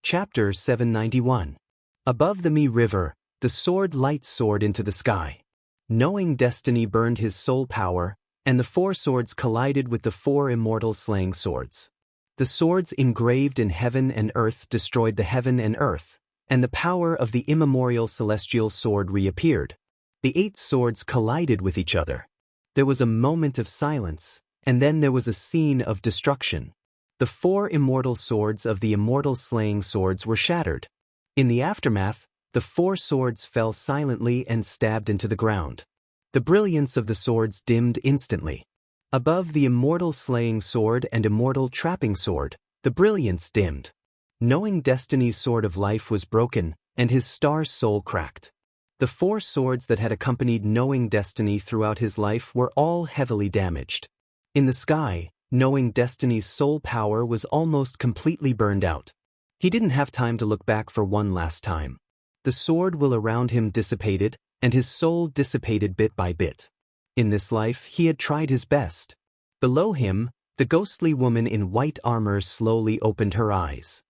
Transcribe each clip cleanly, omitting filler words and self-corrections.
Chapter 791. Above the Mi River, the sword light soared into the sky. Knowing destiny burned his soul power, and the four swords collided with the four immortal slaying swords. The swords engraved in heaven and earth destroyed the heaven and earth, and the power of the immemorial celestial sword reappeared. The 8 swords collided with each other. There was a moment of silence, and then there was a scene of destruction. The 4 immortal swords of the immortal slaying swords were shattered. In the aftermath, the 4 swords fell silently and stabbed into the ground. The brilliance of the swords dimmed instantly. Above the immortal slaying sword and immortal trapping sword, the brilliance dimmed. Knowing destiny's sword of life was broken, and his star's soul cracked. The 4 swords that had accompanied knowing destiny throughout his life were all heavily damaged. In the sky, knowing destiny's soul power was almost completely burned out. He didn't have time to look back for one last time. The sword will around him dissipated, and his soul dissipated bit by bit. In this life he had tried his best. Below him, the ghostly woman in white armor slowly opened her eyes.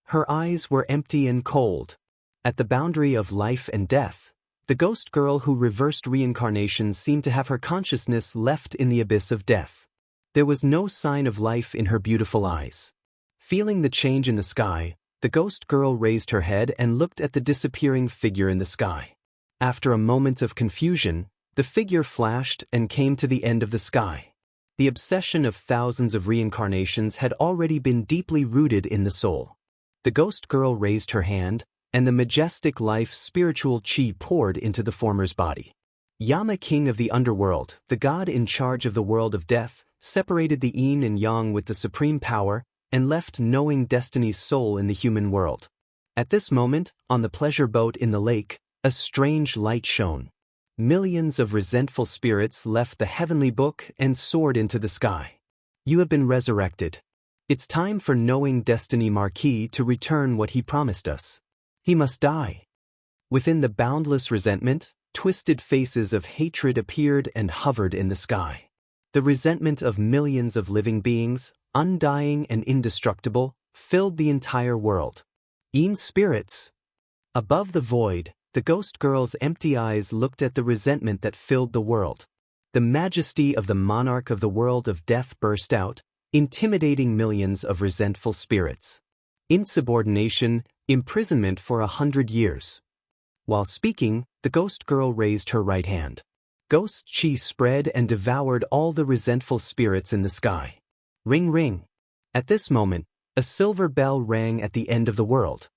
Her eyes were empty and cold. At the boundary of life and death, the ghost girl who reversed reincarnation seemed to have her consciousness left in the abyss of death. There was no sign of life in her beautiful eyes. Feeling the change in the sky, the ghost girl raised her head and looked at the disappearing figure in the sky. After a moment of confusion, the figure flashed and came to the end of the sky. The obsession of thousands of reincarnations had already been deeply rooted in the soul. The ghost girl raised her hand, and the majestic life spiritual chi poured into the former's body. Yama, king of the underworld, the god in charge of the world of death, separated the yin and yang with the supreme power, and left knowing destiny's soul in the human world. At this moment, on the pleasure boat in the lake, a strange light shone. Millions of resentful spirits left the heavenly book and soared into the sky. You have been resurrected. It's time for knowing destiny Marquis to return what he promised us. He must die. Within the boundless resentment, twisted faces of hatred appeared and hovered in the sky. The resentment of millions of living beings, undying and indestructible, filled the entire world. Yin spirits. Above the void, the ghost girl's empty eyes looked at the resentment that filled the world. The majesty of the monarch of the world of death burst out, intimidating millions of resentful spirits. Insubordination, imprisonment for 100 years. While speaking, the ghost girl raised her right hand. Ghost chi spread and devoured all the resentful spirits in the sky. Ring ring. At this moment, a silver bell rang at the end of the world.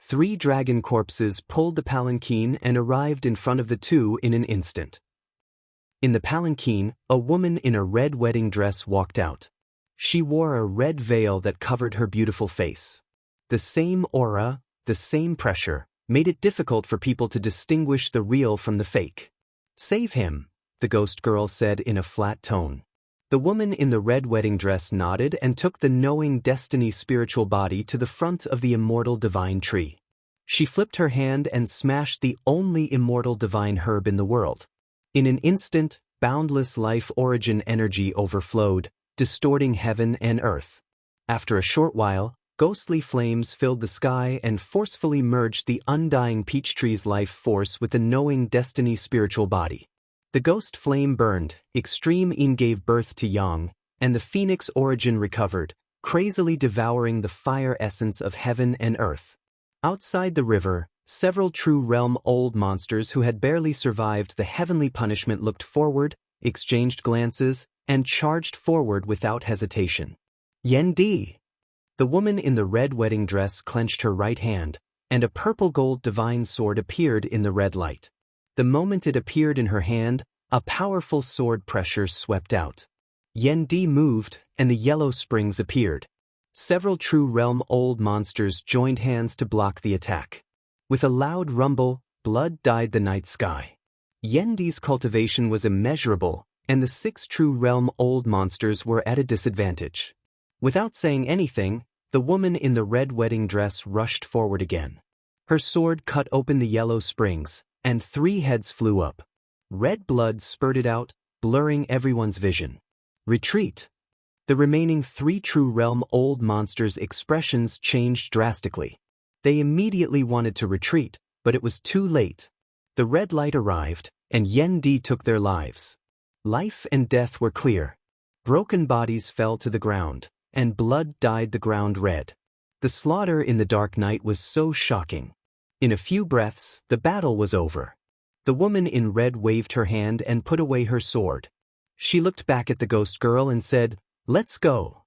3 dragon corpses pulled the palanquin and arrived in front of the 2 in an instant. In the palanquin, a woman in a red wedding dress walked out. She wore a red veil that covered her beautiful face. The same aura, the same pressure, made it difficult for people to distinguish the real from the fake. Save him, the ghost girl said in a flat tone. The woman in the red wedding dress nodded and took the knowing destiny spiritual body to the front of the immortal divine tree. She flipped her hand and smashed the only immortal divine herb in the world. In an instant, boundless life origin energy overflowed, distorting heaven and earth. After a short while, ghostly flames filled the sky and forcefully merged the undying peach tree's life force with the knowing destiny spiritual body. The ghost flame burned, extreme yin gave birth to yang, and the phoenix origin recovered, crazily devouring the fire essence of heaven and earth. Outside the river, several true realm old monsters who had barely survived the heavenly punishment looked forward, exchanged glances, and charged forward without hesitation. Yen Di! The woman in the red wedding dress clenched her right hand, and a purple-gold divine sword appeared in the red light. The moment it appeared in her hand, a powerful sword pressure swept out. Yen Di moved, and the yellow springs appeared. Several true realm old monsters joined hands to block the attack. With a loud rumble, blood dyed the night sky. Yen Di's cultivation was immeasurable, and the 6 true realm old monsters were at a disadvantage. Without saying anything, the woman in the red wedding dress rushed forward again. Her sword cut open the yellow springs, and 3 heads flew up. Red blood spurted out, blurring everyone's vision. Retreat! The remaining 3 true realm old monsters' expressions changed drastically. They immediately wanted to retreat, but it was too late. The red light arrived, and Yen Di took their lives. Life and death were clear. Broken bodies fell to the ground, and blood dyed the ground red. The slaughter in the dark night was so shocking. In a few breaths, the battle was over. The woman in red waved her hand and put away her sword. She looked back at the ghost girl and said, "Let's go."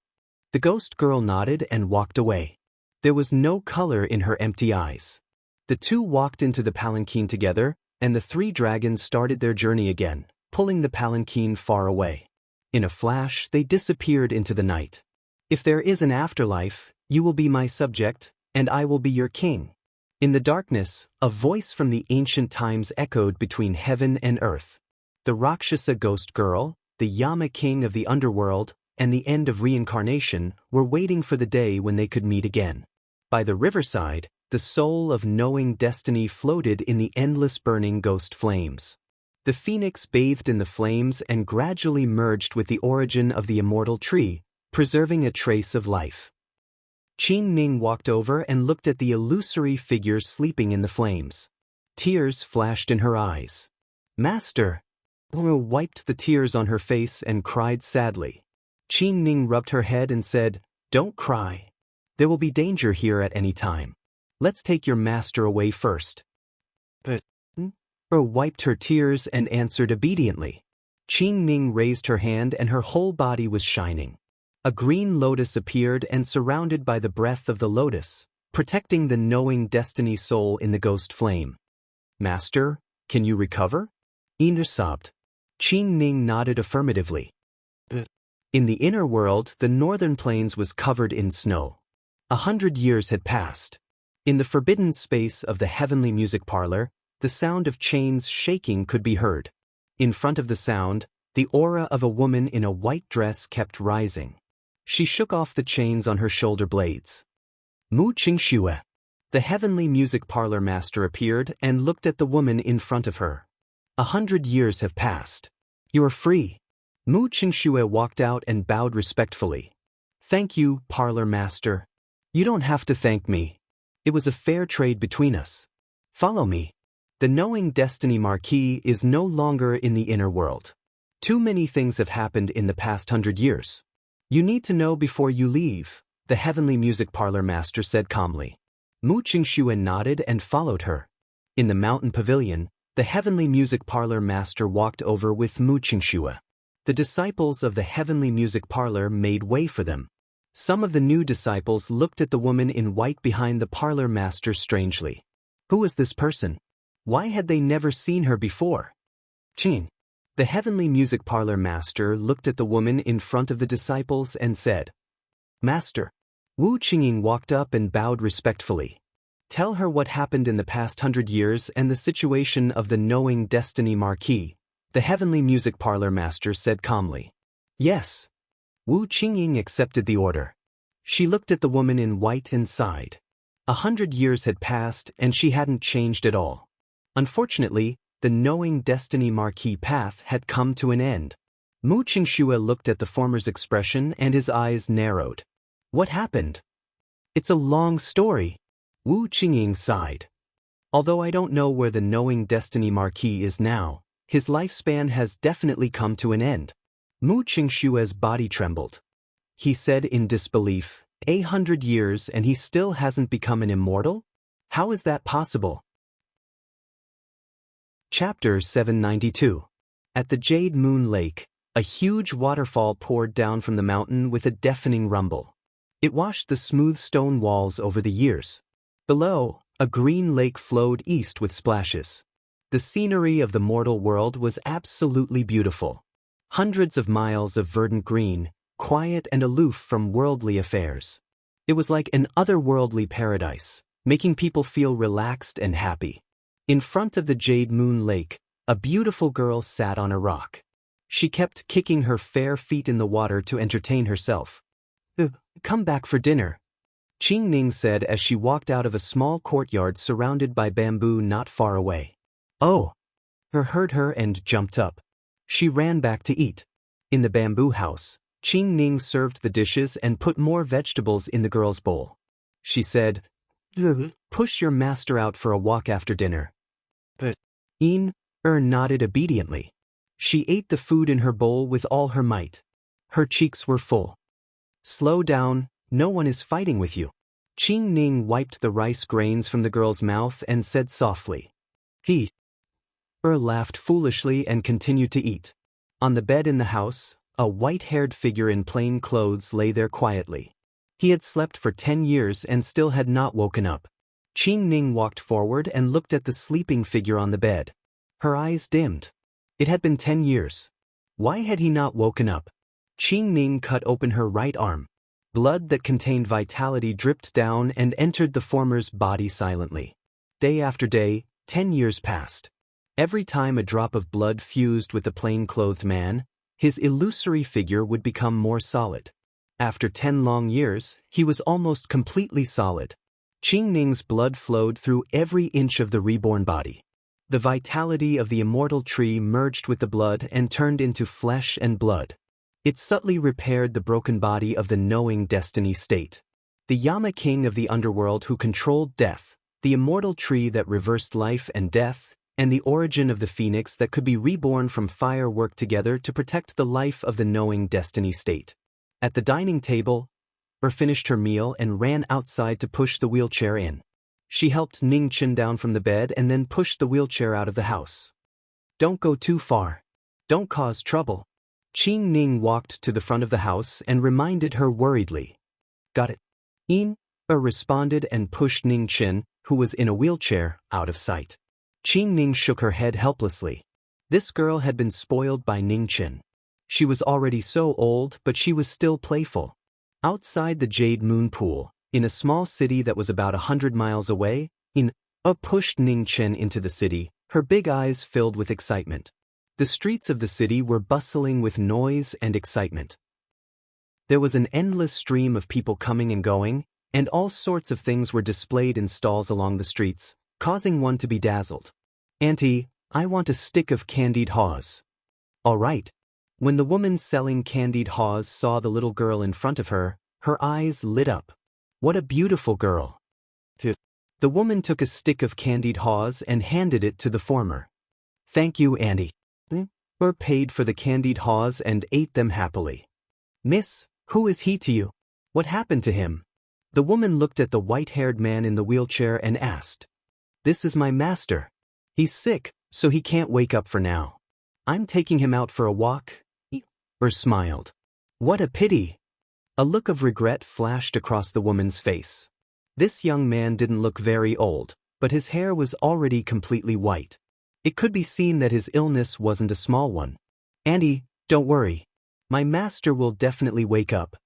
The ghost girl nodded and walked away. There was no color in her empty eyes. The two walked into the palanquin together, and the three dragons started their journey again, pulling the palanquin far away. In a flash, they disappeared into the night. "If there is an afterlife, you will be my subject, and I will be your king." In the darkness, a voice from the ancient times echoed between heaven and earth. The Rakshasa ghost girl, the Yama king of the underworld, and the end of reincarnation were waiting for the day when they could meet again. By the riverside, the soul of knowing destiny floated in the endless burning ghost flames. The phoenix bathed in the flames and gradually merged with the origin of the immortal tree, preserving a trace of life. Qing Ning walked over and looked at the illusory figure sleeping in the flames. Tears flashed in her eyes. "Master!" Wu wiped the tears on her face and cried sadly. Qing Ning rubbed her head and said, "Don't cry. There will be danger here at any time. Let's take your master away first." But Wu wiped her tears and answered obediently. Qing Ning raised her hand and her whole body was shining. A green lotus appeared and surrounded by the breath of the lotus, protecting the knowing destiny soul in the ghost flame. "Master, can you recover?" Ina sobbed. Qing Ning nodded affirmatively. In the inner world, the northern plains was covered in snow. 100 years had passed. In the forbidden space of the heavenly music parlor, the sound of chains shaking could be heard. In front of the sound, the aura of a woman in a white dress kept rising. She shook off the chains on her shoulder blades. Mu Qingxue, the heavenly music parlor master, appeared and looked at the woman in front of her. 100 years have passed. You are free. Mu Qingxue walked out and bowed respectfully. "Thank you, parlor master. You don't have to thank me. It was a fair trade between us. Follow me." The knowing destiny Marquis is no longer in the inner world. Too many things have happened in the past 100 years. You need to know before you leave, the heavenly music parlor master said calmly. Mu Qingxue nodded and followed her. In the mountain pavilion, the heavenly music parlor master walked over with Mu Qingxue. The disciples of the heavenly music parlor made way for them. Some of the new disciples looked at the woman in white behind the parlor master strangely. Who was this person? Why had they never seen her before? Qing. The heavenly music parlor master looked at the woman in front of the disciples and said, "Master." Wu Qingying walked up and bowed respectfully. "Tell her what happened in the past 100 years and the situation of the knowing destiny Marquis," the heavenly music parlor master said calmly. "Yes." Wu Qingying accepted the order. She looked at the woman in white and sighed. 100 years had passed and she hadn't changed at all. Unfortunately, the knowing destiny Marquis path had come to an end. Mu Qingxue looked at the former's expression and his eyes narrowed. "What happened?" "It's a long story." Wu Qingying sighed. "Although I don't know where the knowing destiny Marquis is now, his lifespan has definitely come to an end." Mu Qingxue's body trembled. He said in disbelief, 100 years and he still hasn't become an immortal? How is that possible? Chapter 792. At the Jade Moon Lake, a huge waterfall poured down from the mountain with a deafening rumble. It washed the smooth stone walls over the years. Below, a green lake flowed east with splashes. The scenery of the mortal world was absolutely beautiful. Hundreds of miles of verdant green, quiet and aloof from worldly affairs. It was like an otherworldly paradise, making people feel relaxed and happy. In front of the Jade Moon Lake, a beautiful girl sat on a rock. She kept kicking her fair feet in the water to entertain herself. Come back for dinner," Qing Ning said as she walked out of a small courtyard surrounded by bamboo not far away. "Oh!" Her heard her and jumped up. She ran back to eat. In the bamboo house, Qing Ning served the dishes and put more vegetables in the girl's bowl. She said, push your master out for a walk after dinner. But nodded obediently. She ate the food in her bowl with all her might. Her cheeks were full. Slow down, no one is fighting with you. Qing Ning wiped the rice grains from the girl's mouth and said softly. He laughed foolishly and continued to eat. On the bed in the house, a white-haired figure in plain clothes lay there quietly. He had slept for 10 years and still had not woken up. Qing Ning walked forward and looked at the sleeping figure on the bed. Her eyes dimmed. It had been 10 years. Why had he not woken up? Qing Ning cut open her right arm. Blood that contained vitality dripped down and entered the former's body silently. Day after day, 10 years passed. Every time a drop of blood fused with the plain-clothed man, his illusory figure would become more solid. After 10 long years, he was almost completely solid. Qing Ning's blood flowed through every inch of the reborn body. The vitality of the immortal tree merged with the blood and turned into flesh and blood. It subtly repaired the broken body of the knowing destiny state. The Yama king of the underworld who controlled death, the immortal tree that reversed life and death, and the origin of the phoenix that could be reborn from fire worked together to protect the life of the knowing destiny state. At the dining table, finished her meal and ran outside to push the wheelchair in. She helped Ning Chen down from the bed and then pushed the wheelchair out of the house. Don't go too far. Don't cause trouble. Qing Ning walked to the front of the house and reminded her worriedly. Got it. Responded and pushed Ning Chen, who was in a wheelchair, out of sight. Qing Ning shook her head helplessly. This girl had been spoiled by Ning Chen. She was already so old, but she was still playful. Outside the Jade Moon Pool, in a small city that was about 100 miles away, pushed Ning Chen into the city, her big eyes filled with excitement. The streets of the city were bustling with noise and excitement. There was an endless stream of people coming and going, and all sorts of things were displayed in stalls along the streets, causing one to be dazzled. Auntie, I want a stick of candied haws. All right. When the woman selling candied haws saw the little girl in front of her, her eyes lit up. What a beautiful girl. The woman took a stick of candied haws and handed it to the former. Thank you, Auntie. Paid for the candied haws and ate them happily. Miss, who is he to you? What happened to him? The woman looked at the white-haired man in the wheelchair and asked. This is my master. He's sick, so he can't wake up for now. I'm taking him out for a walk. Smiled. What a pity. A look of regret flashed across the woman's face. This young man didn't look very old, but his hair was already completely white. It could be seen that his illness wasn't a small one. Auntie, don't worry. My master will definitely wake up.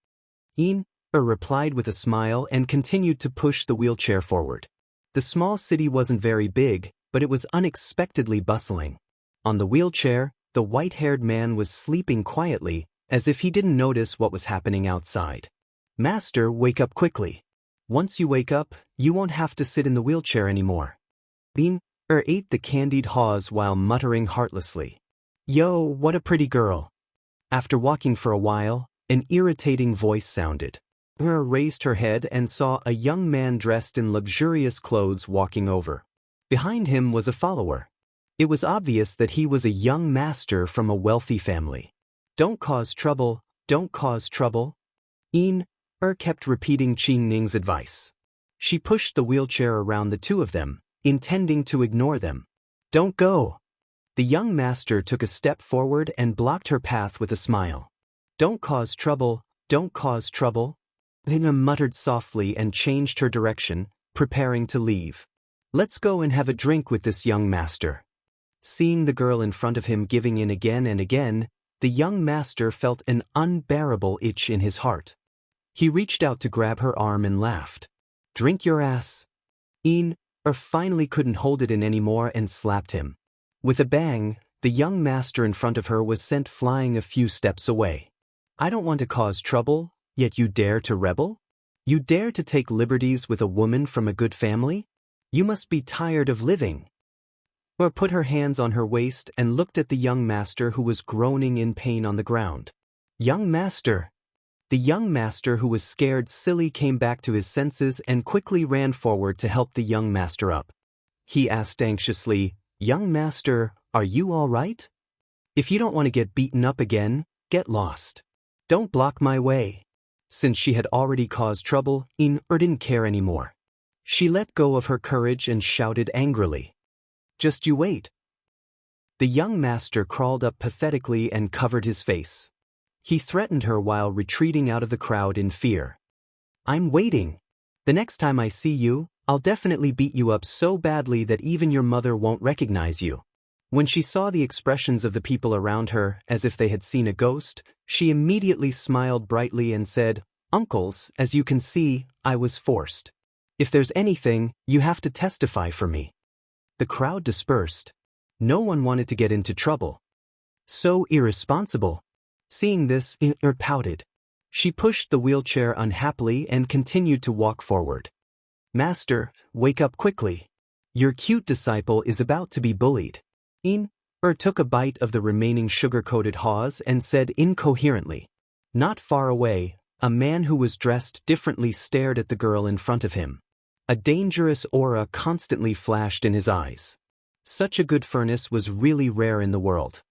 Replied with a smile and continued to push the wheelchair forward. The small city wasn't very big, but it was unexpectedly bustling. On the wheelchair, the white-haired man was sleeping quietly, as if he didn't notice what was happening outside. Master, wake up quickly. Once you wake up, you won't have to sit in the wheelchair anymore. Ate the candied haws while muttering heartlessly. Yo, what a pretty girl. After walking for a while, an irritating voice sounded. Raised her head and saw a young man dressed in luxurious clothes walking over. Behind him was a follower. It was obvious that he was a young master from a wealthy family. Don't cause trouble, don't cause trouble. Kept repeating Qing Ning's advice. She pushed the wheelchair around the two of them, intending to ignore them. Don't go. The young master took a step forward and blocked her path with a smile. Don't cause trouble, don't cause trouble. Hina muttered softly and changed her direction, preparing to leave. Let's go and have a drink with this young master. Seeing the girl in front of him giving in again and again, the young master felt an unbearable itch in his heart. He reached out to grab her arm and laughed. Drink your ass. Finally couldn't hold it in anymore and slapped him. With a bang, the young master in front of her was sent flying a few steps away. I don't want to cause trouble, yet you dare to rebel? You dare to take liberties with a woman from a good family? You must be tired of living. Put her hands on her waist and looked at the young master who was groaning in pain on the ground. Young master. The young master, who was scared silly, came back to his senses and quickly ran forward to help the young master up. He asked anxiously, "Young master, are you all right? If you don't want to get beaten up again, get lost. Don't block my way." Since she had already caused trouble, In-er didn't care anymore. She let go of her courage and shouted angrily, "Just you wait." The young master crawled up pathetically and covered his face. He threatened her while retreating out of the crowd in fear. "I'm waiting. The next time I see you, I'll definitely beat you up so badly that even your mother won't recognize you." When she saw the expressions of the people around her as if they had seen a ghost, she immediately smiled brightly and said, "Uncles, as you can see, I was forced. If there's anything, you have to testify for me." The crowd dispersed. No one wanted to get into trouble. So irresponsible. Seeing this, In-er pouted. She pushed the wheelchair unhappily and continued to walk forward. "Master, wake up quickly. Your cute disciple is about to be bullied." In-er took a bite of the remaining sugar-coated haws and said incoherently. Not far away, a man who was dressed differently stared at the girl in front of him. A dangerous aura constantly flashed in his eyes. Such a good furnace was really rare in the world.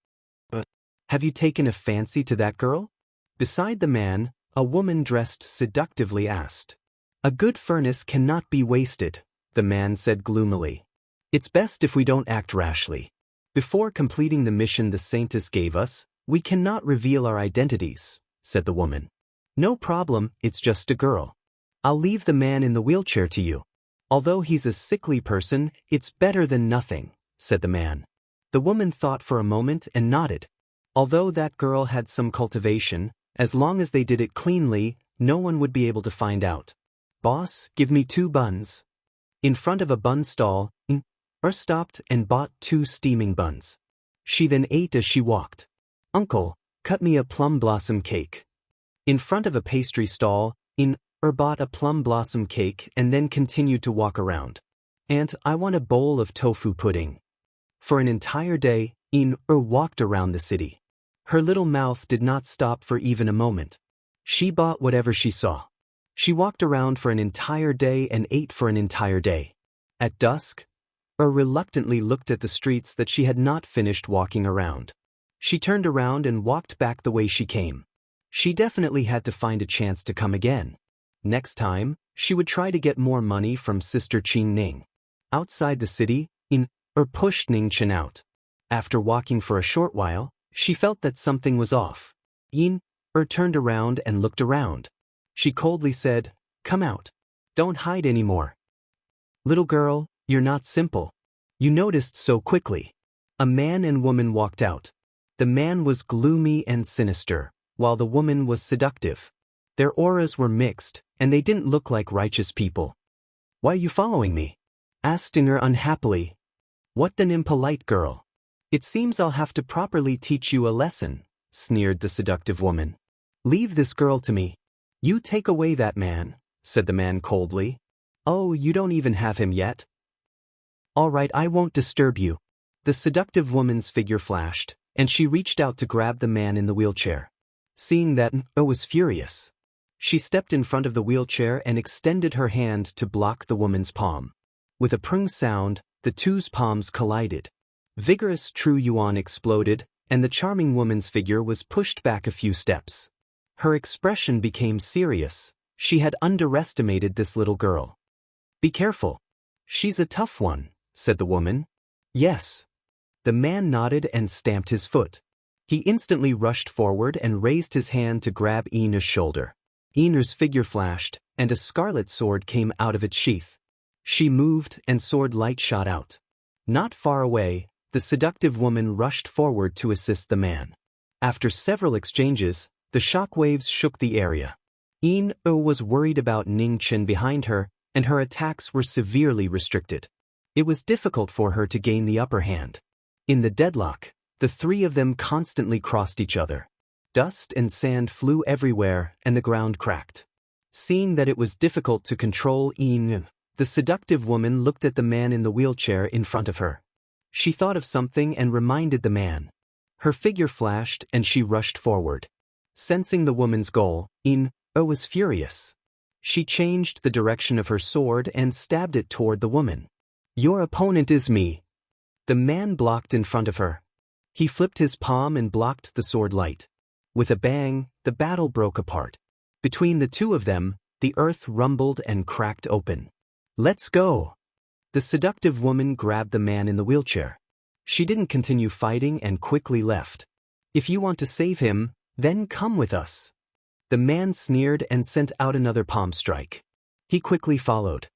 "Have you taken a fancy to that girl?" Beside the man, a woman dressed seductively asked. "A good furnace cannot be wasted," the man said gloomily. "It's best if we don't act rashly. Before completing the mission the Saintess gave us, we cannot reveal our identities," said the woman. "No problem, it's just a girl. I'll leave the man in the wheelchair to you. Although he's a sickly person, it's better than nothing," said the man. The woman thought for a moment and nodded. Although that girl had some cultivation, as long as they did it cleanly, no one would be able to find out. "Boss, give me 2 buns." In front of a bun stall, In-er stopped and bought 2 steaming buns. She then ate as she walked. "Uncle, cut me a plum blossom cake." In front of a pastry stall, In-er bought a plum blossom cake and then continued to walk around. "Aunt, I want a bowl of tofu pudding." For an entire day, In-er walked around the city. Her little mouth did not stop for even a moment. She bought whatever she saw. She walked around for an entire day and ate for an entire day. At dusk, reluctantly looked at the streets that she had not finished walking around. She turned around and walked back the way she came. She definitely had to find a chance to come again. Next time, she would try to get more money from Sister Qing Ning. Outside the city, In-er pushed Ning Chen out. After walking for a short while, she felt that something was off. In-er turned around and looked around. She coldly said, "Come out. Don't hide anymore." "Little girl, you're not simple. You noticed so quickly." A man and woman walked out. The man was gloomy and sinister, while the woman was seductive. Their auras were mixed, and they didn't look like righteous people. "Why are you following me?" asked In-er unhappily. "What an impolite girl. It seems I'll have to properly teach you a lesson," sneered the seductive woman. "Leave this girl to me." "You take away that man," said the man coldly. "Oh, you don't even have him yet? All right, I won't disturb you." The seductive woman's figure flashed, and she reached out to grab the man in the wheelchair. Seeing that, In-er was furious. She stepped in front of the wheelchair and extended her hand to block the woman's palm. With a prung sound, the 2's palms collided. Vigorous true yuan exploded, and the charming woman's figure was pushed back a few steps. Her expression became serious. She had underestimated this little girl. "Be careful. She's a tough one," said the woman. "Yes." The man nodded and stamped his foot. He instantly rushed forward and raised his hand to grab In-er's shoulder. In-er's figure flashed, and a scarlet sword came out of its sheath. She moved, and sword light shot out. Not far away, the seductive woman rushed forward to assist the man. After several exchanges, the shockwaves shook the area. In-er was worried about Ning Chen behind her, and her attacks were severely restricted. It was difficult for her to gain the upper hand. In the deadlock, the 3 of them constantly crossed each other. Dust and sand flew everywhere, and the ground cracked. Seeing that it was difficult to control In, the seductive woman looked at the man in the wheelchair in front of her. She thought of something and reminded the man. Her figure flashed and she rushed forward. Sensing the woman's goal, was furious. She changed the direction of her sword and stabbed it toward the woman. "Your opponent is me." The man blocked in front of her. He flipped his palm and blocked the sword light. With a bang, the battle broke apart. Between the two of them, the earth rumbled and cracked open. "Let's go." The seductive woman grabbed the man in the wheelchair. She didn't continue fighting and quickly left. "If you want to save him, then come with us." The man sneered and sent out another palm strike. He quickly followed.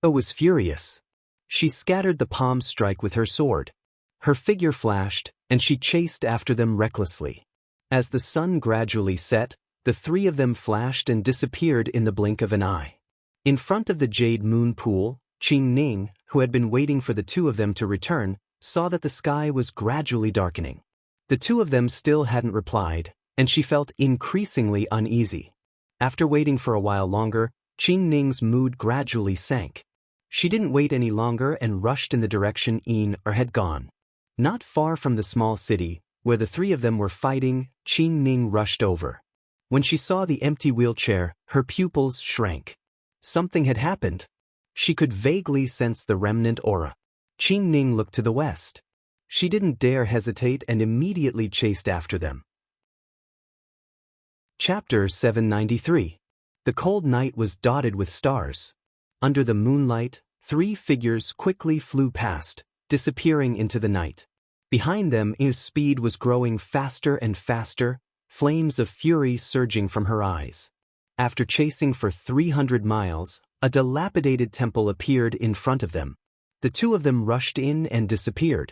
Was furious. She scattered the palm strike with her sword. Her figure flashed, and she chased after them recklessly. As the sun gradually set, the three of them flashed and disappeared in the blink of an eye. In front of the jade moon pool, Qing Ning, who had been waiting for the two of them to return, saw that the sky was gradually darkening. The two of them still hadn't replied, and she felt increasingly uneasy. After waiting for a while longer, Qing Ning's mood gradually sank. She didn't wait any longer and rushed in the direction had gone. Not far from the small city, where the three of them were fighting, Qing Ning rushed over. When she saw the empty wheelchair, her pupils shrank. Something had happened. She could vaguely sense the remnant aura. Qing Ning looked to the west. She didn't dare hesitate and immediately chased after them. Chapter 793. The cold night was dotted with stars. Under the moonlight, three figures quickly flew past, disappearing into the night. Behind them, his speed was growing faster and faster, flames of fury surging from her eyes. After chasing for 300 miles, a dilapidated temple appeared in front of them. The two of them rushed in and disappeared.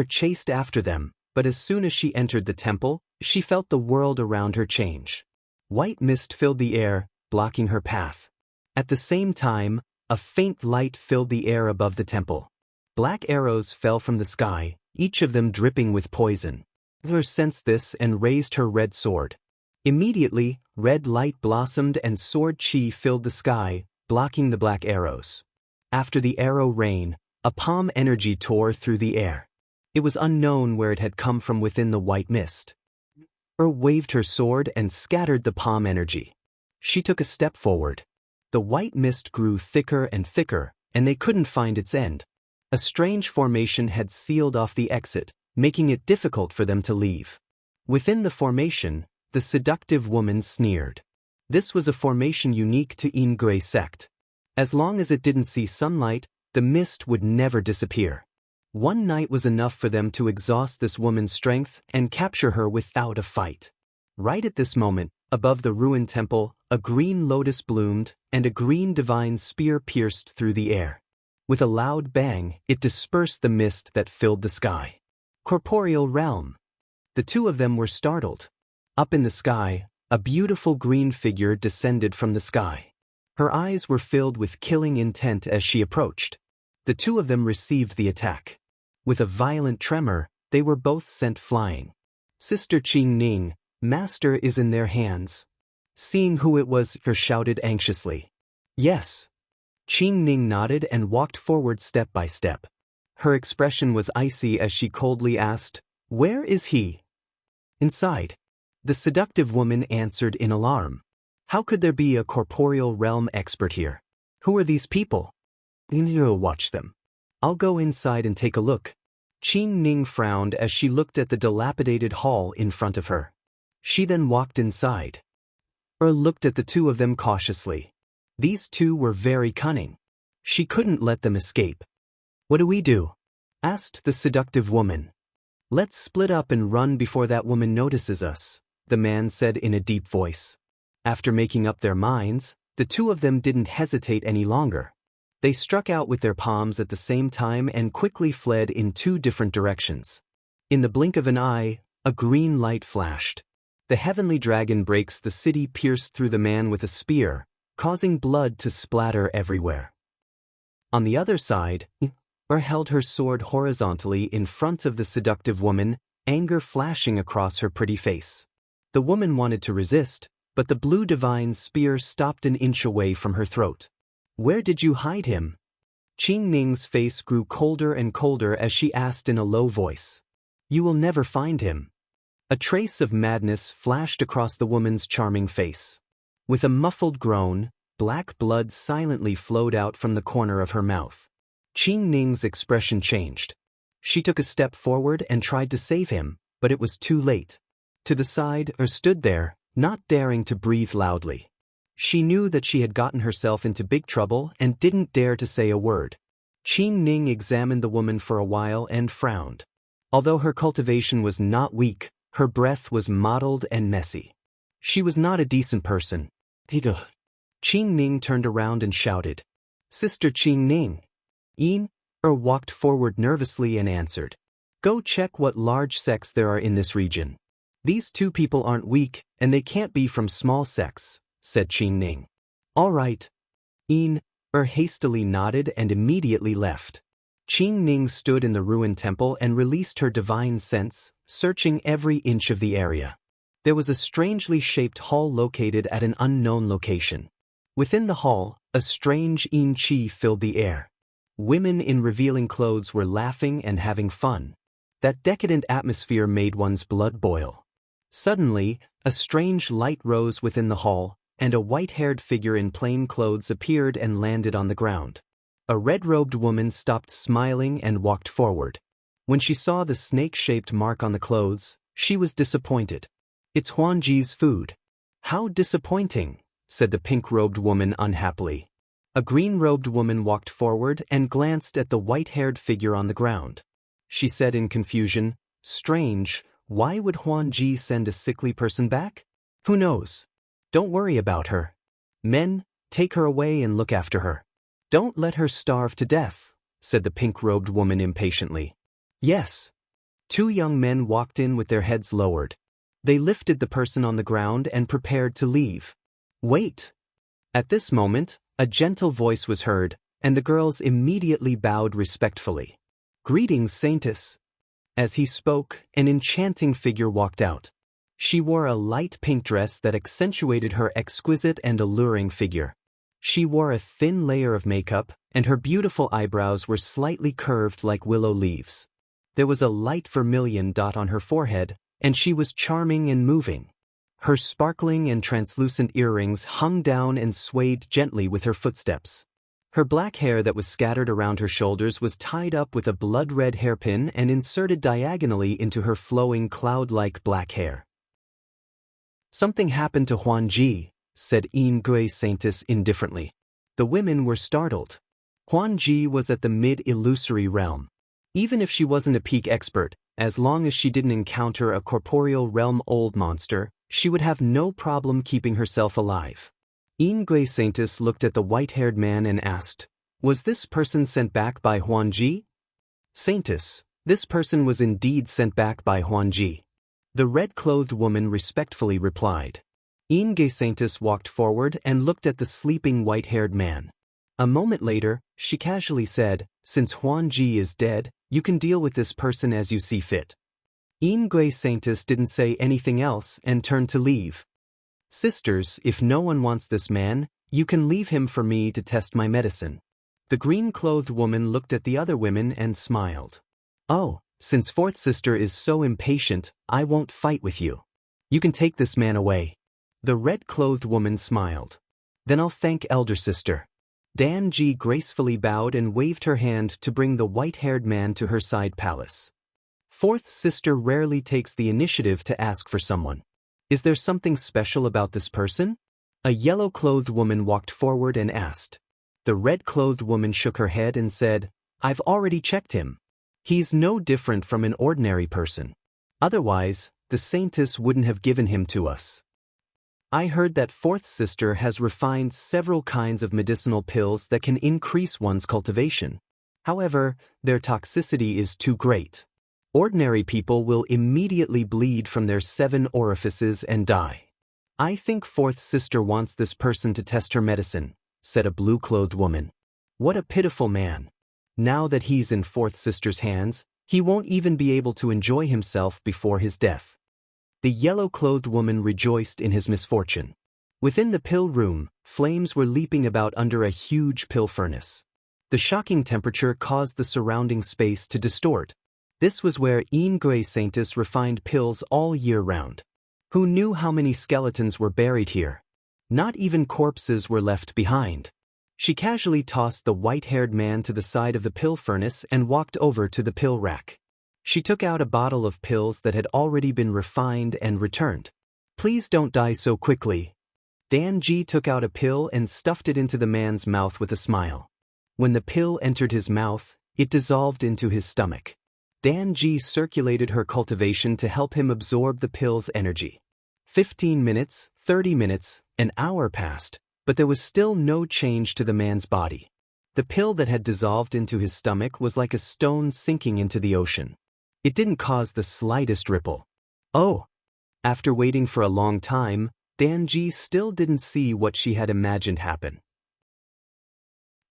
Chased after them, but as soon as she entered the temple, she felt the world around her change. White mist filled the air, blocking her path. At the same time, a faint light filled the air above the temple. Black arrows fell from the sky, each of them dripping with poison. Her sensed this and raised her red sword. Immediately, red light blossomed and sword chi filled the sky, blocking the black arrows. After the arrow rain, a palm energy tore through the air. It was unknown where it had come from within the white mist. Waved her sword and scattered the palm energy. She took a step forward. The white mist grew thicker and thicker, and they couldn't find its end. A strange formation had sealed off the exit, making it difficult for them to leave. Within the formation, the seductive woman sneered. This was a formation unique to Ingui sect. As long as it didn't see sunlight, the mist would never disappear. One night was enough for them to exhaust this woman's strength and capture her without a fight. Right at this moment, above the ruined temple, a green lotus bloomed, and a green divine spear pierced through the air. With a loud bang, it dispersed the mist that filled the sky. Corporeal realm. The two of them were startled. Up in the sky, a beautiful green figure descended from the sky. Her eyes were filled with killing intent as she approached. The two of them received the attack. With a violent tremor, they were both sent flying. Sister Qing Ning, Master is in their hands. Seeing who it was, her shouted anxiously. Yes. Qing Ning nodded and walked forward step by step. Her expression was icy as she coldly asked, "Where is he?" "Inside." The seductive woman answered in alarm. "How could there be a corporeal realm expert here? Who are these people?" "You'll watch them. I'll go inside and take a look." Qing Ning frowned as she looked at the dilapidated hall in front of her. She then walked inside. Looked at the two of them cautiously. These two were very cunning. She couldn't let them escape. "What do we do?" asked the seductive woman. "Let's split up and run before that woman notices us," the man said in a deep voice. After making up their minds, the two of them didn't hesitate any longer. They struck out with their palms at the same time and quickly fled in two different directions. In the blink of an eye, a green light flashed. The heavenly dragon breaks the city pierced through the man with a spear, causing blood to splatter everywhere. On the other side, held her sword horizontally in front of the seductive woman, anger flashing across her pretty face. The woman wanted to resist, but the blue divine spear stopped an inch away from her throat. "Where did you hide him?" Qing Ning's face grew colder and colder as she asked in a low voice. "You will never find him." A trace of madness flashed across the woman's charming face. With a muffled groan, black blood silently flowed out from the corner of her mouth. Qing Ning's expression changed. She took a step forward and tried to save him, but it was too late. To the side, stood there, not daring to breathe loudly. She knew that she had gotten herself into big trouble and didn't dare to say a word. Qing Ning examined the woman for a while and frowned. Although her cultivation was not weak, her breath was mottled and messy. She was not a decent person. Qing Ning turned around and shouted, "Sister Qing Ning." Walked forward nervously and answered, "Go check what large sects there are in this region. These two people aren't weak, and they can't be from small sects," said Qing Ning. "All right." Hastily nodded and immediately left. Qing Ning stood in the ruined temple and released her divine sense, searching every inch of the area. There was a strangely shaped hall located at an unknown location. Within the hall, a strange yin qi filled the air. Women in revealing clothes were laughing and having fun. That decadent atmosphere made one's blood boil. Suddenly, a strange light rose within the hall, and a white-haired figure in plain clothes appeared and landed on the ground. A red-robed woman stopped smiling and walked forward. When she saw the snake-shaped mark on the clothes, she was disappointed. "It's Huanji's food." "How disappointing," said the pink-robed woman unhappily. A green-robed woman walked forward and glanced at the white-haired figure on the ground. She said in confusion, "Strange, why would Huanji send a sickly person back? Who knows? Don't worry about her. Men, take her away and look after her. Don't let her starve to death," said the pink-robed woman impatiently. "Yes." Two young men walked in with their heads lowered. They lifted the person on the ground and prepared to leave. "Wait." At this moment, a gentle voice was heard, and the girls immediately bowed respectfully. "Greetings, Saintess." As he spoke, an enchanting figure walked out. She wore a light pink dress that accentuated her exquisite and alluring figure. She wore a thin layer of makeup, and her beautiful eyebrows were slightly curved like willow leaves. There was a light vermilion dot on her forehead, and she was charming and moving. Her sparkling and translucent earrings hung down and swayed gently with her footsteps. Her black hair that was scattered around her shoulders was tied up with a blood-red hairpin and inserted diagonally into her flowing cloud-like black hair. "Something happened to Huanji," said Gui Saintess indifferently. The women were startled. Huanji was at the mid-illusory realm. Even if she wasn't a peak expert, as long as she didn't encounter a corporeal realm old monster, she would have no problem keeping herself alive. Gui Saintess looked at the white-haired man and asked, "Was this person sent back by Huanji?" "Saintess, this person was indeed sent back by Huanji," the red-clothed woman respectfully replied. Gui Saintess walked forward and looked at the sleeping white-haired man. A moment later, she casually said, "Since Huanji is dead, you can deal with this person as you see fit." Gui Saintess didn't say anything else and turned to leave. "Sisters, if no one wants this man, you can leave him for me to test my medicine." The green-clothed woman looked at the other women and smiled. "Oh, since fourth sister is so impatient, I won't fight with you. You can take this man away." The red-clothed woman smiled. "Then I'll thank elder sister." Danji gracefully bowed and waved her hand to bring the white-haired man to her side palace. Fourth sister rarely takes the initiative to ask for someone. "Is there something special about this person?" A yellow-clothed woman walked forward and asked. The red-clothed woman shook her head and said, "I've already checked him. He's no different from an ordinary person. Otherwise, the Saintess wouldn't have given him to us. I heard that fourth sister has refined several kinds of medicinal pills that can increase one's cultivation. However, their toxicity is too great. Ordinary people will immediately bleed from their 7 orifices and die. I think fourth sister wants this person to test her medicine," said a blue-clothed woman. "What a pitiful man. Now that he's in fourth sister's hands, he won't even be able to enjoy himself before his death." The yellow-clothed woman rejoiced in his misfortune. Within the pill room, flames were leaping about under a huge pill furnace. The shocking temperature caused the surrounding space to distort. This was where Ingray Saintus refined pills all year round. Who knew how many skeletons were buried here? Not even corpses were left behind. She casually tossed the white-haired man to the side of the pill furnace and walked over to the pill rack. She took out a bottle of pills that had already been refined and returned. Please don't die so quickly. Danji took out a pill and stuffed it into the man's mouth with a smile. When the pill entered his mouth, it dissolved into his stomach. Danji circulated her cultivation to help him absorb the pill's energy. 15 minutes, 30 minutes, an hour passed, but there was still no change to the man's body. The pill that had dissolved into his stomach was like a stone sinking into the ocean. It didn't cause the slightest ripple. Oh! After waiting for a long time, Danji still didn't see what she had imagined happen.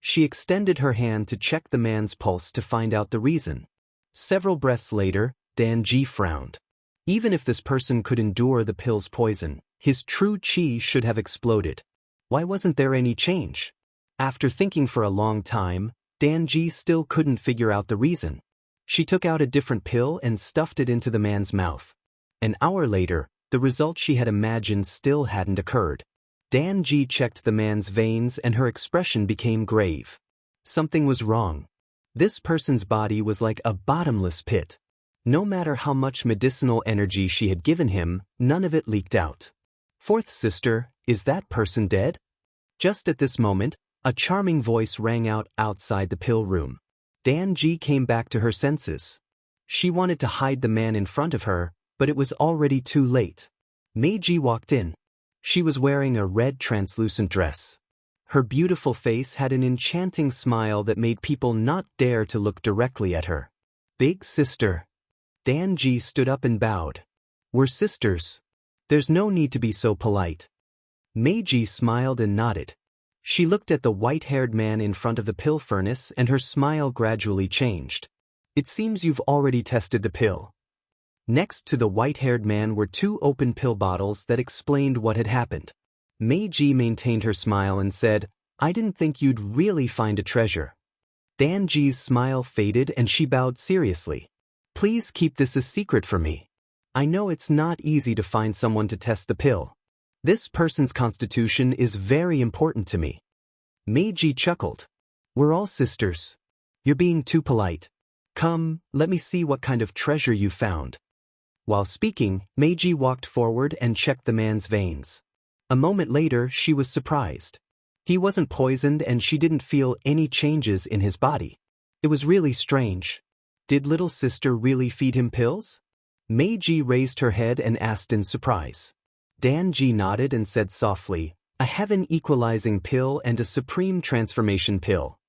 She extended her hand to check the man's pulse to find out the reason. Several breaths later, Danji frowned. Even if this person could endure the pill's poison, his true chi should have exploded. Why wasn't there any change? After thinking for a long time, Danji still couldn't figure out the reason. She took out a different pill and stuffed it into the man's mouth. An hour later, the result she had imagined still hadn't occurred. Danji checked the man's veins and her expression became grave. Something was wrong. This person's body was like a bottomless pit. No matter how much medicinal energy she had given him, none of it leaked out. Fourth sister, is that person dead? Just at this moment, a charming voice rang out outside the pill room. Danji came back to her senses. She wanted to hide the man in front of her, but it was already too late. Meiji walked in. She was wearing a red translucent dress. Her beautiful face had an enchanting smile that made people not dare to look directly at her. Big sister. Danji stood up and bowed. We're sisters. There's no need to be so polite. Meiji smiled and nodded. She looked at the white-haired man in front of the pill furnace and her smile gradually changed. It seems you've already tested the pill. Next to the white-haired man were 2 open pill bottles that explained what had happened. Meiji maintained her smile and said, I didn't think you'd really find a treasure. Danji's smile faded and she bowed seriously. Please keep this a secret for me. I know it's not easy to find someone to test the pill. This person's constitution is very important to me. Meiji chuckled. We're all sisters. You're being too polite. Come, let me see what kind of treasure you found. While speaking, Meiji walked forward and checked the man's veins. A moment later, she was surprised. He wasn't poisoned and she didn't feel any changes in his body. It was really strange. Did little sister really feed him pills? Meiji raised her head and asked in surprise. Danji nodded and said softly, a heaven-equalizing pill and a supreme transformation pill.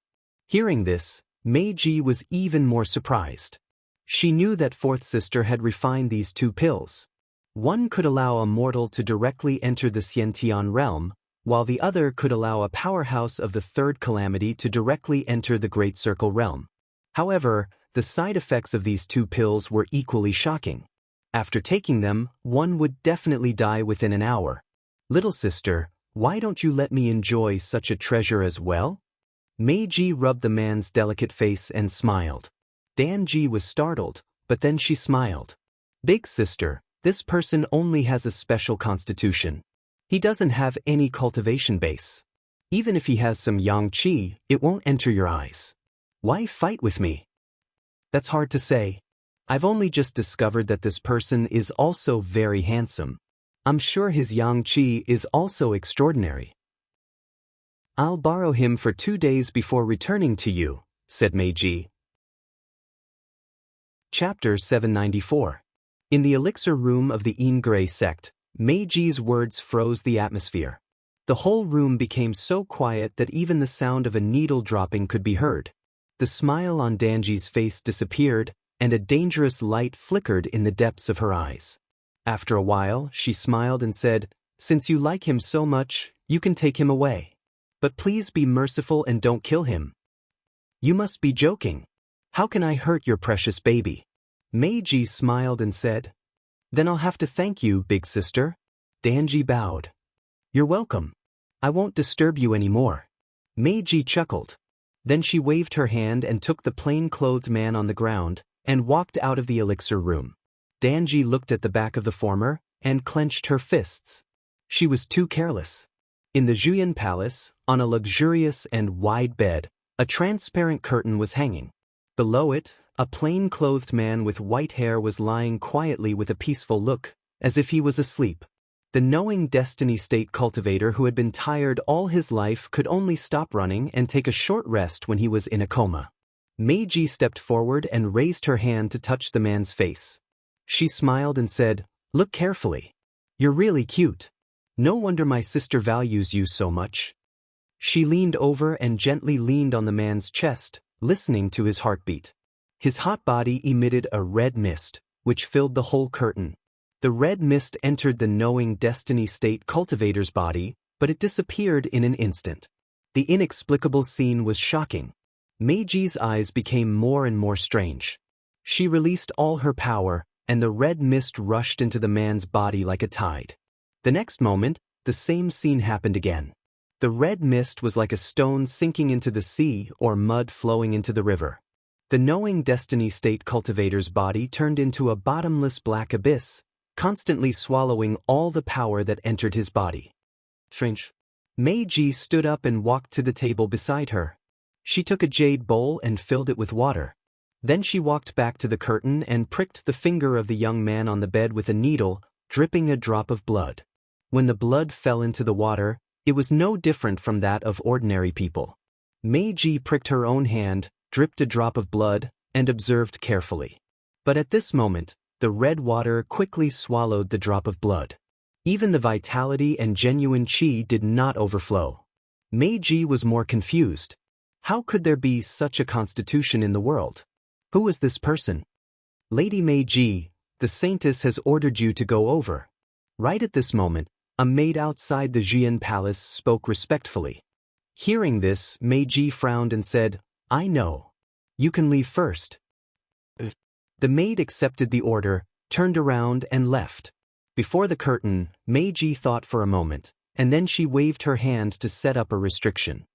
Hearing this, Meiji was even more surprised. She knew that fourth sister had refined these 2 pills. One could allow a mortal to directly enter the Xiantian realm, while the other could allow a powerhouse of the 3rd calamity to directly enter the Great Circle realm. However, the side effects of these 2 pills were equally shocking. After taking them, one would definitely die within an hour. Little sister, why don't you let me enjoy such a treasure as well? Meiji rubbed the man's delicate face and smiled. Danji was startled, but then she smiled. Big sister, this person only has a special constitution. He doesn't have any cultivation base. Even if he has some yang qi, it won't enter your eyes. Why fight with me? That's hard to say. I've only just discovered that this person is also very handsome. I'm sure his yang qi is also extraordinary. I'll borrow him for 2 days before returning to you, said Meiji. Chapter 794. In the elixir room of the Ingray sect, Meiji's words froze the atmosphere. The whole room became so quiet that even the sound of a needle dropping could be heard. The smile on Danji's face disappeared, and a dangerous light flickered in the depths of her eyes. After a while, she smiled and said, Since you like him so much, you can take him away. But please be merciful and don't kill him. You must be joking. How can I hurt your precious baby? Meiji smiled and said, Then I'll have to thank you, big sister. Danji bowed. You're welcome. I won't disturb you anymore. Meiji chuckled. Then she waved her hand and took the plain-clothed man on the ground, and walked out of the elixir room. Danji looked at the back of the former and clenched her fists. She was too careless. In the Juyan Palace, on a luxurious and wide bed, a transparent curtain was hanging. Below it, a plain-clothed man with white hair was lying quietly with a peaceful look, as if he was asleep. The knowing destiny state cultivator who had been tired all his life could only stop running and take a short rest when he was in a coma. Meiji stepped forward and raised her hand to touch the man's face. She smiled and said, "Look carefully. You're really cute. No wonder my sister values you so much." She leaned over and gently leaned on the man's chest, listening to his heartbeat. His hot body emitted a red mist, which filled the whole curtain. The red mist entered the knowing destiny state cultivator's body, but it disappeared in an instant. The inexplicable scene was shocking. Meiji's eyes became more and more strange. She released all her power, and the red mist rushed into the man's body like a tide. The next moment, the same scene happened again. The red mist was like a stone sinking into the sea or mud flowing into the river. The knowing destiny state cultivator's body turned into a bottomless black abyss, constantly swallowing all the power that entered his body. Strange. Meiji stood up and walked to the table beside her. She took a jade bowl and filled it with water. Then she walked back to the curtain and pricked the finger of the young man on the bed with a needle, dripping a drop of blood. When the blood fell into the water, it was no different from that of ordinary people. Meiji pricked her own hand, dripped a drop of blood, and observed carefully. But at this moment, the red water quickly swallowed the drop of blood. Even the vitality and genuine qi did not overflow. Meiji was more confused. How could there be such a constitution in the world? Who was this person? "Lady Meiji, the saintess has ordered you to go over." Right at this moment, a maid outside the Jian Palace spoke respectfully. Hearing this, Meiji frowned and said, "I know. You can leave first." The maid accepted the order, turned around and left. Before the curtain, Meiji thought for a moment, and then she waved her hand to set up a restriction.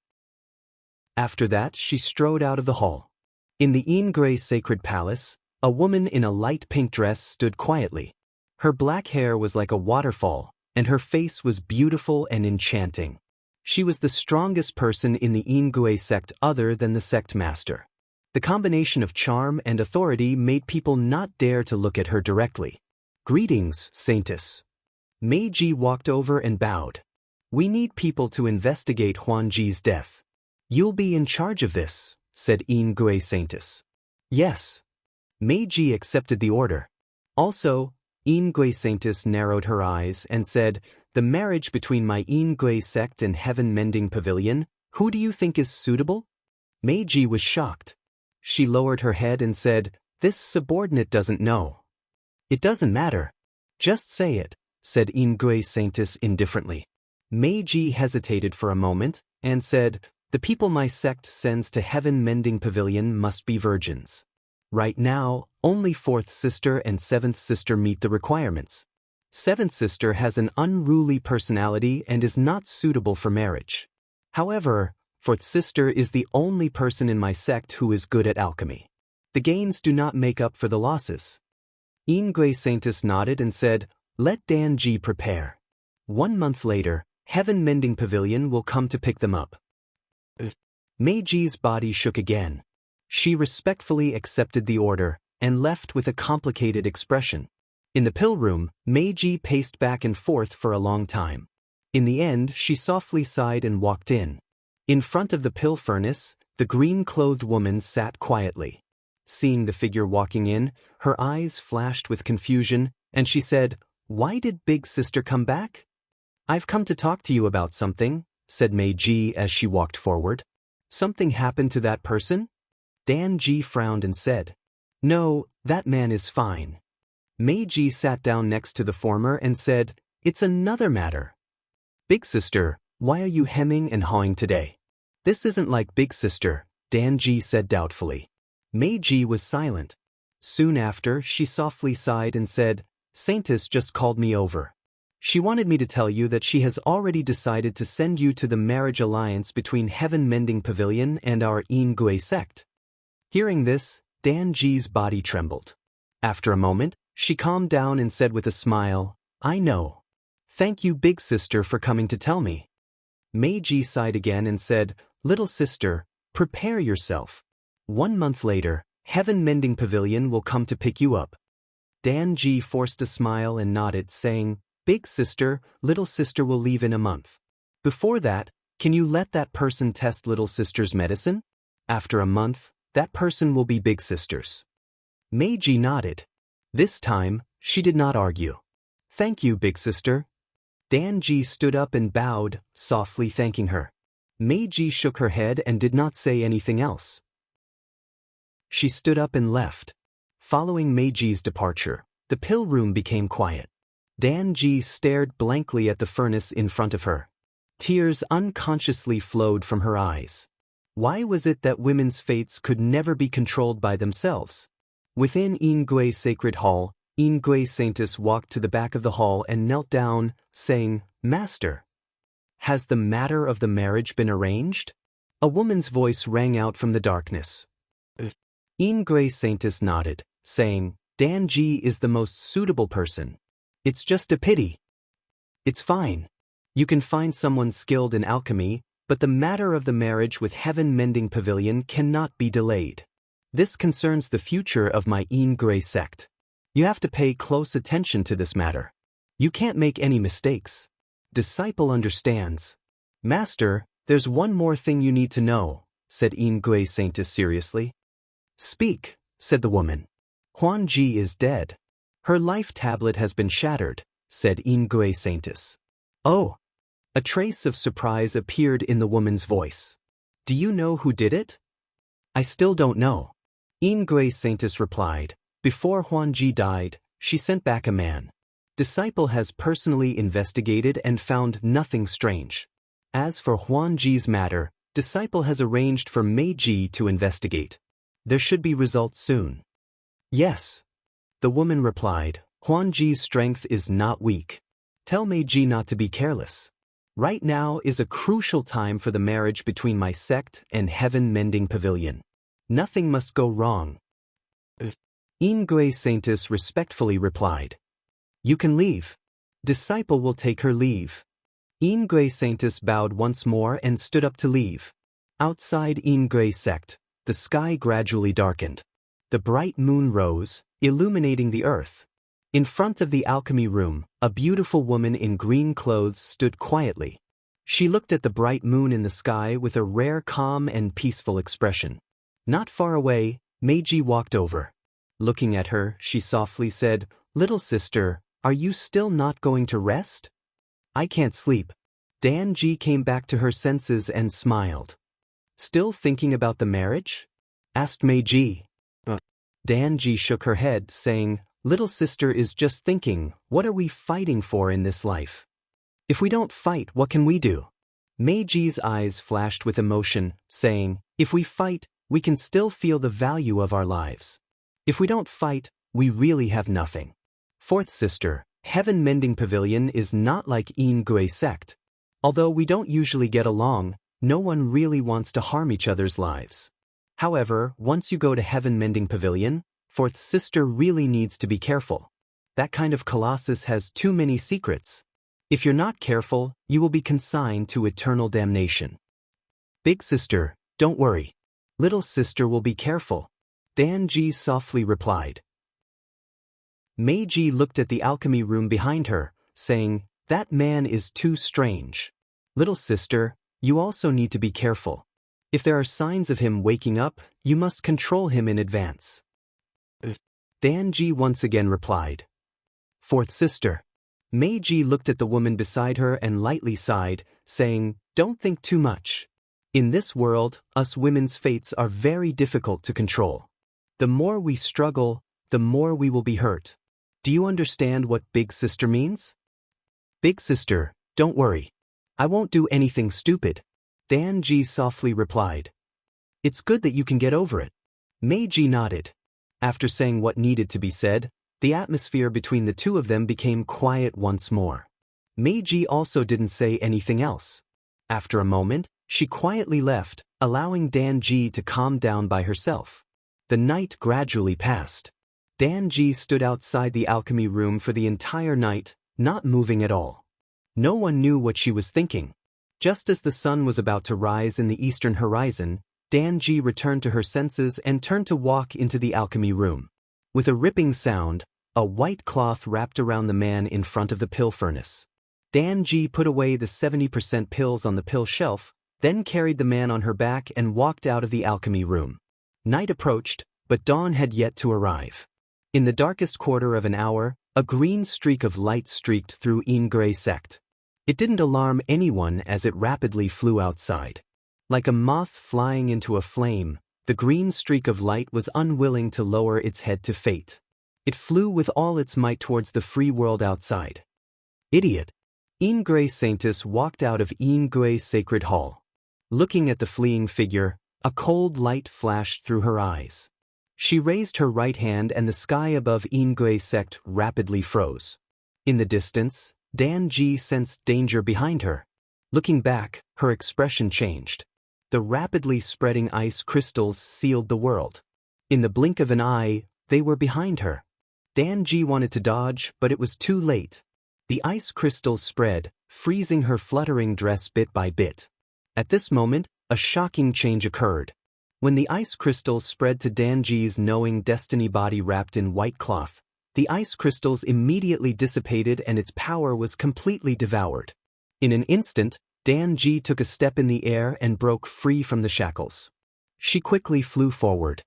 After that, she strode out of the hall. In the Ingray sacred palace, a woman in a light pink dress stood quietly. Her black hair was like a waterfall, and her face was beautiful and enchanting. She was the strongest person in the Ingray sect other than the sect master. The combination of charm and authority made people not dare to look at her directly. "Greetings, saintess." Meiji walked over and bowed. "We need people to investigate Huanji's death." "You'll be in charge of this," said Ingray saintess. "Yes." Meiji accepted the order. Also, Ingray saintess narrowed her eyes and said, "The marriage between my Ingray sect and Heaven Mending Pavilion, who do you think is suitable?" Meiji was shocked. She lowered her head and said, "This subordinate doesn't know." "It doesn't matter. Just say it," said Ingray saintess indifferently. Meiji hesitated for a moment and said, "The people my sect sends to Heaven Mending Pavilion must be virgins. Right now, only 4th sister and 7th sister meet the requirements. 7th sister has an unruly personality and is not suitable for marriage. However, 4th sister is the only person in my sect who is good at alchemy. The gains do not make up for the losses." Ingray saintess nodded and said, "Let Danji prepare. 1 month later, Heaven Mending Pavilion will come to pick them up." Meiji's body shook again. She respectfully accepted the order and left with a complicated expression. In the pill room, Meiji paced back and forth for a long time. In the end, she softly sighed and walked in. In front of the pill furnace, the green-clothed woman sat quietly. Seeing the figure walking in, her eyes flashed with confusion, and she said, "Why did Big Sister come back?" "I've come to talk to you about something," said Meiji as she walked forward. "Something happened to that person?" Danji frowned and said, "No, that man is fine." Meiji sat down next to the former and said, "It's another matter. Big Sister, why are you hemming and hawing today?" "This isn't like Big Sister," Danji said doubtfully. Meiji was silent. Soon after, she softly sighed and said, "Saintess just called me over. She wanted me to tell you that she has already decided to send you to the marriage alliance between Heaven Mending Pavilion and our Ingui sect." Hearing this, Danji's body trembled. After a moment, she calmed down and said with a smile, I know. Thank you, big sister, for coming to tell me. Meiji sighed again and said, Little sister, prepare yourself. 1 month later, Heaven Mending Pavilion will come to pick you up. Danji forced a smile and nodded, saying, Big sister, little sister will leave in a month. Before that, can you let that person test little sister's medicine? After a month, that person will be big sister's. Meiji nodded. This time, she did not argue. Thank you, big sister. Danji stood up and bowed, softly thanking her. Meiji shook her head and did not say anything else. She stood up and left. Following Meiji's departure, the pill room became quiet. Danji stared blankly at the furnace in front of her. Tears unconsciously flowed from her eyes. Why was it that women's fates could never be controlled by themselves? Within Ingui Sacred Hall, Ingui Saintess walked to the back of the hall and knelt down, saying, Master, has the matter of the marriage been arranged? A woman's voice rang out from the darkness. Ingui Saintess nodded, saying, Danji is the most suitable person. It's just a pity. It's fine. You can find someone skilled in alchemy, but the matter of the marriage with Heaven Mending Pavilion cannot be delayed. This concerns the future of my Ingui sect. You have to pay close attention to this matter. You can't make any mistakes. Disciple understands. Master, there's one more thing you need to know, said Ingui Saintess seriously. Speak, said the woman. Huanji is dead. Her life tablet has been shattered, said Ingui Saintess. Oh. A trace of surprise appeared in the woman's voice. Do you know who did it? I still don't know. Ingui Saintess replied. Before Huanji died, she sent back a man. Disciple has personally investigated and found nothing strange. As for Huanji's matter, Disciple has arranged for Meiji to investigate. There should be results soon. Yes. The woman replied, Huanji's strength is not weak. Tell Meiji not to be careless. Right now is a crucial time for the marriage between my sect and Heaven Mending Pavilion. Nothing must go wrong. Ingui Saintess respectfully replied. You can leave. Disciple will take her leave. Ingui Saintess bowed once more and stood up to leave. Outside Ingui sect, the sky gradually darkened. The bright moon rose, illuminating the earth. In front of the alchemy room, a beautiful woman in green clothes stood quietly. She looked at the bright moon in the sky with a rare calm and peaceful expression. Not far away, Meiji walked over. Looking at her, she softly said, Little sister, are you still not going to rest? I can't sleep. Danji came back to her senses and smiled. Still thinking about the marriage? Asked Meiji. Danji shook her head, saying, Little sister is just thinking, what are we fighting for in this life? If we don't fight, what can we do? Meiji's eyes flashed with emotion, saying, If we fight, we can still feel the value of our lives. If we don't fight, we really have nothing. Fourth sister, Heaven Mending Pavilion is not like Ingui sect. Although we don't usually get along, no one really wants to harm each other's lives. However, once you go to Heaven Mending Pavilion, fourth sister really needs to be careful. That kind of colossus has too many secrets. If you're not careful, you will be consigned to eternal damnation. Big sister, don't worry. Little sister will be careful. Danji softly replied. Meiji looked at the alchemy room behind her, saying, That man is too strange. Little sister, you also need to be careful. If there are signs of him waking up, you must control him in advance. Danji once again replied. Fourth sister. Meiji looked at the woman beside her and lightly sighed, saying, Don't think too much. In this world, us women's fates are very difficult to control. The more we struggle, the more we will be hurt. Do you understand what big sister means? Big sister, don't worry. I won't do anything stupid. Danji softly replied. It's good that you can get over it. Meiji nodded. After saying what needed to be said, the atmosphere between the two of them became quiet once more. Meiji also didn't say anything else. After a moment, she quietly left, allowing Danji to calm down by herself. The night gradually passed. Danji stood outside the alchemy room for the entire night, not moving at all. No one knew what she was thinking. Just as the sun was about to rise in the eastern horizon, Danji returned to her senses and turned to walk into the alchemy room. With a ripping sound, a white cloth wrapped around the man in front of the pill furnace. Danji put away the 70% pills on the pill shelf, then carried the man on her back and walked out of the alchemy room. Night approached, but dawn had yet to arrive. In the darkest quarter of an hour, a green streak of light streaked through embark sect. It didn't alarm anyone as it rapidly flew outside. Like a moth flying into a flame, the green streak of light was unwilling to lower its head to fate. It flew with all its might towards the free world outside. Idiot! Embark Saintess walked out of Embark Sacred Hall. Looking at the fleeing figure, a cold light flashed through her eyes. She raised her right hand and the sky above embark sect rapidly froze. In the distance, Danji sensed danger behind her. Looking back, her expression changed. The rapidly spreading ice crystals sealed the world. In the blink of an eye, they were behind her. Danji wanted to dodge, but it was too late. The ice crystals spread, freezing her fluttering dress bit by bit. At this moment, a shocking change occurred. When the ice crystals spread to Danji's knowing destiny body wrapped in white cloth, the ice crystals immediately dissipated and its power was completely devoured. In an instant, Danji took a step in the air and broke free from the shackles. She quickly flew forward.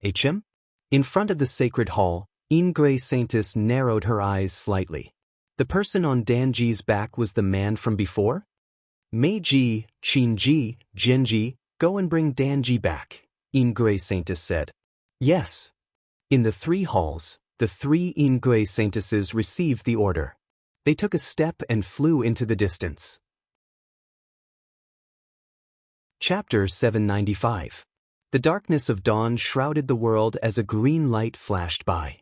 HM? In front of the sacred hall, Embark Saintess narrowed her eyes slightly. The person on Danji's back was the man from before? Meiji, Qinji, Genji, go and bring Danji back, Embark Saintess said. Yes. In the 3 halls, the 3 Embark Saintesses received the order. They took a step and flew into the distance. Chapter 795. The darkness of dawn shrouded the world as a green light flashed by.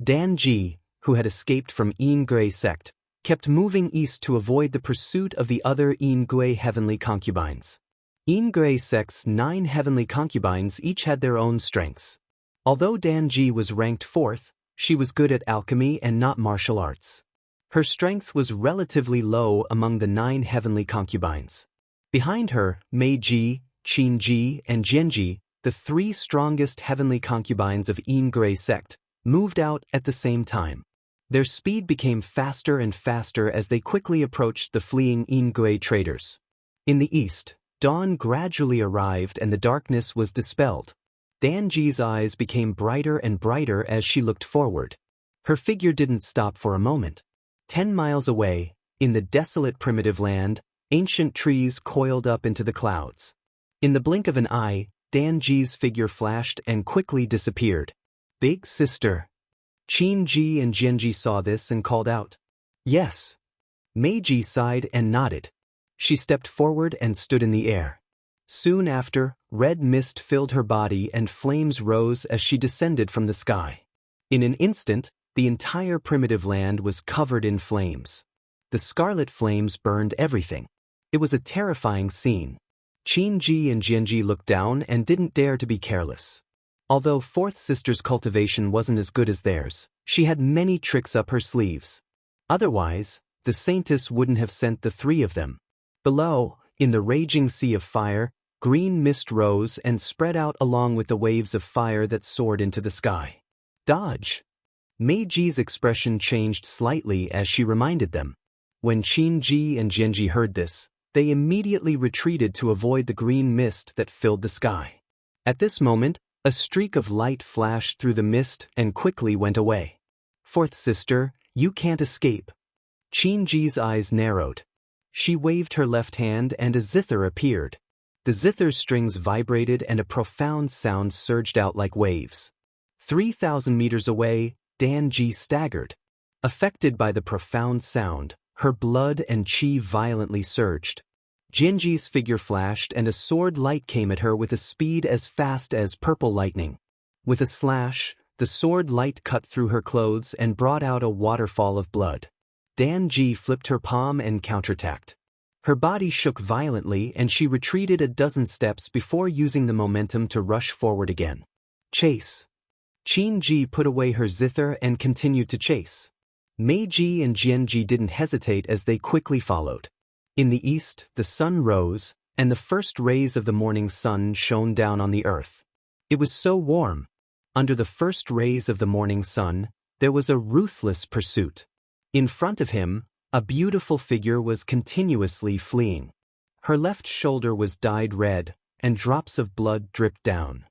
Danji, who had escaped from embark sect, kept moving east to avoid the pursuit of the other embark heavenly concubines. Embark sect's 9 heavenly concubines each had their own strengths. Although Danji was ranked 4th, she was good at alchemy and not martial arts. Her strength was relatively low among the 9 heavenly concubines. Behind her, Meiji, Qinji, and Genji, the 3 strongest heavenly concubines of embark sect, moved out at the same time. Their speed became faster and faster as they quickly approached the fleeing embark traders. In the east, dawn gradually arrived and the darkness was dispelled. Danji's eyes became brighter and brighter as she looked forward. Her figure didn't stop for a moment. 10 miles away, in the desolate primitive land, ancient trees coiled up into the clouds. In the blink of an eye, Danji's figure flashed and quickly disappeared. Big sister. Qinji and Genji saw this and called out. Yes. Meiji sighed and nodded. She stepped forward and stood in the air. Soon after, red mist filled her body and flames rose as she descended from the sky. In an instant, the entire primitive land was covered in flames. The scarlet flames burned everything. It was a terrifying scene. Qinji and Genji looked down and didn't dare to be careless. Although 4th sister's cultivation wasn't as good as theirs, she had many tricks up her sleeves. Otherwise, the saintess wouldn't have sent the 3 of them. Below, in the raging sea of fire, green mist rose and spread out along with the waves of fire that soared into the sky. Dodge! Meiji's expression changed slightly as she reminded them. When Qinji and Genji heard this, they immediately retreated to avoid the green mist that filled the sky. At this moment, a streak of light flashed through the mist and quickly went away. 4th sister, you can't escape. Qinji's eyes narrowed. She waved her left hand and a zither appeared. The zither's strings vibrated and a profound sound surged out like waves. 3,000 meters away, Danji staggered. Affected by the profound sound, her blood and chi violently surged. Genji's figure flashed and a sword light came at her with a speed as fast as purple lightning. With a slash, the sword light cut through her clothes and brought out a waterfall of blood. Danji flipped her palm and counterattacked. Her body shook violently and she retreated a dozen steps before using the momentum to rush forward again. Chase. Qin-ji put away her zither and continued to chase. Mei-ji and Jian-ji didn't hesitate as they quickly followed. In the east, the sun rose, and the first rays of the morning sun shone down on the earth. It was so warm. Under the first rays of the morning sun, there was a ruthless pursuit. In front of him, a beautiful figure was continuously fleeing. Her left shoulder was dyed red, and drops of blood dripped down.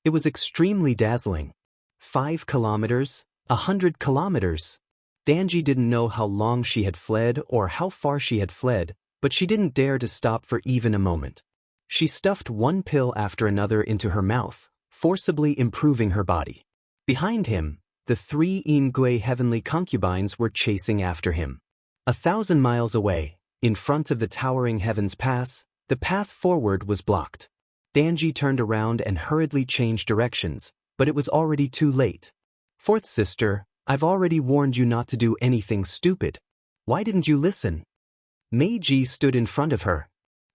It was extremely dazzling. 5 kilometers, 100 kilometers. Danji didn't know how long she had fled or how far she had fled, but she didn't dare to stop for even a moment. She stuffed one pill after another into her mouth, forcibly improving her body. Behind him, the 3 Ingui heavenly concubines were chasing after him. 1,000 miles away, in front of the towering heavens pass, the path forward was blocked. Danji turned around and hurriedly changed directions, but it was already too late. Fourth sister, I've already warned you not to do anything stupid. Why didn't you listen? Mei-ji stood in front of her.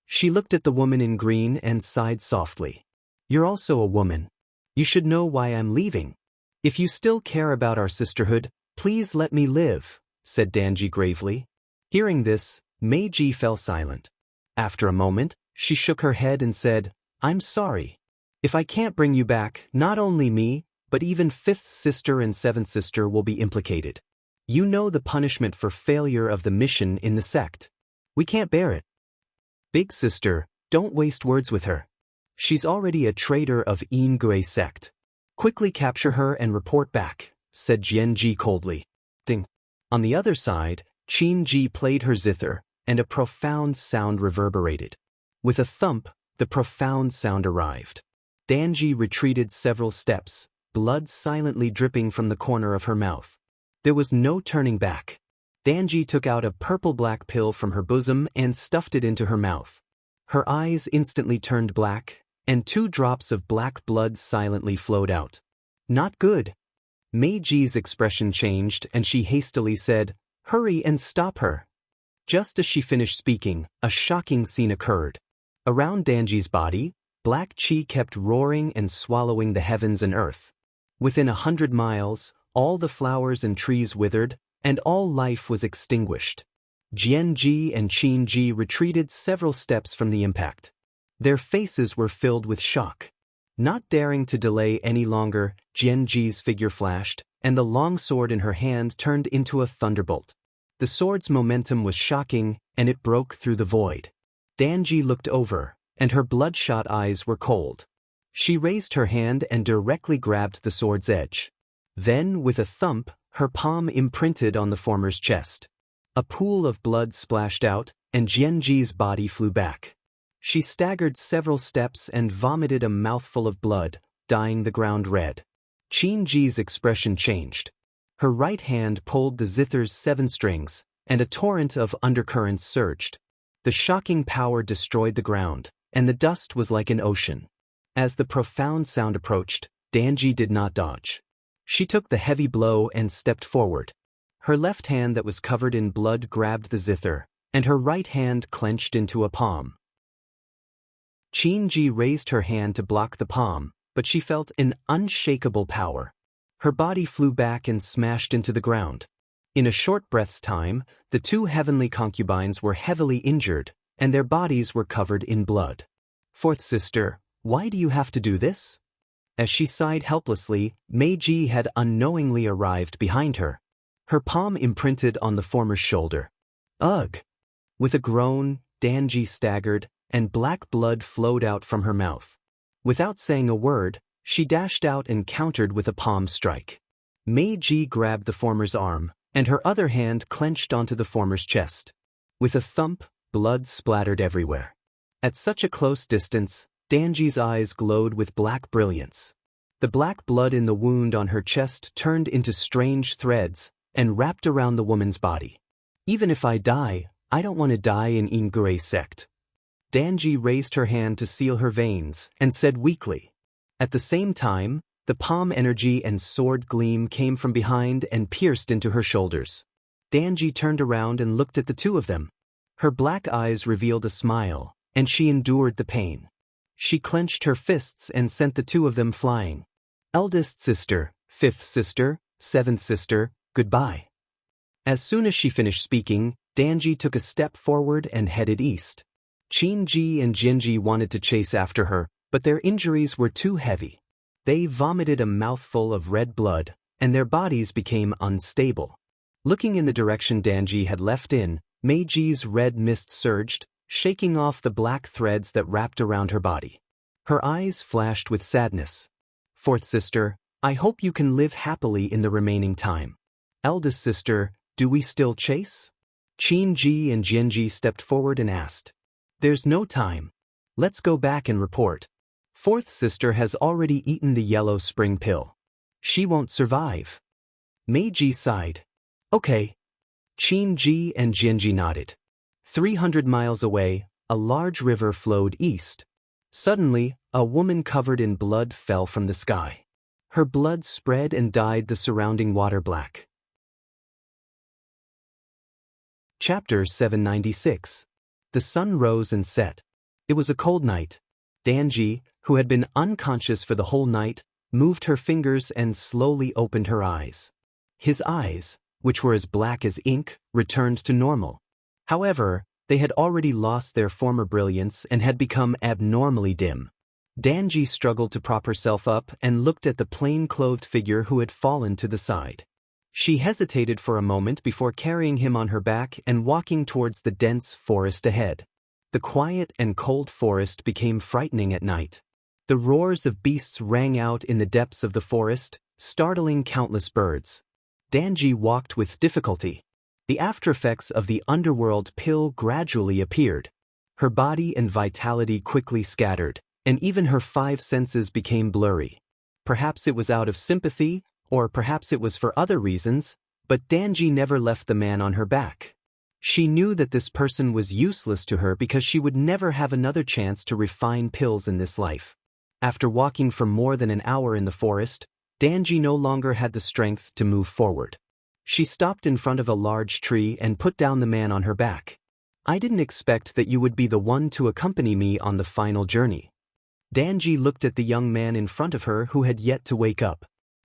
She looked at the woman in green and sighed softly. You're also a woman. You should know why I'm leaving. If you still care about our sisterhood, please let me live, said Danji gravely. Hearing this, Mei-ji fell silent. After a moment, she shook her head and said, I'm sorry. If I can't bring you back, not only me, but even 5th sister and 7th sister will be implicated. You know the punishment for failure of the mission in the sect. We can't bear it. Big sister, don't waste words with her. She's already a traitor of Ingui sect. Quickly capture her and report back, said Jian-ji coldly. Ding. On the other side, Qin-ji played her zither, and a profound sound reverberated. With a thump, the profound sound arrived. Danji retreated several steps, blood silently dripping from the corner of her mouth. There was no turning back. Danji took out a purple-black pill from her bosom and stuffed it into her mouth. Her eyes instantly turned black, and 2 drops of black blood silently flowed out. Not good. Mei-ji's expression changed and she hastily said, Hurry and stop her. Just as she finished speaking, a shocking scene occurred. Around Danji's body, black chi kept roaring and swallowing the heavens and earth. Within 100 miles, all the flowers and trees withered, and all life was extinguished. Jian-ji and Qin-ji retreated several steps from the impact. Their faces were filled with shock. Not daring to delay any longer, Jian-ji's figure flashed, and the long sword in her hand turned into a thunderbolt. The sword's momentum was shocking, and it broke through the void. Danji looked over, and her bloodshot eyes were cold. She raised her hand and directly grabbed the sword's edge. Then, with a thump, her palm imprinted on the former's chest. A pool of blood splashed out, and Jian-ji's body flew back. She staggered several steps and vomited a mouthful of blood, dyeing the ground red. Qin-ji's expression changed. Her right hand pulled the zither's 7 strings, and a torrent of undercurrents surged. The shocking power destroyed the ground, and the dust was like an ocean. As the profound sound approached, Danji did not dodge. She took the heavy blow and stepped forward. Her left hand that was covered in blood grabbed the zither, and her right hand clenched into a palm. Qin-ji raised her hand to block the palm, but she felt an unshakable power. Her body flew back and smashed into the ground. In a short breath's time, the 2 heavenly concubines were heavily injured, and their bodies were covered in blood. Fourth sister, why do you have to do this? As she sighed helplessly, Mei-ji had unknowingly arrived behind her. Her palm imprinted on the former's shoulder. Ugh! With a groan, Danji staggered, and black blood flowed out from her mouth. Without saying a word, she dashed out and countered with a palm strike. Mei-ji grabbed the former's arm, and her other hand clenched onto the former's chest. With a thump, blood splattered everywhere. At such a close distance, Danji's eyes glowed with black brilliance. The black blood in the wound on her chest turned into strange threads and wrapped around the woman's body. Even if I die, I don't want to die in Ingui sect. Danji raised her hand to seal her veins and said weakly. At the same time, the palm energy and sword gleam came from behind and pierced into her shoulders. Danji turned around and looked at the 2 of them. Her black eyes revealed a smile, and she endured the pain. She clenched her fists and sent the two of them flying. Eldest sister, fifth sister, seventh sister, goodbye. As soon as she finished speaking, Danji took a step forward and headed east. Qinji and Jinji wanted to chase after her, but their injuries were too heavy. They vomited a mouthful of red blood, and their bodies became unstable. Looking in the direction Danji had left in, Meiji's red mist surged, shaking off the black threads that wrapped around her body. Her eyes flashed with sadness. Fourth sister, I hope you can live happily in the remaining time. Eldest sister, do we still chase? Qinji and Jinji stepped forward and asked. There's no time. Let's go back and report. Fourth sister has already eaten the yellow spring pill. She won't survive. Meiji sighed. Okay. Qinji and Jinji nodded. 300 miles away, a large river flowed east. Suddenly, a woman covered in blood fell from the sky. Her blood spread and dyed the surrounding water black. Chapter 796. The sun rose and set. It was a cold night. Danji, who had been unconscious for the whole night, moved her fingers and slowly opened her eyes. His eyes, which were as black as ink, returned to normal. However, they had already lost their former brilliance and had become abnormally dim. Danji struggled to prop herself up and looked at the plain-clothed figure who had fallen to the side. She hesitated for a moment before carrying him on her back and walking towards the dense forest ahead. The quiet and cold forest became frightening at night. The roars of beasts rang out in the depths of the forest, startling countless birds. Danji walked with difficulty. The aftereffects of the underworld pill gradually appeared. Her body and vitality quickly scattered, and even her 5 senses became blurry. Perhaps it was out of sympathy, or perhaps it was for other reasons, but Danji never left the man on her back. She knew that this person was useless to her because she would never have another chance to refine pills in this life. After walking for more than an hour in the forest, Danji no longer had the strength to move forward. She stopped in front of a large tree and put down the man on her back. I didn't expect that you would be the one to accompany me on the final journey. Danji looked at the young man in front of her who had yet to wake up.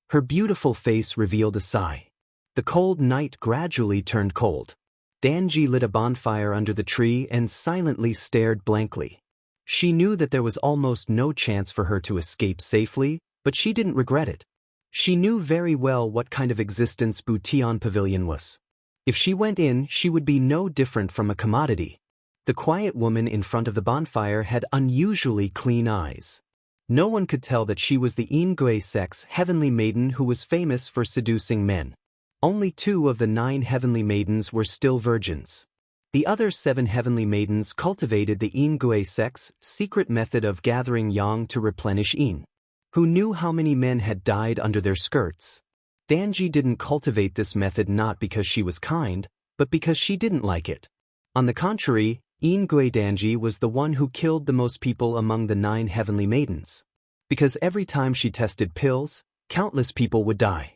Her beautiful face revealed a sigh. The cold night gradually turned cold. Danji lit a bonfire under the tree and silently stared blankly. She knew that there was almost no chance for her to escape safely, but she didn't regret it. She knew very well what kind of existence Butian Pavilion was. If she went in, she would be no different from a commodity. The quiet woman in front of the bonfire had unusually clean eyes. No one could tell that she was the Ingui sex heavenly maiden who was famous for seducing men. Only 2 of the 9 heavenly maidens were still virgins. The other 7 heavenly maidens cultivated the Ingui sex secret method of gathering yang to replenish yin. Who knew how many men had died under their skirts? Danji didn't cultivate this method not because she was kind, but because she didn't like it. On the contrary, Ingui Danji was the one who killed the most people among the 9 heavenly maidens. Because every time she tested pills, countless people would die.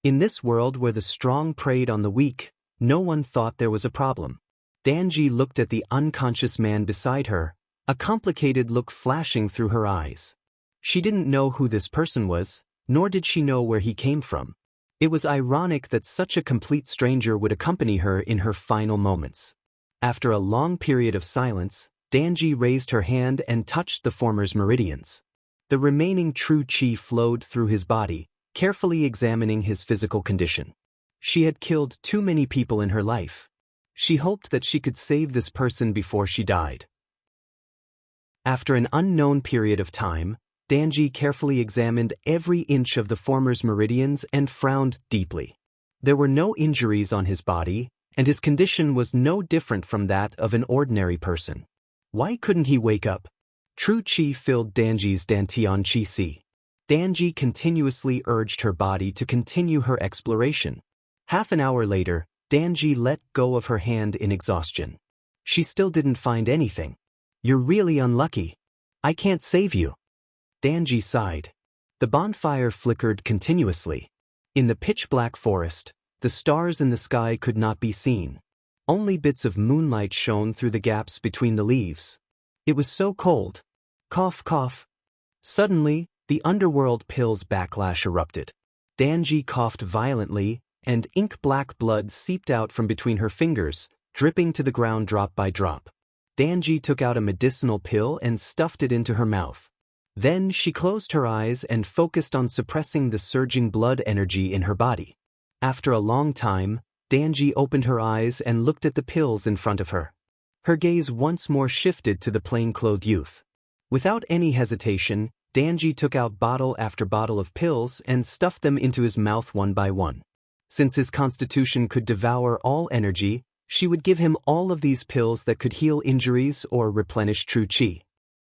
In this world where the strong preyed on the weak, no one thought there was a problem. Danji looked at the unconscious man beside her, a complicated look flashing through her eyes. She didn't know who this person was, nor did she know where he came from. It was ironic that such a complete stranger would accompany her in her final moments. After a long period of silence, Danji raised her hand and touched the former's meridians. The remaining true qi flowed through his body, carefully examining his physical condition. She had killed too many people in her life. She hoped that she could save this person before she died. After an unknown period of time, Danji carefully examined every inch of the former's meridians and frowned deeply. There were no injuries on his body, and his condition was no different from that of an ordinary person. Why couldn't he wake up? True qi filled Danji's Dantian qi si. Danji continuously urged her body to continue her exploration. Half an hour later, Danji let go of her hand in exhaustion. She still didn't find anything. You're really unlucky. I can't save you. Danji sighed. The bonfire flickered continuously. In the pitch-black forest, the stars in the sky could not be seen. Only bits of moonlight shone through the gaps between the leaves. It was so cold. Cough, cough. Suddenly, the underworld pill's backlash erupted. Danji coughed violently, and ink-black blood seeped out from between her fingers, dripping to the ground drop by drop. Danji took out a medicinal pill and stuffed it into her mouth. Then she closed her eyes and focused on suppressing the surging blood energy in her body. After a long time, Danji opened her eyes and looked at the pills in front of her. Her gaze once more shifted to the plain-clothed youth. Without any hesitation, Danji took out bottle after bottle of pills and stuffed them into his mouth one by one. Since his constitution could devour all energy, she would give him all of these pills that could heal injuries or replenish true qi.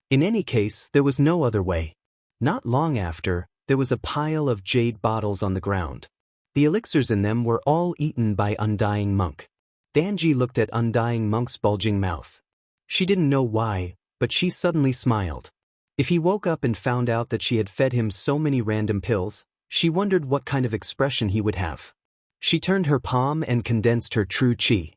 In any case, there was no other way. Not long after, there was a pile of jade bottles on the ground. The elixirs in them were all eaten by Undying Monk. Danji looked at Undying Monk's bulging mouth. She didn't know why, but she suddenly smiled. If he woke up and found out that she had fed him so many random pills, she wondered what kind of expression he would have. She turned her palm and condensed her true qi.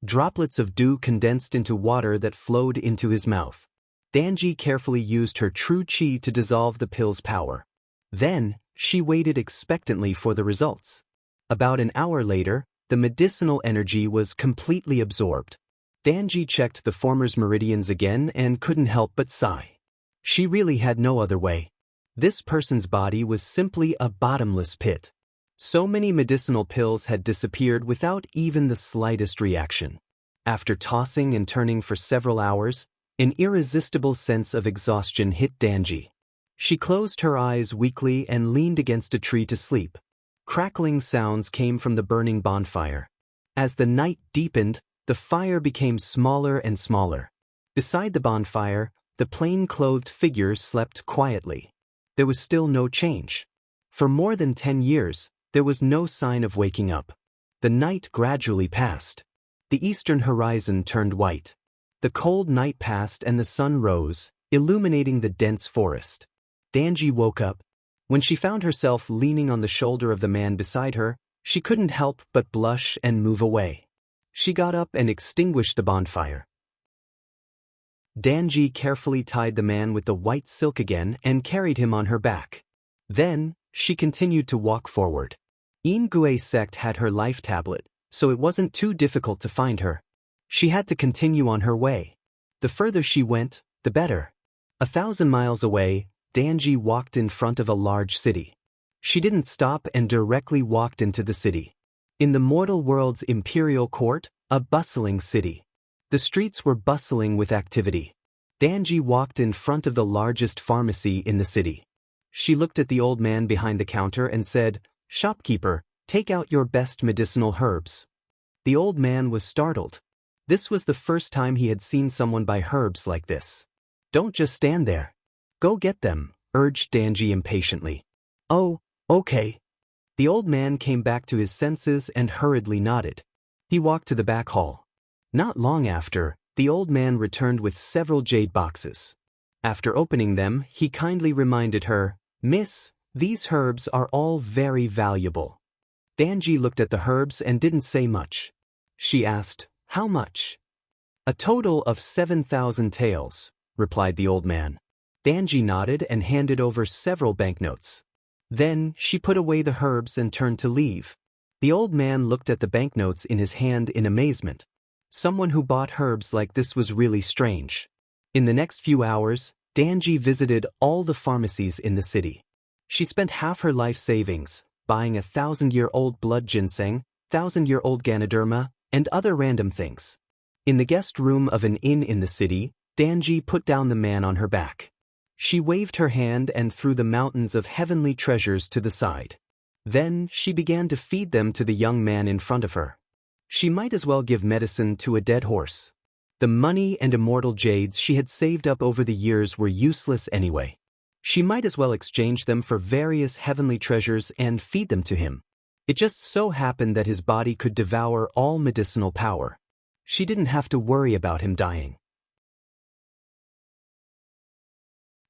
Droplets of dew condensed into water that flowed into his mouth. Danji carefully used her true qi to dissolve the pill's power. Then, she waited expectantly for the results. About an hour later, the medicinal energy was completely absorbed. Danji checked the former's meridians again and couldn't help but sigh. She really had no other way. This person's body was simply a bottomless pit. So many medicinal pills had disappeared without even the slightest reaction. After tossing and turning for several hours, an irresistible sense of exhaustion hit Danji. She closed her eyes weakly and leaned against a tree to sleep. Crackling sounds came from the burning bonfire. As the night deepened, the fire became smaller and smaller. Beside the bonfire, the plain-clothed figure slept quietly. There was still no change. For more than 10 years, there was no sign of waking up. The night gradually passed. The eastern horizon turned white. The cold night passed and the sun rose, illuminating the dense forest. Danji woke up. When she found herself leaning on the shoulder of the man beside her, she couldn't help but blush and move away. She got up and extinguished the bonfire. Danji carefully tied the man with the white silk again and carried him on her back. Then, she continued to walk forward. Ingui sect had her life tablet, so it wasn't too difficult to find her. She had to continue on her way. The further she went, the better. 1,000 miles away, Danji walked in front of a large city. She didn't stop and directly walked into the city. In the mortal world's imperial court, a bustling city. The streets were bustling with activity. Danji walked in front of the largest pharmacy in the city. She looked at the old man behind the counter and said, "Shopkeeper, take out your best medicinal herbs." The old man was startled. This was the first time he had seen someone buy herbs like this. "Don't just stand there. Go get them," urged Danji impatiently. "Oh, okay." The old man came back to his senses and hurriedly nodded. He walked to the back hall. Not long after, the old man returned with several jade boxes. After opening them, he kindly reminded her, "Miss, these herbs are all very valuable." Danji looked at the herbs and didn't say much. She asked, "How much?" "A total of 7,000 taels," replied the old man. Danji nodded and handed over several banknotes. Then, she put away the herbs and turned to leave. The old man looked at the banknotes in his hand in amazement. Someone who bought herbs like this was really strange. In the next few hours, Danji visited all the pharmacies in the city. She spent half her life savings, buying 1,000-year-old blood ginseng, 1,000-year-old Ganoderma, and other random things. In the guest room of an inn in the city, Danji put down the man on her back. She waved her hand and threw the mountains of heavenly treasures to the side. Then, she began to feed them to the young man in front of her. She might as well give medicine to a dead horse. The money and immortal jades she had saved up over the years were useless anyway. She might as well exchange them for various heavenly treasures and feed them to him. It just so happened that his body could devour all medicinal power. She didn't have to worry about him dying.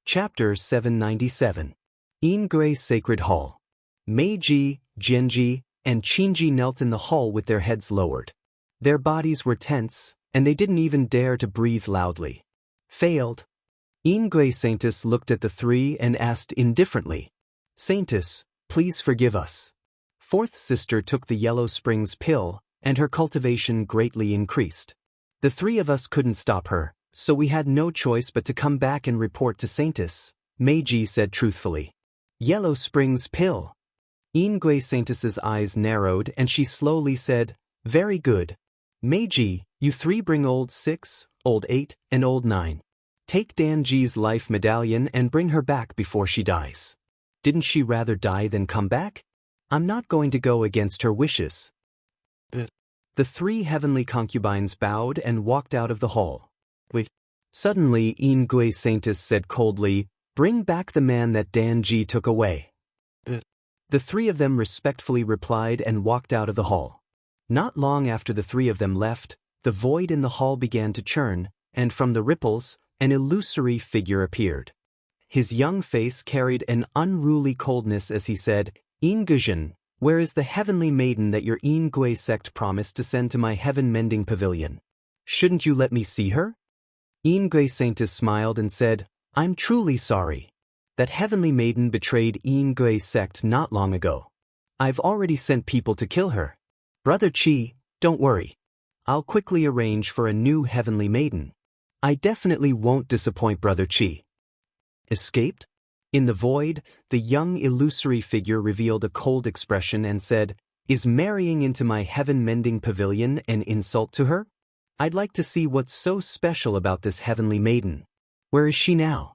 Chapter 797. Ingui Sacred Hall. Meiji, Genji, and Chinji knelt in the hall with their heads lowered. Their bodies were tense, and they didn't even dare to breathe loudly. Failed. Ingwe Saintus looked at the three and asked indifferently, Saintus, please forgive us. Fourth sister took the Yellow Springs pill, and her cultivation greatly increased. The three of us couldn't stop her, so we had no choice but to come back and report to Saintus, Meiji said truthfully. Yellow Springs pill. Ingwe Saintus's eyes narrowed and she slowly said, very good. Meiji, you three bring old 6, old 8, and old 9. Take Danji's life medallion and bring her back before she dies. Didn't she rather die than come back? I'm not going to go against her wishes. The three heavenly concubines bowed and walked out of the hall. Wait. Suddenly Ingwe Saintus said coldly, bring back the man that Danji took away. The three of them respectfully replied and walked out of the hall. Not long after the three of them left, the void in the hall began to churn, and from the ripples, an illusory figure appeared. His young face carried an unruly coldness as he said, Ingujin, where is the heavenly maiden that your Ingwe sect promised to send to my heaven-mending pavilion? Shouldn't you let me see her? Ingwe Saintus smiled and said, I'm truly sorry. That heavenly maiden betrayed Ingwe sect not long ago. I've already sent people to kill her. Brother Chi, don't worry. I'll quickly arrange for a new heavenly maiden. I definitely won't disappoint Brother Chi. Escaped? In the void, the young illusory figure revealed a cold expression and said, is marrying into my heaven-mending pavilion an insult to her? I'd like to see what's so special about this heavenly maiden. Where is she now?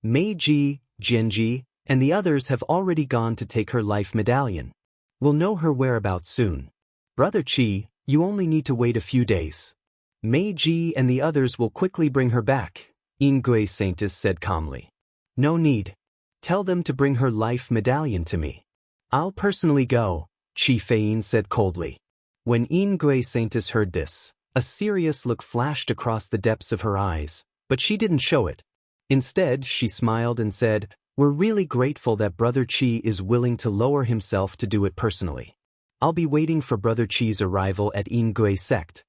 Meiji, Genji, and the others have already gone to take her life medallion. We'll know her whereabouts soon. Brother Chi, you only need to wait a few days. Meiji and the others will quickly bring her back, Ingwe Saintus said calmly. No need. Tell them to bring her life medallion to me. I'll personally go, Chi Fein said coldly. When Ingwe Saintus heard this, a serious look flashed across the depths of her eyes, but she didn't show it. Instead, she smiled and said, we're really grateful that Brother Chi is willing to lower himself to do it personally. I'll be waiting for Brother Chi's arrival at Ingwe sect.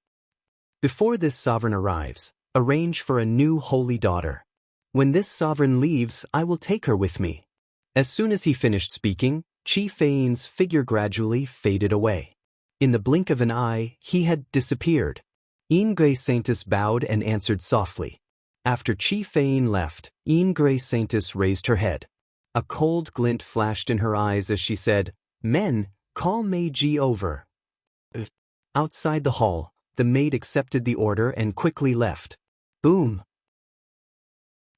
Before this sovereign arrives, arrange for a new holy daughter. When this sovereign leaves, I will take her with me. As soon as he finished speaking, Chi Fein's figure gradually faded away. In the blink of an eye, he had disappeared. Ingwe Saintus bowed and answered softly. After Chi Fein left, Ingwe Saintus raised her head. A cold glint flashed in her eyes as she said, Men, call Meiji over. Outside the hall, the maid accepted the order and quickly left. Boom!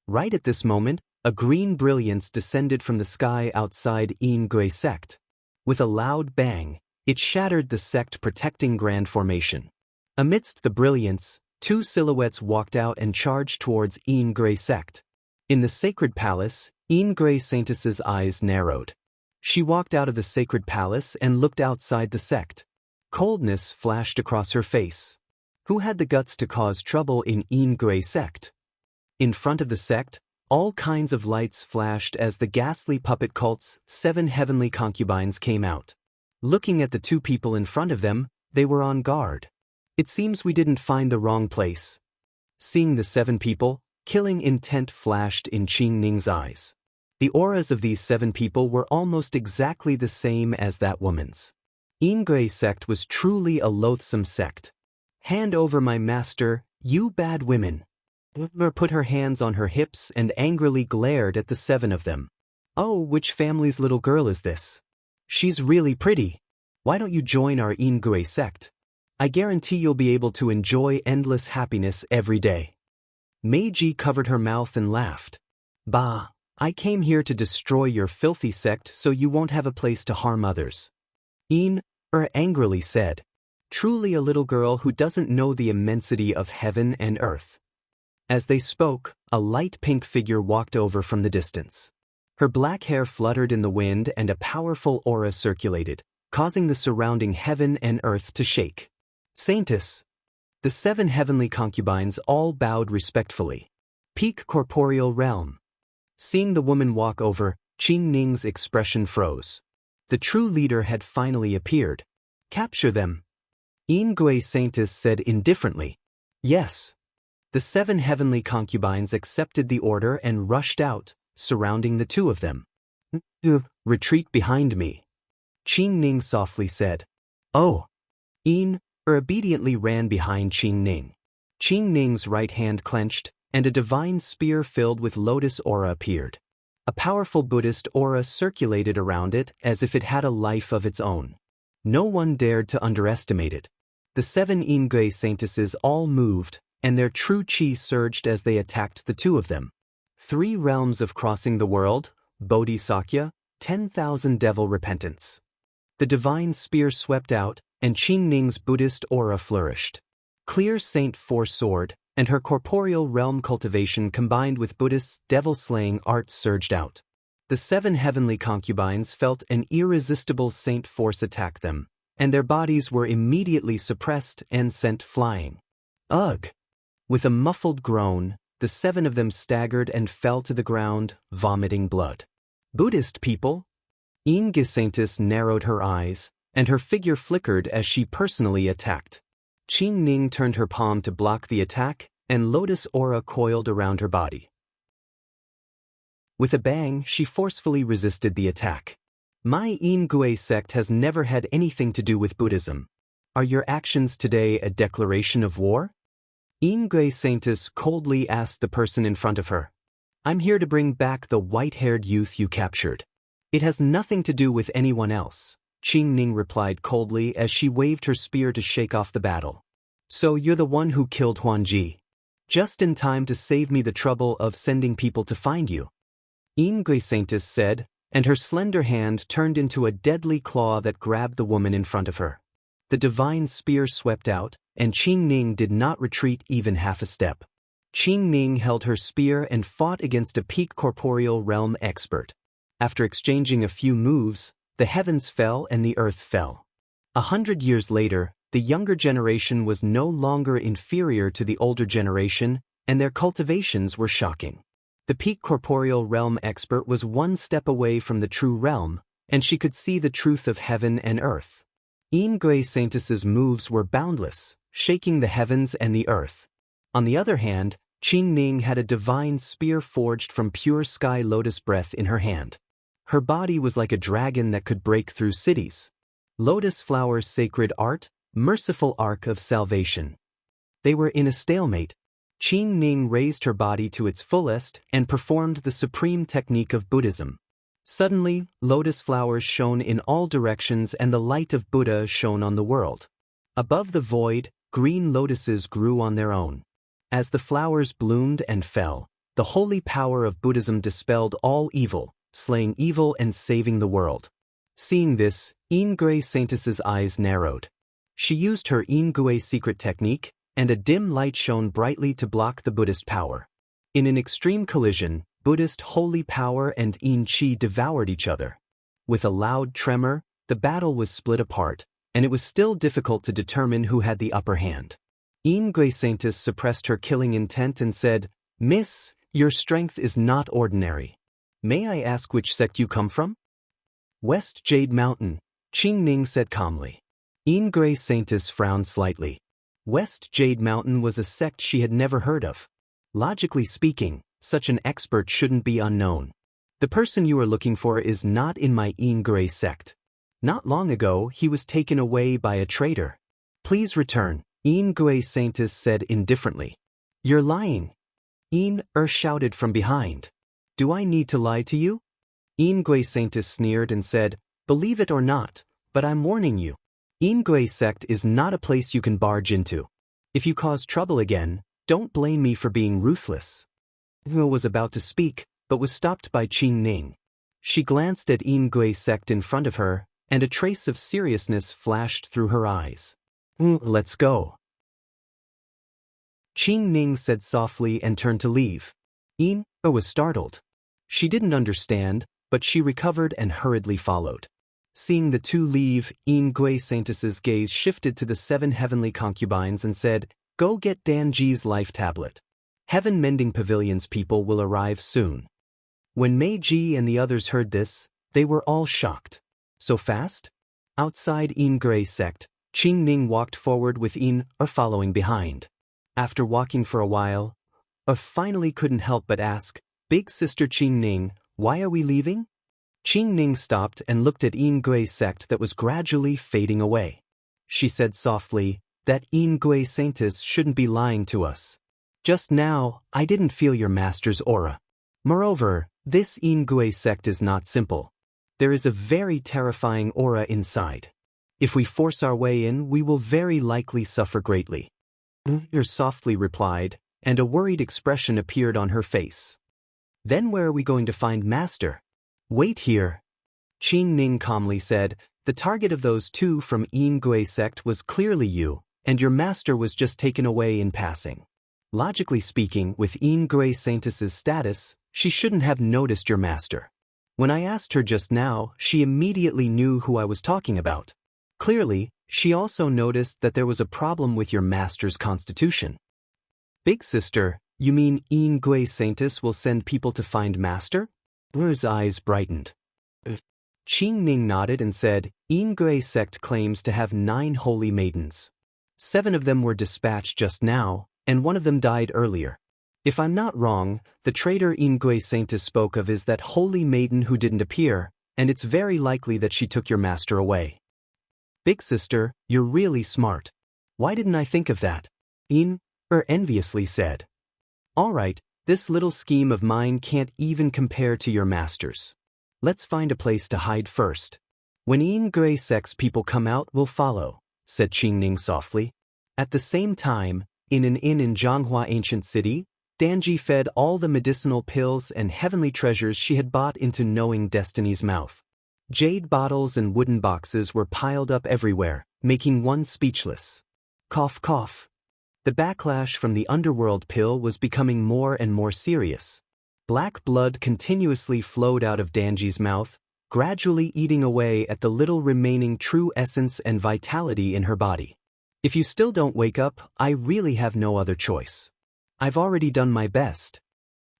Right at this moment, a green brilliance descended from the sky outside Ingwe sect. With a loud bang, it shattered the sect-protecting grand formation. Amidst the brilliance, two silhouettes walked out and charged towards Ingwe sect. In the sacred palace, Ingwe Saintus's eyes narrowed. She walked out of the sacred palace and looked outside the sect. Coldness flashed across her face. Who had the guts to cause trouble in Ingwe sect? In front of the sect, all kinds of lights flashed as the ghastly puppet cult's 7 heavenly concubines came out. Looking at the two people in front of them, they were on guard. It seems we didn't find the wrong place. Seeing the 7 people, killing intent flashed in Qing Ning's eyes. The auras of these 7 people were almost exactly the same as that woman's. Ingwe sect was truly a loathsome sect. Hand over my master, you bad women. Mer put her hands on her hips and angrily glared at the 7 of them. Oh, which family's little girl is this? She's really pretty. Why don't you join our Ingwe sect? I guarantee you'll be able to enjoy endless happiness every day. Meiji covered her mouth and laughed. Bah, I came here to destroy your filthy sect so you won't have a place to harm others. Angrily said. Truly a little girl who doesn't know the immensity of heaven and earth. As they spoke, a light pink figure walked over from the distance. Her black hair fluttered in the wind and a powerful aura circulated, causing the surrounding heaven and earth to shake. Saintus! The 7 heavenly concubines all bowed respectfully. Peak corporeal realm. Seeing the woman walk over, Qing Ning's expression froze. The true leader had finally appeared. Capture them. Ingwe Saintus said indifferently. Yes. The 7 heavenly concubines accepted the order and rushed out, surrounding the two of them. Retreat behind me. Qing Ning softly said. Oh. Obediently ran behind Qing Ning. Qing Ning's right hand clenched, and a divine spear filled with lotus aura appeared. A powerful Buddhist aura circulated around it as if it had a life of its own. No one dared to underestimate it. The 7 Ingui saintesses all moved, and their true qi surged as they attacked the two of them. 3 realms of crossing the world, Bodhisakya, 10,000 devil repentance. The divine spear swept out, and Qing Ning's Buddhist aura flourished. Clear Saint Four Sword, and her corporeal realm cultivation combined with Buddhist devil-slaying art surged out. The 7 heavenly concubines felt an irresistible saint force attack them, and their bodies were immediately suppressed and sent flying. Ugh! With a muffled groan, the 7 of them staggered and fell to the ground, vomiting blood. Buddhist people? Saintess narrowed her eyes, and her figure flickered as she personally attacked. Qing Ning turned her palm to block the attack, and lotus aura coiled around her body. With a bang, she forcefully resisted the attack. My Ingui sect has never had anything to do with Buddhism. Are your actions today a declaration of war? Ingui Saintess coldly asked the person in front of her. I'm here to bring back the white-haired youth you captured. It has nothing to do with anyone else, Qing Ning replied coldly as she waved her spear to shake off the battle. So you're the one who killed Huanji. Just in time to save me the trouble of sending people to find you. Ingui Saintess said, and her slender hand turned into a deadly claw that grabbed the woman in front of her. The divine spear swept out, and Qing Ning did not retreat even half a step. Qing Ning held her spear and fought against a peak corporeal realm expert. After exchanging a few moves, the heavens fell and the earth fell. 100 years later, the younger generation was no longer inferior to the older generation, and their cultivations were shocking. The peak corporeal realm expert was one step away from the true realm, and she could see the truth of heaven and earth. Ingui Saintess's moves were boundless, shaking the heavens and the earth. On the other hand, Qing Ning had a divine spear forged from pure sky lotus breath in her hand. Her body was like a dragon that could break through cities. Lotus flowers' sacred art, merciful arc of salvation. They were in a stalemate. Qing Ning raised her body to its fullest and performed the supreme technique of Buddhism. Suddenly, lotus flowers shone in all directions and the light of Buddha shone on the world. Above the void, green lotuses grew on their own. As the flowers bloomed and fell, the holy power of Buddhism dispelled all evil, slaying evil and saving the world. Seeing this, Ingui Saintess's eyes narrowed. She used her Ingui secret technique, and a dim light shone brightly to block the Buddhist power. In an extreme collision, Buddhist holy power and Yin Qi devoured each other. With a loud tremor, the battle was split apart, and it was still difficult to determine who had the upper hand. Ingui Saintess suppressed her killing intent and said, "Miss, your strength is not ordinary. May I ask which sect you come from?" "West Jade Mountain," Qing Ning said calmly. Ingui Saintess frowned slightly. West Jade Mountain was a sect she had never heard of. Logically speaking, such an expert shouldn't be unknown. The person you are looking for is not in my Ingui sect. Not long ago, he was taken away by a traitor. Please return, Ingui Saintess said indifferently. You're lying. Shouted from behind. Do I need to lie to you? Ingui Saintess sneered and said, believe it or not, but I'm warning you. Ingui sect is not a place you can barge into. If you cause trouble again, don't blame me for being ruthless. Hu was about to speak, but was stopped by Qing Ning. She glanced at Ingui sect in front of her, and a trace of seriousness flashed through her eyes. Let's go. Qing Ning said softly and turned to leave. Was startled. She didn't understand, but she recovered and hurriedly followed. Seeing the two leave, Ingui Saintess's gaze shifted to the 7 heavenly concubines and said, Go get Danji's life tablet. Heaven Mending Pavilion's people will arrive soon. When Meiji and the others heard this, they were all shocked. So fast? Outside Ingui sect, Qing Ning walked forward with following behind. After walking for a while, I finally couldn't help but ask, "Big Sister Qing Ning, why are we leaving?" Qing Ning stopped and looked at Yin Gui's sect that was gradually fading away. She said softly, "That Yin Gui Saintess shouldn't be lying to us. Just now, I didn't feel your master's aura. Moreover, this Yin Gui sect is not simple. There is a very terrifying aura inside. If we force our way in, we will very likely suffer greatly." Yin softly replied, and a worried expression appeared on her face. "Then where are we going to find Master?" "Wait here," Qing Ning calmly said. "The target of those two from Yin Gui sect was clearly you, and your master was just taken away in passing. Logically speaking, with Yin Gui Saintess's status, she shouldn't have noticed your master. When I asked her just now, she immediately knew who I was talking about. Clearly, she also noticed that there was a problem with your master's constitution." "Big Sister, you mean Yin Gui Saintess will send people to find Master?" Ru's eyes brightened. Qing Ning nodded and said, "Yin Gui sect claims to have 9 holy maidens. 7 of them were dispatched just now, and 1 of them died earlier. If I'm not wrong, the traitor Yin Gui Saintess spoke of is that holy maiden who didn't appear, and it's very likely that she took your master away." "Big Sister, you're really smart. Why didn't I think of that?" Yin enviously said. "All right, this little scheme of mine can't even compare to your master's. Let's find a place to hide first. When Yin Gui sect's people come out, we'll follow," said Qing Ning softly. At the same time, in an inn in Zhanghua ancient city, Danji fed all the medicinal pills and heavenly treasures she had bought into knowing Destiny's mouth. Jade bottles and wooden boxes were piled up everywhere, making one speechless. Cough cough. The backlash from the underworld pill was becoming more and more serious. Black blood continuously flowed out of Danji's mouth, gradually eating away at the little remaining true essence and vitality in her body. "If you still don't wake up, I really have no other choice. I've already done my best."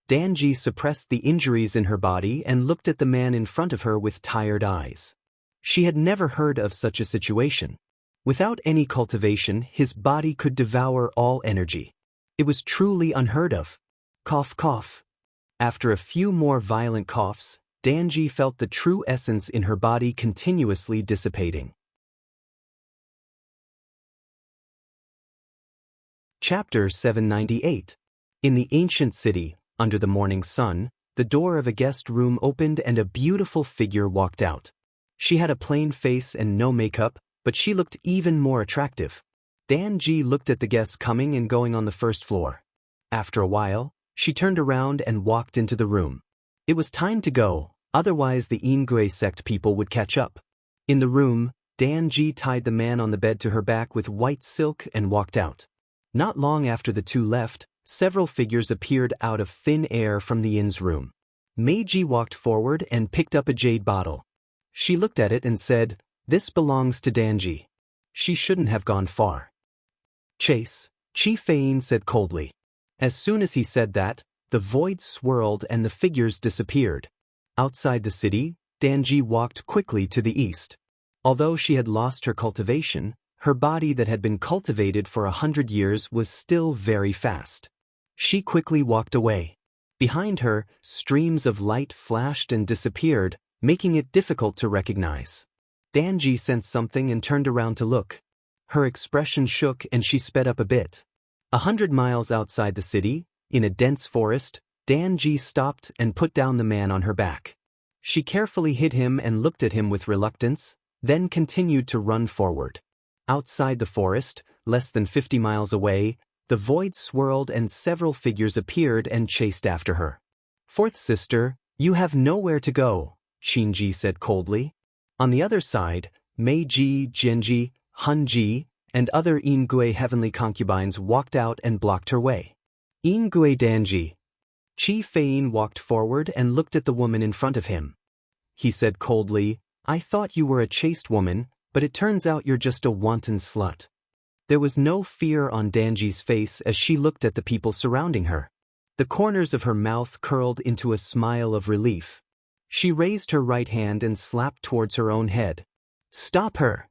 Danji suppressed the injuries in her body and looked at the man in front of her with tired eyes. She had never heard of such a situation. Without any cultivation, his body could devour all energy. It was truly unheard of. Cough cough. After a few more violent coughs, Danji felt the true essence in her body continuously dissipating. Chapter 798. In the ancient city, under the morning sun, the door of a guest room opened and a beautiful figure walked out. She had a plain face and no makeup, but she looked even more attractive. Danji looked at the guests coming and going on the first floor. After a while, she turned around and walked into the room. It was time to go, otherwise the Yin Gui sect people would catch up. In the room, Danji tied the man on the bed to her back with white silk and walked out. Not long after the two left, several figures appeared out of thin air from the inn's room. Meiji walked forward and picked up a jade bottle. She looked at it and said, "This belongs to Danji. She shouldn't have gone far." "Chase," Chi Fein said coldly. As soon as he said that, the void swirled and the figures disappeared. Outside the city, Danji walked quickly to the east. Although she had lost her cultivation, her body that had been cultivated for 100 years was still very fast. She quickly walked away. Behind her, streams of light flashed and disappeared, making it difficult to recognize. Danji sensed something and turned around to look. Her expression shook and she sped up a bit. 100 miles outside the city, in a dense forest, Danji stopped and put down the man on her back. She carefully hid him and looked at him with reluctance, then continued to run forward. Outside the forest, less than 50 miles away, the void swirled and several figures appeared and chased after her. "Fourth sister, you have nowhere to go," Shinji said coldly. On the other side, Meiji, Genji, Hunji, and other Yin Gui heavenly concubines walked out and blocked her way. "Yin Gui Danji." Chi Fein walked forward and looked at the woman in front of him. He said coldly, "I thought you were a chaste woman, but it turns out you're just a wanton slut." There was no fear on Danji's face as she looked at the people surrounding her. The corners of her mouth curled into a smile of relief. She raised her right hand and slapped towards her own head. "Stop her!"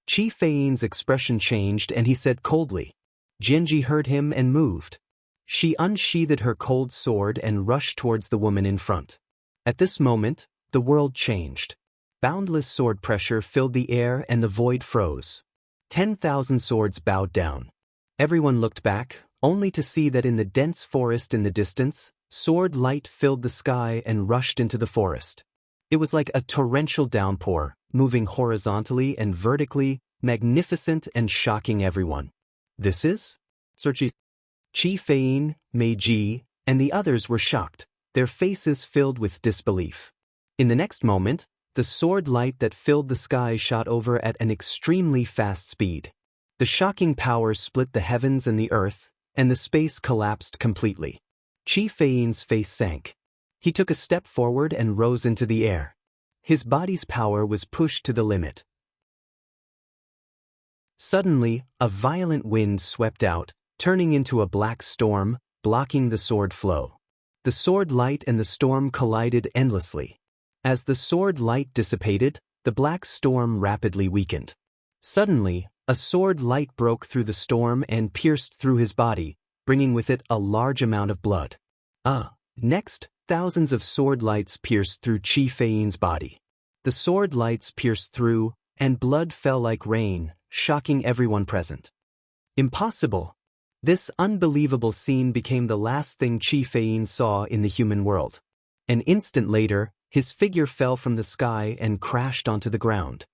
Chi Fein's expression changed and he said coldly, Jianji heard him and moved. She unsheathed her cold sword and rushed towards the woman in front. At this moment, the world changed. Boundless sword pressure filled the air and the void froze. 10,000 swords bowed down. Everyone looked back, only to see that in the dense forest in the distance, sword light filled the sky and rushed into the forest. It was like a torrential downpour, moving horizontally and vertically, magnificent and shocking everyone. This is? Searchy. Qi Feiyin, Mei Ji, and the others were shocked, their faces filled with disbelief. In the next moment, the sword light that filled the sky shot over at an extremely fast speed. The shocking power split the heavens and the earth, and the space collapsed completely. Qi Feiyin's face sank. He took a step forward and rose into the air. His body's power was pushed to the limit. Suddenly, a violent wind swept out, turning into a black storm, blocking the sword flow. The sword light and the storm collided endlessly. As the sword light dissipated, the black storm rapidly weakened. Suddenly, a sword light broke through the storm and pierced through his body, bringing with it a large amount of blood. Next, thousands of sword lights pierced through Qi Feiyin's body. The sword lights pierced through, and blood fell like rain, shocking everyone present. Impossible! This unbelievable scene became the last thing Qi Feiyin saw in the human world. An instant later, his figure fell from the sky and crashed onto the ground.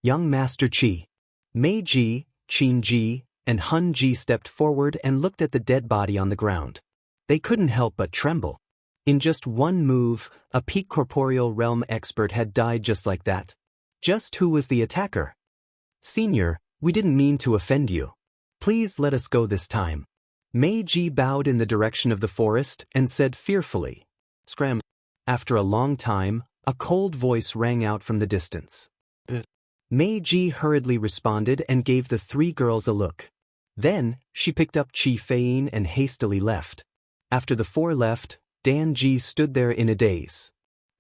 Young Master Qi, Mei Ji, Qin Ji, and Hun Ji stepped forward and looked at the dead body on the ground. They couldn't help but tremble. In just one move, a peak corporeal realm expert had died just like that. Just who was the attacker? Senior, we didn't mean to offend you. Please let us go this time. Mei Ji bowed in the direction of the forest and said fearfully. Scram. After a long time, a cold voice rang out from the distance. Mei Ji hurriedly responded and gave the three girls a look. Then, she picked up Qi Feiyin and hastily left. After the four left, Dan Ji stood there in a daze.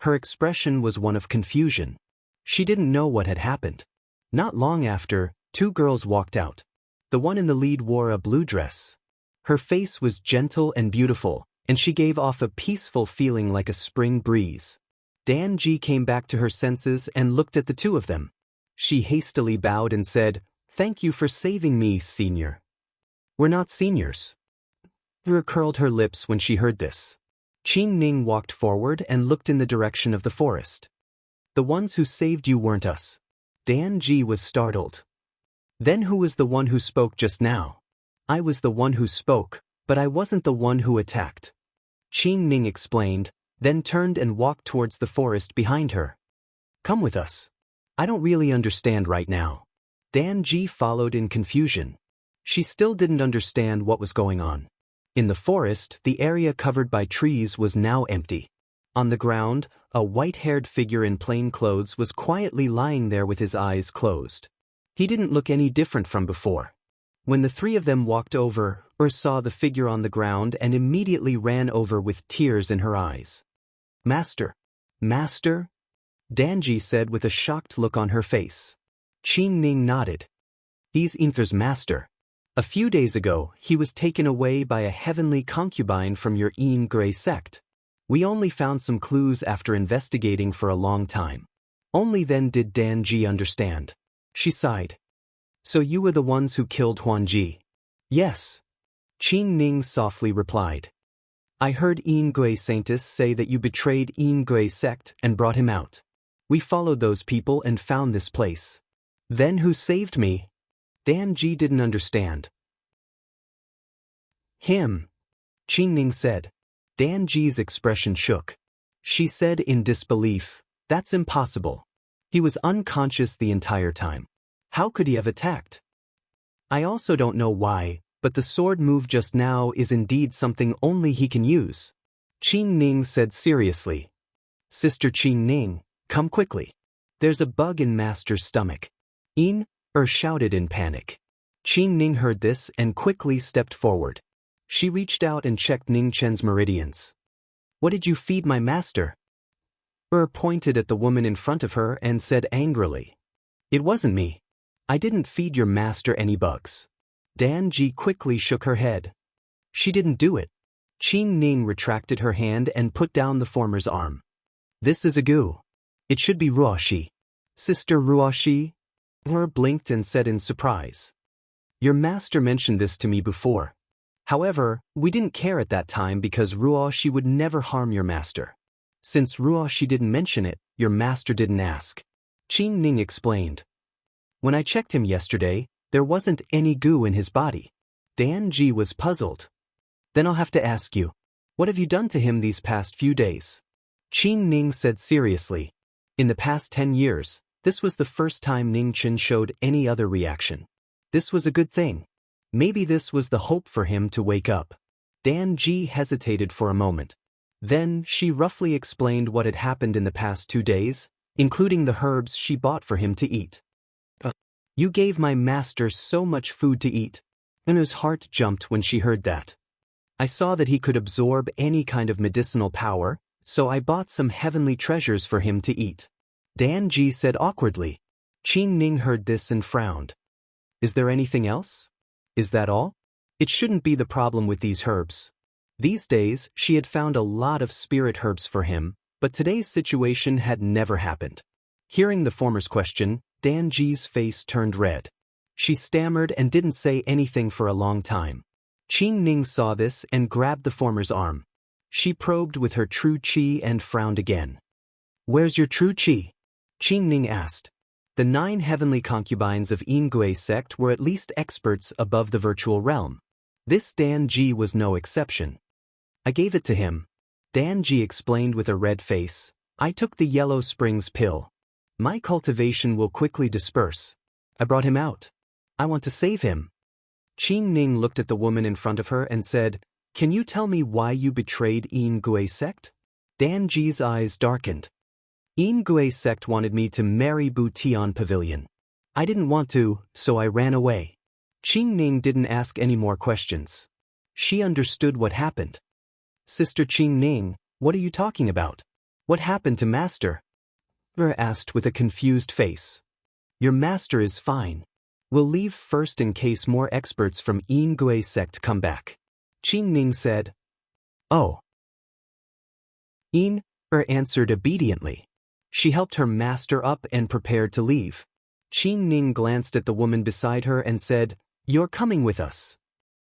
Her expression was one of confusion. She didn't know what had happened. Not long after, two girls walked out. The one in the lead wore a blue dress. Her face was gentle and beautiful, and she gave off a peaceful feeling like a spring breeze. Dan Ji came back to her senses and looked at the two of them. She hastily bowed and said, "Thank you for saving me, senior." "We're not seniors." Vera curled her lips when she heard this. Qin Ning walked forward and looked in the direction of the forest. "The ones who saved you weren't us." Dan Ji was startled. "Then who was the one who spoke just now?" "I was the one who spoke, but I wasn't the one who attacked." Qin Ning explained, then turned and walked towards the forest behind her. "Come with us. I don't really understand right now." Dan Ji followed in confusion. She still didn't understand what was going on. In the forest, the area covered by trees was now empty. On the ground, a white-haired figure in plain clothes was quietly lying there with his eyes closed. He didn't look any different from before. When the three of them walked over, saw the figure on the ground and immediately ran over with tears in her eyes. "Master! Master?" Danji said with a shocked look on her face. Qin Ning nodded. "He's Inther's master. A few days ago, he was taken away by a heavenly concubine from your Yin Gray sect. We only found some clues after investigating for a long time. Only then did Danji understand." She sighed. "So you were the ones who killed Huanji?" "Yes." Qin Ning softly replied. "I heard Yin Gui Saintus say that you betrayed Yin Gui sect and brought him out. We followed those people and found this place." "Then who saved me?" Danji didn't understand. "Him," Qin Ning said. Danji's expression shook. She said in disbelief, "That's impossible. He was unconscious the entire time. How could he have attacked?" "I also don't know why, but the sword move just now is indeed something only he can use." Qin Ning said seriously. "Sister Qin Ning, come quickly. There's a bug in Master's stomach." Shouted in panic. Qin Ning heard this and quickly stepped forward. She reached out and checked Ning Chen's meridians. "What did you feed my master?" Pointed at the woman in front of her and said angrily, "It wasn't me. I didn't feed your master any bugs." Danji quickly shook her head. She didn't do it. Qin Ning retracted her hand and put down the former's arm. This is a gu. It should be Ruoshi. Sister Ruoshi? Her blinked and said in surprise. Your master mentioned this to me before. However, we didn't care at that time because Ruoshi would never harm your master. Since Ruoshi didn't mention it, your master didn't ask. Qin Ning explained. When I checked him yesterday, there wasn't any goo in his body. Danji was puzzled. Then I'll have to ask you, what have you done to him these past few days? Qin Ning said seriously. In the past 10 years, this was the first time Ning Chen showed any other reaction. This was a good thing. Maybe this was the hope for him to wake up. Danji hesitated for a moment. Then she roughly explained what had happened in the past 2 days, including the herbs she bought for him to eat. You gave my master so much food to eat. Anu's heart jumped when she heard that. I saw that he could absorb any kind of medicinal power, so I bought some heavenly treasures for him to eat. Danji said awkwardly. Qin Ning heard this and frowned. Is there anything else? Is that all? It shouldn't be the problem with these herbs. These days, she had found a lot of spirit herbs for him, but today's situation had never happened. Hearing the former's question, Danji's face turned red. She stammered and didn't say anything for a long time. Qin Ning saw this and grabbed the former's arm. She probed with her true qi and frowned again. Where's your true qi? Qin Ning asked. The 9 heavenly concubines of Yingui sect were at least experts above the virtual realm. This Danji was no exception. I gave it to him. Danji explained with a red face. I took the Yellow Springs pill. My cultivation will quickly disperse. I brought him out. I want to save him. Qin Ning looked at the woman in front of her and said, Can you tell me why you betrayed Yingui sect? Danji's eyes darkened. Yingui sect wanted me to marry Bu Tian Pavilion. I didn't want to, so I ran away. Qin Ning didn't ask any more questions. She understood what happened. Sister Qin Ning, what are you talking about? What happened to Master? Ver asked with a confused face. Your master is fine. We'll leave first in case more experts from Yingui sect come back. Qin Ning said. Oh. Yin answered obediently. She helped her master up and prepared to leave. Qin Ning glanced at the woman beside her and said, You're coming with us.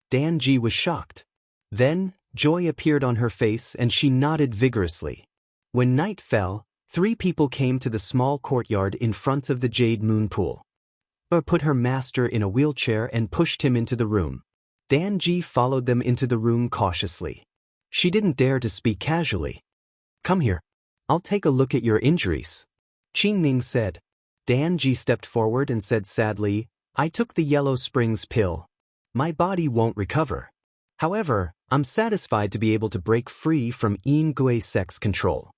Danji was shocked. Then, joy appeared on her face and she nodded vigorously. When night fell, 3 people came to the small courtyard in front of the Jade Moon Pool. Put her master in a wheelchair and pushed him into the room. Danji followed them into the room cautiously. She didn't dare to speak casually. Come here. I'll take a look at your injuries. Qin Ning said. Danji stepped forward and said sadly, I took the Yellow Springs pill. My body won't recover. However, I'm satisfied to be able to break free from Yingui sect's control.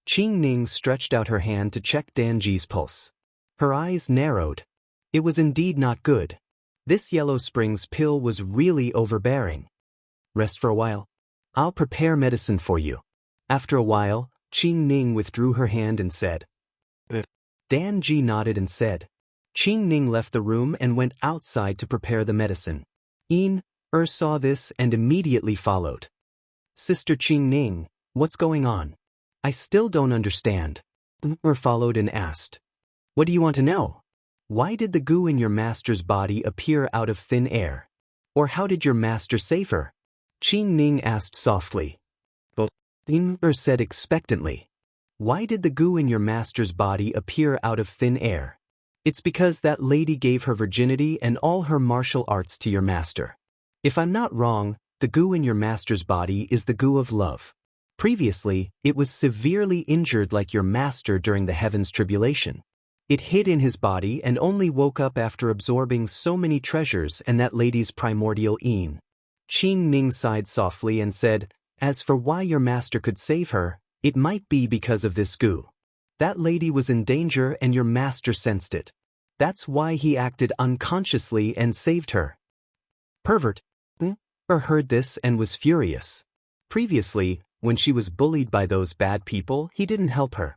Qin Ning stretched out her hand to check Danji's pulse. Her eyes narrowed. It was indeed not good. This Yellow Springs pill was really overbearing. Rest for a while. I'll prepare medicine for you. After a while, Qin Ning withdrew her hand and said. Danji nodded and said. Qin Ning left the room and went outside to prepare the medicine. Yin saw this and immediately followed. Sister Qin Ning, what's going on? I still don't understand. Followed and asked. What do you want to know? Why did the goo in your master's body appear out of thin air? Or how did your master save her? Qin Ning asked softly. Yin said expectantly. Why did the goo in your master's body appear out of thin air? It's because that lady gave her virginity and all her martial arts to your master. If I'm not wrong, the goo in your master's body is the goo of love. Previously, it was severely injured like your master during the heavens tribulation. It hid in his body and only woke up after absorbing so many treasures and that lady's primordial yin. Qin Ning sighed softly and said, As for why your master could save her, it might be because of this goo. That lady was in danger and your master sensed it. That's why he acted unconsciously and saved her. Pervert. Heard this and was furious. Previously, when she was bullied by those bad people, he didn't help her.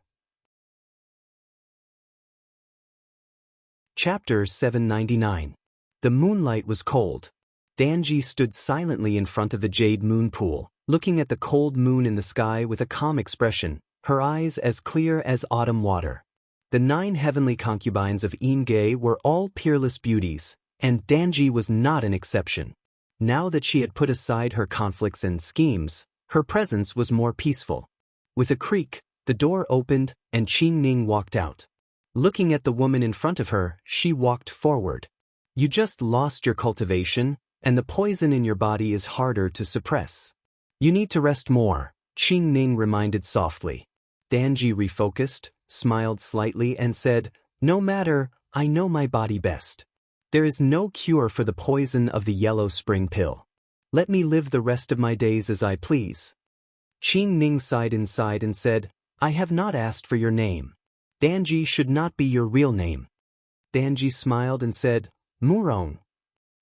Chapter 799. The moonlight was cold. Danji stood silently in front of the jade moon pool, looking at the cold moon in the sky with a calm expression, her eyes as clear as autumn water. The 9 heavenly concubines of Inge were all peerless beauties, and Danji was not an exception. Now that she had put aside her conflicts and schemes, her presence was more peaceful. With a creak, the door opened, and Qing Ning walked out. Looking at the woman in front of her, she walked forward. You just lost your cultivation, and the poison in your body is harder to suppress. You need to rest more, Qing Ning reminded softly. Danji refocused, smiled slightly and said, no matter, I know my body best. There is no cure for the poison of the yellow spring pill. Let me live the rest of my days as I please. Qing Ning sighed inside and said, I have not asked for your name. Danji should not be your real name. Danji smiled and said, Murong.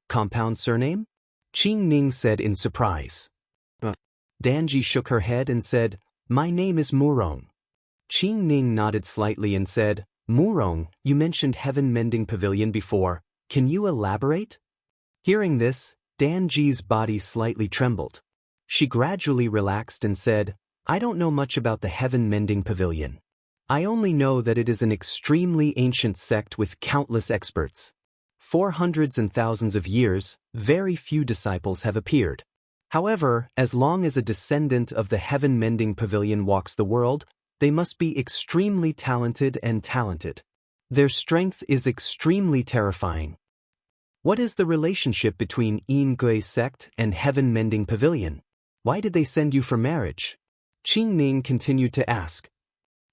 Compound surname? Qing Ning said in surprise. Danji shook her head and said, my name is Murong. Qing Ning nodded slightly and said, Murong, you mentioned Heaven Mending Pavilion before. Can you elaborate? Hearing this, Danji's body slightly trembled. She gradually relaxed and said, I don't know much about the Heaven Mending Pavilion. I only know that it is an extremely ancient sect with countless experts. For hundreds and thousands of years, very few disciples have appeared. However, as long as a descendant of the Heaven Mending Pavilion walks the world, they must be extremely talented and talented. Their strength is extremely terrifying. What is the relationship between Ingui sect and Heaven Mending Pavilion? Why did they send you for marriage? Qing Ning continued to ask.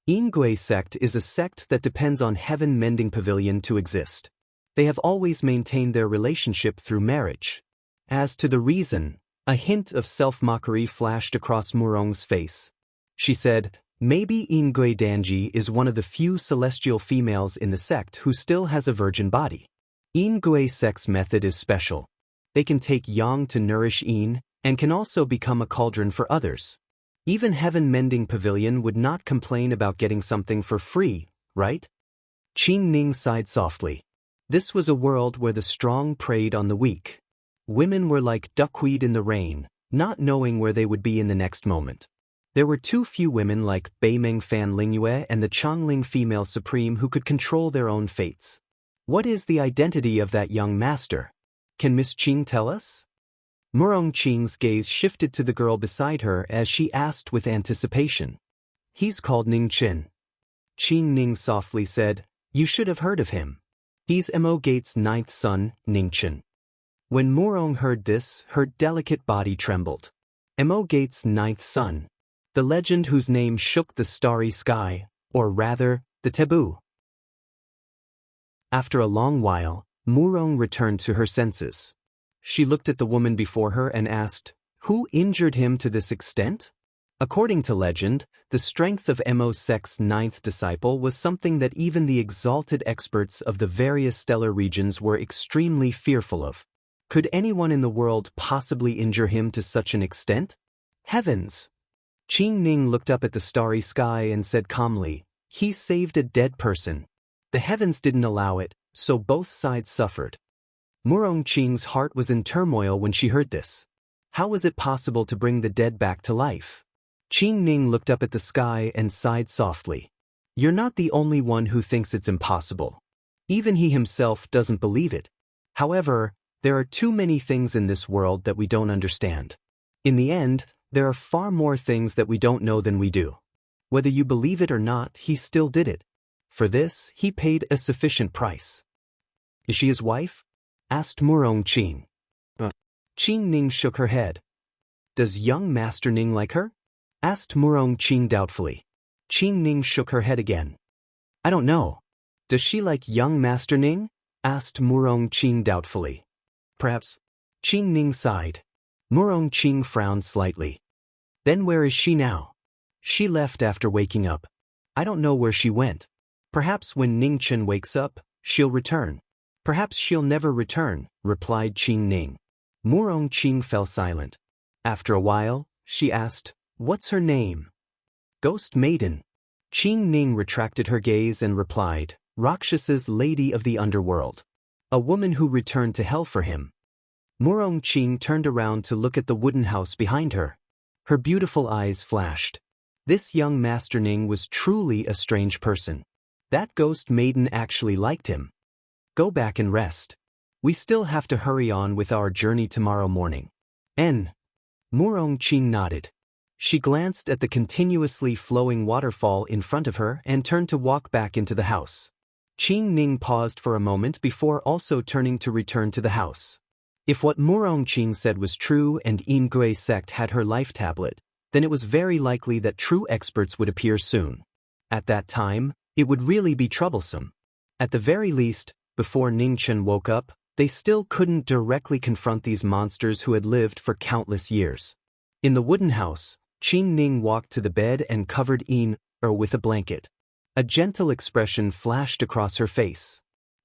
Ingui sect is a sect that depends on Heaven Mending Pavilion to exist. They have always maintained their relationship through marriage. As to the reason, a hint of self-mockery flashed across Murong's face. She said, maybe Ingui Danji is one of the few celestial females in the sect who still has a virgin body. Ingui sect's method is special. They can take yang to nourish yin, and can also become a cauldron for others. Even Heaven Mending Pavilion would not complain about getting something for free, right? Qing Ning sighed softly. This was a world where the strong preyed on the weak. Women were like duckweed in the rain, not knowing where they would be in the next moment. There were too few women like Beimeng Fan Lingyue and the Chongling female supreme who could control their own fates. What is the identity of that young master? Can Miss Qing tell us? Murong Qing's gaze shifted to the girl beside her as she asked with anticipation. He's called Ning Qin. Qing Ning softly said, you should have heard of him. He's Mo Gate's 9th son, Ning Qin. When Murong heard this, her delicate body trembled. Mo Gate's 9th son. The legend whose name shook the starry sky, or rather, the taboo. After a long while, Murong returned to her senses. She looked at the woman before her and asked, who injured him to this extent? According to legend, the strength of Mo sect's 9th disciple was something that even the exalted experts of the various stellar regions were extremely fearful of. Could anyone in the world possibly injure him to such an extent? Heavens! Qing Ning looked up at the starry sky and said calmly, he saved a dead person. The heavens didn't allow it, so both sides suffered. Murong Qing's heart was in turmoil when she heard this. How was it possible to bring the dead back to life? Qing Ning looked up at the sky and sighed softly. You're not the only one who thinks it's impossible. Even he himself doesn't believe it. However, there are too many things in this world that we don't understand. In the end, there are far more things that we don't know than we do. Whether you believe it or not, he still did it. For this, he paid a sufficient price. Is she his wife? Asked Murong Qing. Qing Ning shook her head. Does young Master Ning like her? Asked Murong Qing doubtfully. Qing Ning shook her head again. I don't know. Does she like young Master Ning? Asked Murong Qing doubtfully. Perhaps. Qing Ning sighed. Murong Qing frowned slightly. Then where is she now? She left after waking up. I don't know where she went. Perhaps when Ning Qin wakes up, she'll return. Perhaps she'll never return, replied Qing Ning. Murong Qing fell silent. After a while, she asked, what's her name? Ghost Maiden. Qing Ning retracted her gaze and replied, Rakshasa's Lady of the Underworld. a woman who returned to hell for him. Murong Qing turned around to look at the wooden house behind her. Her beautiful eyes flashed. This young Master Ning was truly a strange person. That ghost maiden actually liked him. Go back and rest. We still have to hurry on with our journey tomorrow morning. Murong Qing nodded. She glanced at the continuously flowing waterfall in front of her and turned to walk back into the house. Qing Ning paused for a moment before also turning to return to the house. If what Murong Qing said was true and Yin Gui sect had her life tablet, then it was very likely that true experts would appear soon. At that time, it would really be troublesome. At the very least, before Ning Chen woke up, they still couldn't directly confront these monsters who had lived for countless years. In the wooden house, Qing Ning walked to the bed and covered Yin with a blanket. A gentle expression flashed across her face.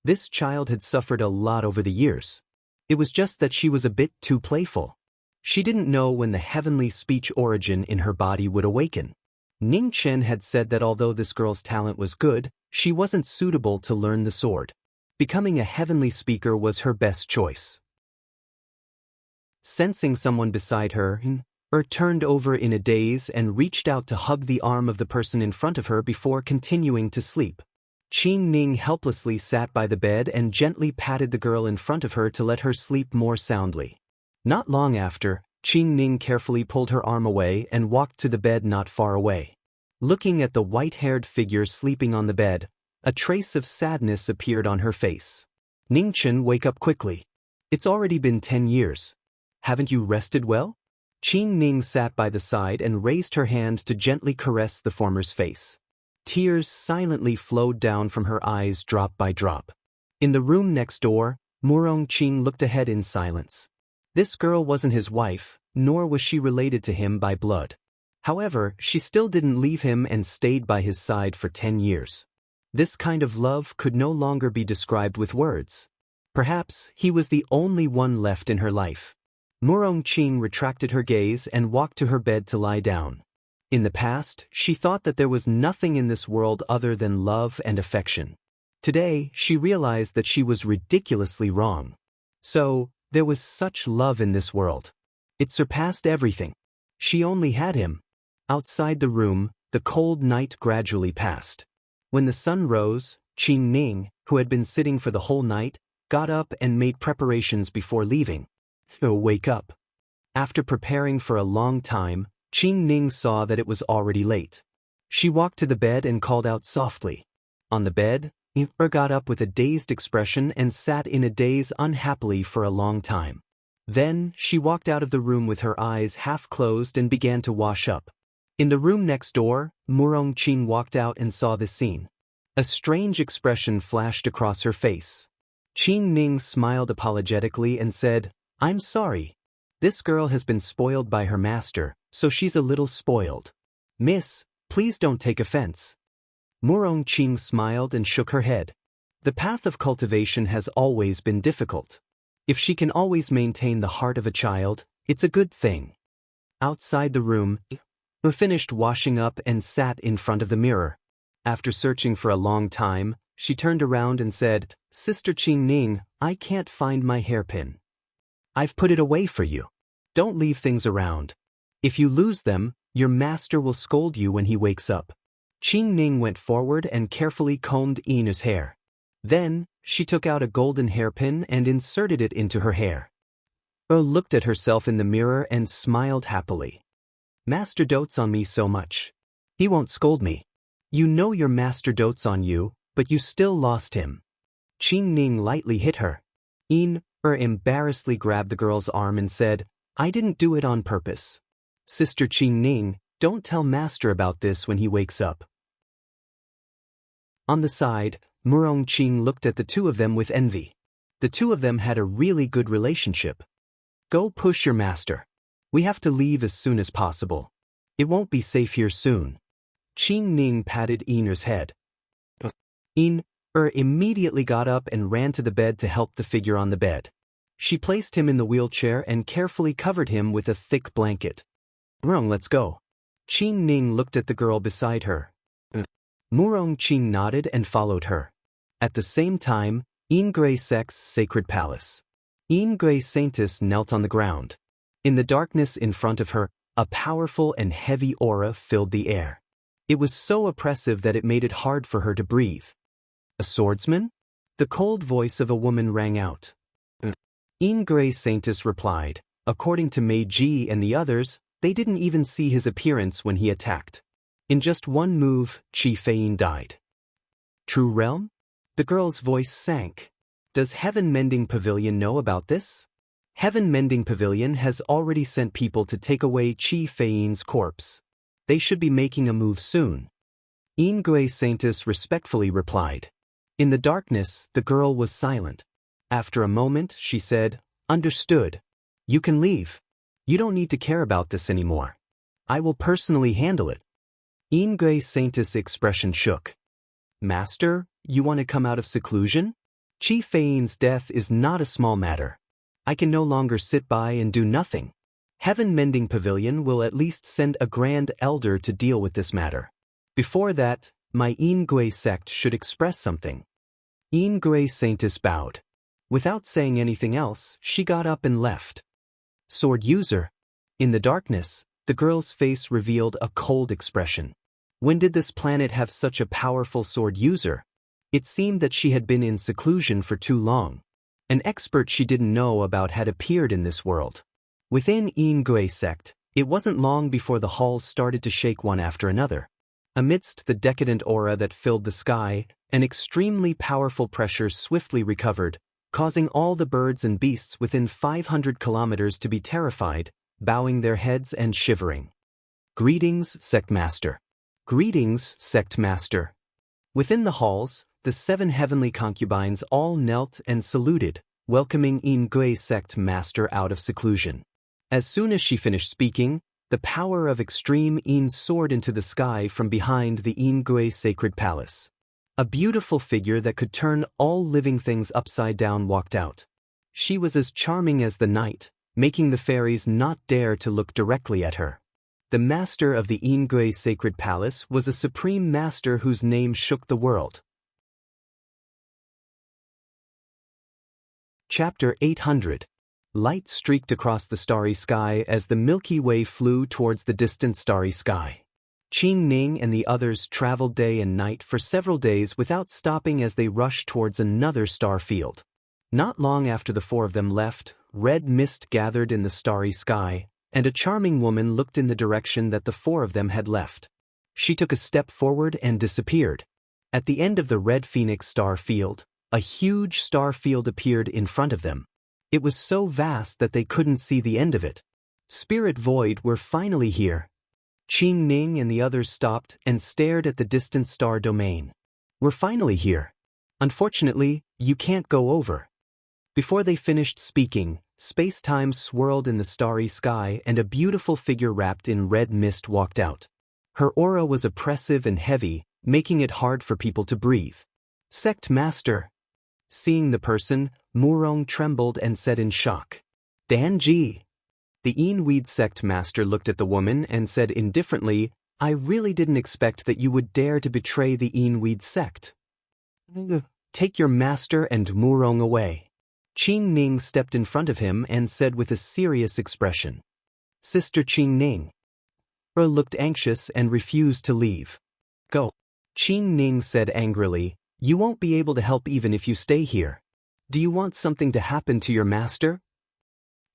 This child had suffered a lot over the years. It was just that she was a bit too playful. She didn't know when the heavenly speech origin in her body would awaken. Ning Chen had said that although this girl's talent was good, she wasn't suitable to learn the sword. Becoming a heavenly speaker was her best choice. Sensing someone beside her, turned over in a daze and reached out to hug the arm of the person in front of her before continuing to sleep. Qing Ning helplessly sat by the bed and gently patted the girl in front of her to let her sleep more soundly. Not long after, Qing Ning carefully pulled her arm away and walked to the bed not far away. Looking at the white-haired figure sleeping on the bed, a trace of sadness appeared on her face. Ning Chen, wake up quickly. It's already been 10 years. Haven't you rested well? Qing Ning sat by the side and raised her hand to gently caress the former's face. Tears silently flowed down from her eyes drop by drop. In the room next door, Murong Qing looked ahead in silence. This girl wasn't his wife, nor was she related to him by blood. However, she still didn't leave him and stayed by his side for 10 years. This kind of love could no longer be described with words. Perhaps he was the only one left in her life. Murong Qing retracted her gaze and walked to her bed to lie down. In the past, she thought that there was nothing in this world other than love and affection. Today, she realized that she was ridiculously wrong. So, there was such love in this world. It surpassed everything. She only had him. Outside the room, the cold night gradually passed. When the sun rose, Qing Ning, who had been sitting for the whole night, got up and made preparations before leaving. Wake up. After preparing for a long time, Qing Ning saw that it was already late. She walked to the bed and called out softly. On the bed, got up with a dazed expression and sat in a daze unhappily for a long time. Then, she walked out of the room with her eyes half closed and began to wash up. In the room next door, Murong Qing walked out and saw this scene. A strange expression flashed across her face. Qing Ning smiled apologetically and said, "I'm sorry. This girl has been spoiled by her master, so she's a little spoiled. Miss, please don't take offense." Murong Qing smiled and shook her head. The path of cultivation has always been difficult. If she can always maintain the heart of a child, it's a good thing. Outside the room, finished washing up and sat in front of the mirror. After searching for a long time, she turned around and said, "Sister Qing Ning, I can't find my hairpin. I've put it away for you. Don't leave things around. If you lose them, your master will scold you when he wakes up." Qing Ning went forward and carefully combed Ina's hair. Then, she took out a golden hairpin and inserted it into her hair. Looked at herself in the mirror and smiled happily. "Master dotes on me so much. He won't scold me. You know your master dotes on you, but you still lost him." Qing Ning lightly hit her. Embarrassedly grabbed the girl's arm and said, "I didn't do it on purpose. Sister Qing Ning, don't tell master about this when he wakes up." On the side, Murong Qing looked at the two of them with envy. The two of them had a really good relationship. "Go push your master. We have to leave as soon as possible. It won't be safe here soon." Qing Ning patted Ina's head. Ina immediately got up and ran to the bed to help the figure on the bed. She placed him in the wheelchair and carefully covered him with a thick blanket. "Murong, let's go." Qing Ning looked at the girl beside her. Murong Qing nodded and followed her. At the same time, Ingray Sect's Sacred Palace. Ingray Saintis knelt on the ground. In the darkness in front of her, a powerful and heavy aura filled the air. It was so oppressive that it made it hard for her to breathe. A swordsman? The cold voice of a woman rang out. Ingray Saintis replied. According to Meiji and the others, they didn't even see his appearance when he attacked. In just one move, Qi Feiyin died. True Realm? The girl's voice sank. Does Heaven Mending Pavilion know about this? Heaven Mending Pavilion has already sent people to take away Qi Feiyin's corpse. They should be making a move soon. Ingray Saintis respectfully replied. In the darkness, the girl was silent. After a moment, she said, "Understood. You can leave. You don't need to care about this anymore. I will personally handle it." Ingray Saintis' expression shook. Master, you want to come out of seclusion? Qi Feiyin's death is not a small matter. I can no longer sit by and do nothing. Heaven Mending Pavilion will at least send a grand elder to deal with this matter. Before that, my Ingray sect should express something. Ingray Saintis bowed. Without saying anything else, she got up and left. Sword user. In the darkness, the girl's face revealed a cold expression. When did this planet have such a powerful sword user? It seemed that she had been in seclusion for too long. An expert she didn't know about had appeared in this world. Within Ingray sect, it wasn't long before the halls started to shake one after another. Amidst the decadent aura that filled the sky, an extremely powerful pressure swiftly recovered, causing all the birds and beasts within 500 kilometers to be terrified, bowing their heads and shivering. Greetings, Sect Master. Greetings, Sect Master. Within the halls, the 7 heavenly concubines all knelt and saluted, welcoming Ingray Sect Master out of seclusion. As soon as she finished speaking, the power of extreme Yin soared into the sky from behind the Ingray Sacred Palace. A beautiful figure that could turn all living things upside down walked out. She was as charming as the night, making the fairies not dare to look directly at her. The master of the Ingray Sacred Palace was a supreme master whose name shook the world. Chapter 800. Light streaked across the starry sky as the Milky Way flew towards the distant starry sky. Qing Ning and the others traveled day and night for several days without stopping as they rushed towards another star field. Not long after the 4 of them left, red mist gathered in the starry sky, and a charming woman looked in the direction that the 4 of them had left. She took a step forward and disappeared. At the end of the red phoenix star field, a huge star field appeared in front of them. It was so vast that they couldn't see the end of it. Spirit Void were finally here. Qing Ning and the others stopped and stared at the distant star domain. We're finally here. Unfortunately, you can't go over. Before they finished speaking, space-time swirled in the starry sky and a beautiful figure wrapped in red mist walked out. Her aura was oppressive and heavy, making it hard for people to breathe. Sect Master. Seeing the person, Murong trembled and said in shock, Dan Ji. The Yin Sect Master looked at the woman and said indifferently, I really didn't expect that you would dare to betray the Yin sect. Take your master and Murong away. Qing Ning stepped in front of him and said with a serious expression. Sister Qing Ning. Her looked anxious and refused to leave. Go. Qing Ning said angrily, you won't be able to help even if you stay here. Do you want something to happen to your master?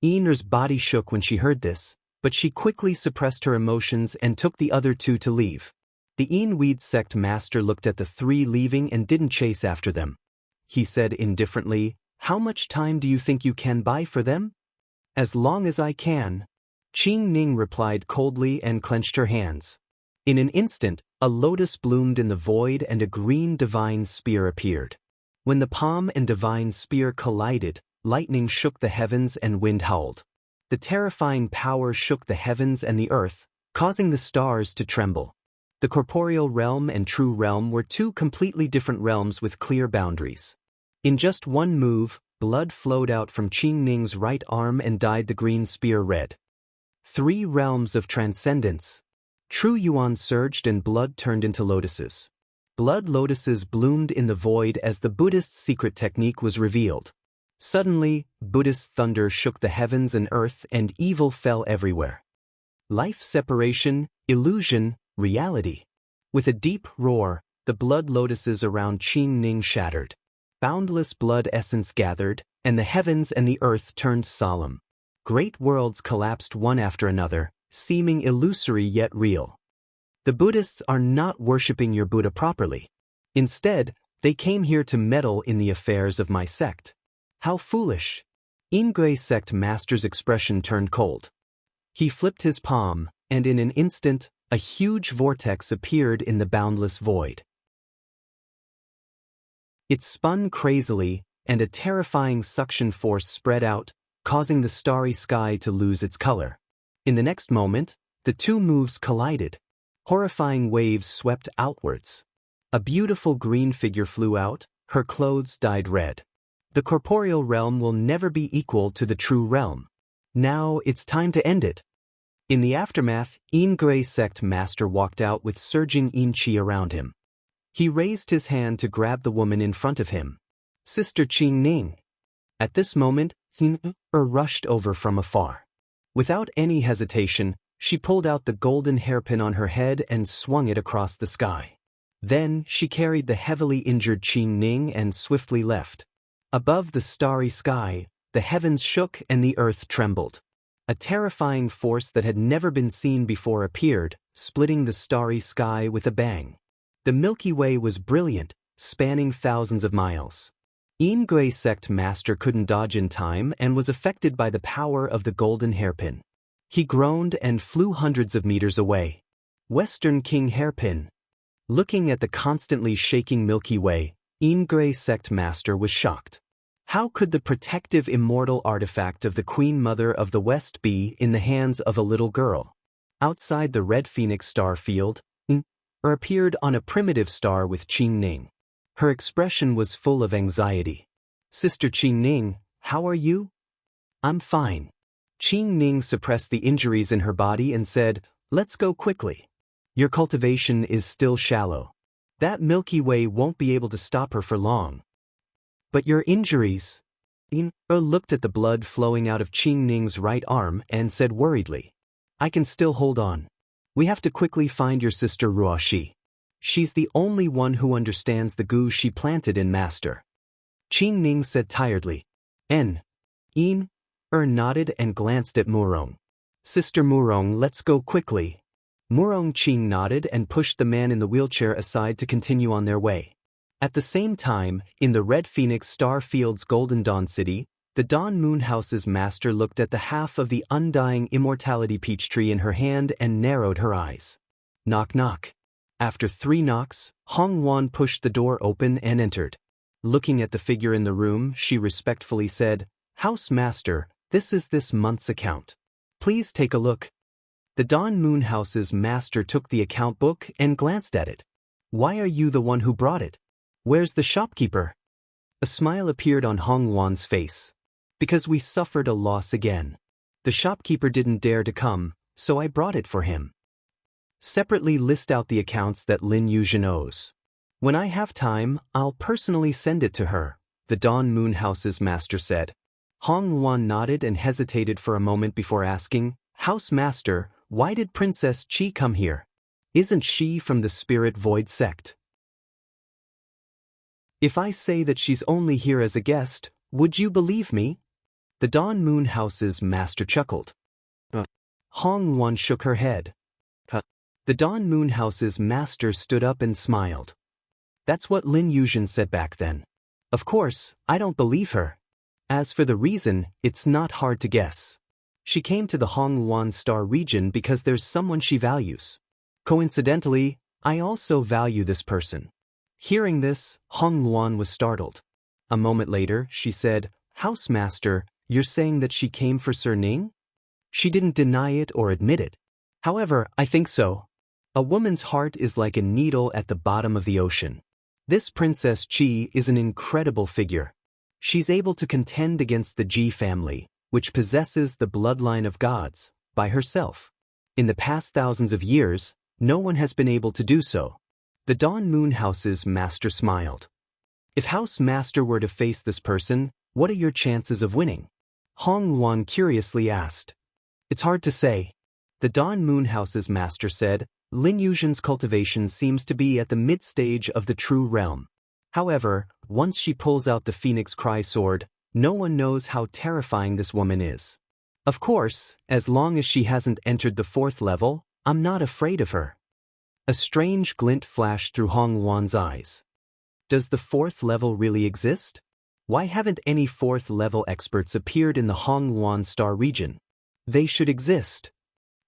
Yin's body shook when she heard this, but she quickly suppressed her emotions and took the other 2 to leave. The Yin Sect Master looked at the 3 leaving and didn't chase after them. He said indifferently, how much time do you think you can buy for them? As long as I can. Qing Ning replied coldly and clenched her hands. In an instant, a lotus bloomed in the void and a green divine spear appeared. When the palm and divine spear collided, lightning shook the heavens and wind howled. The terrifying power shook the heavens and the earth, causing the stars to tremble. The corporeal realm and true realm were 2 completely different realms with clear boundaries. In just one move, blood flowed out from Qing Ning's right arm and dyed the green spear red. 3 realms of transcendence. True Yuan surged and blood turned into lotuses. Blood lotuses bloomed in the void as the Buddhist secret technique was revealed. Suddenly, Buddhist thunder shook the heavens and earth and evil fell everywhere. Life separation, illusion, reality. With a deep roar, the blood lotuses around Qing Ning shattered. Boundless blood essence gathered, and the heavens and the earth turned solemn. Great worlds collapsed one after another, seeming illusory yet real. The Buddhists are not worshipping your Buddha properly. Instead, they came here to meddle in the affairs of my sect. How foolish! Ingui sect master's expression turned cold. He flipped his palm, and in an instant, a huge vortex appeared in the boundless void. It spun crazily, and a terrifying suction force spread out, causing the starry sky to lose its color. In the next moment, the two moves collided. Horrifying waves swept outwards. A beautiful green figure flew out, her clothes dyed red. The corporeal realm will never be equal to the true realm. Now it's time to end it. In the aftermath, Ingui sect master walked out with surging yin qi around him. He raised his hand to grab the woman in front of him. Sister Qing Ning. At this moment, Xin rushed over from afar. Without any hesitation, she pulled out the golden hairpin on her head and swung it across the sky. Then, she carried the heavily injured Qing Ning and swiftly left. Above the starry sky, the heavens shook and the earth trembled. A terrifying force that had never been seen before appeared, splitting the starry sky with a bang. The Milky Way was brilliant, spanning thousands of miles. Ingui sect master couldn't dodge in time and was affected by the power of the golden hairpin. He groaned and flew hundreds of meters away. Western King hairpin. Looking at the constantly shaking Milky Way, Ingui sect master was shocked. How could the protective immortal artifact of the Queen Mother of the West be in the hands of a little girl? Outside the red phoenix star field, appeared on a primitive star with Qing Ning. Her expression was full of anxiety. Sister Qing Ning, how are you? I'm fine. Qing Ning suppressed the injuries in her body and said, let's go quickly. Your cultivation is still shallow. That Milky Way won't be able to stop her for long. But your injuries? Ingui looked at the blood flowing out of Qing Ning's right arm and said worriedly, I can still hold on. We have to quickly find your sister Ruoxi. She's the only one who understands the goo she planted in Master. Qing Ning said tiredly. Ingui nodded and glanced at Murong. Sister Murong, let's go quickly. Murong Qing nodded and pushed the man in the wheelchair aside to continue on their way. At the same time, in the Red Phoenix Star Field's Golden Dawn City, the Dawn Moon House's master looked at the half of the undying immortality peach tree in her hand and narrowed her eyes. Knock knock. After 3 knocks, Hong Wan pushed the door open and entered. Looking at the figure in the room, she respectfully said, House Master, this is this month's account. Please take a look. The Dawn Moon House's master took the account book and glanced at it. Why are you the one who brought it? Where's the shopkeeper? A smile appeared on Hong Wan's face. Because we suffered a loss again. The shopkeeper didn't dare to come, so I brought it for him. Separately list out the accounts that Lin Yuzhen owes. When I have time, I'll personally send it to her, the Dawn Moon House's master said. Hong Wan nodded and hesitated for a moment before asking, House Master, why did Princess Qi come here? Isn't she from the Spirit Void sect? If I say that she's only here as a guest, would you believe me? The Dawn Moon House's master chuckled. Hong Wan shook her head. The Dawn Moon House's master stood up and smiled. That's what Lin Yuzhen said back then. Of course, I don't believe her. As for the reason, it's not hard to guess. She came to the Hong Wan Star region because there's someone she values. Coincidentally, I also value this person. Hearing this, Hong Wan was startled. A moment later, she said, House Master, you're saying that she came for Sir Ning? She didn't deny it or admit it. However, I think so. A woman's heart is like a needle at the bottom of the ocean. This Princess Qi is an incredible figure. She's able to contend against the Ji family, which possesses the bloodline of gods, by herself. In the past thousands of years, no one has been able to do so. The Dawn Moon House's master smiled. If House Master were to face this person, what are your chances of winning? Hong Luan curiously asked. It's hard to say. The Dawn Moon House's master said, Lin Yuzhen's cultivation seems to be at the mid-stage of the true realm. However, once she pulls out the Phoenix Cry sword, no one knows how terrifying this woman is. Of course, as long as she hasn't entered the 4th level, I'm not afraid of her. A strange glint flashed through Hong Luan's eyes. Does the 4th level really exist? Why haven't any 4th level experts appeared in the Hong Luan Star region? They should exist.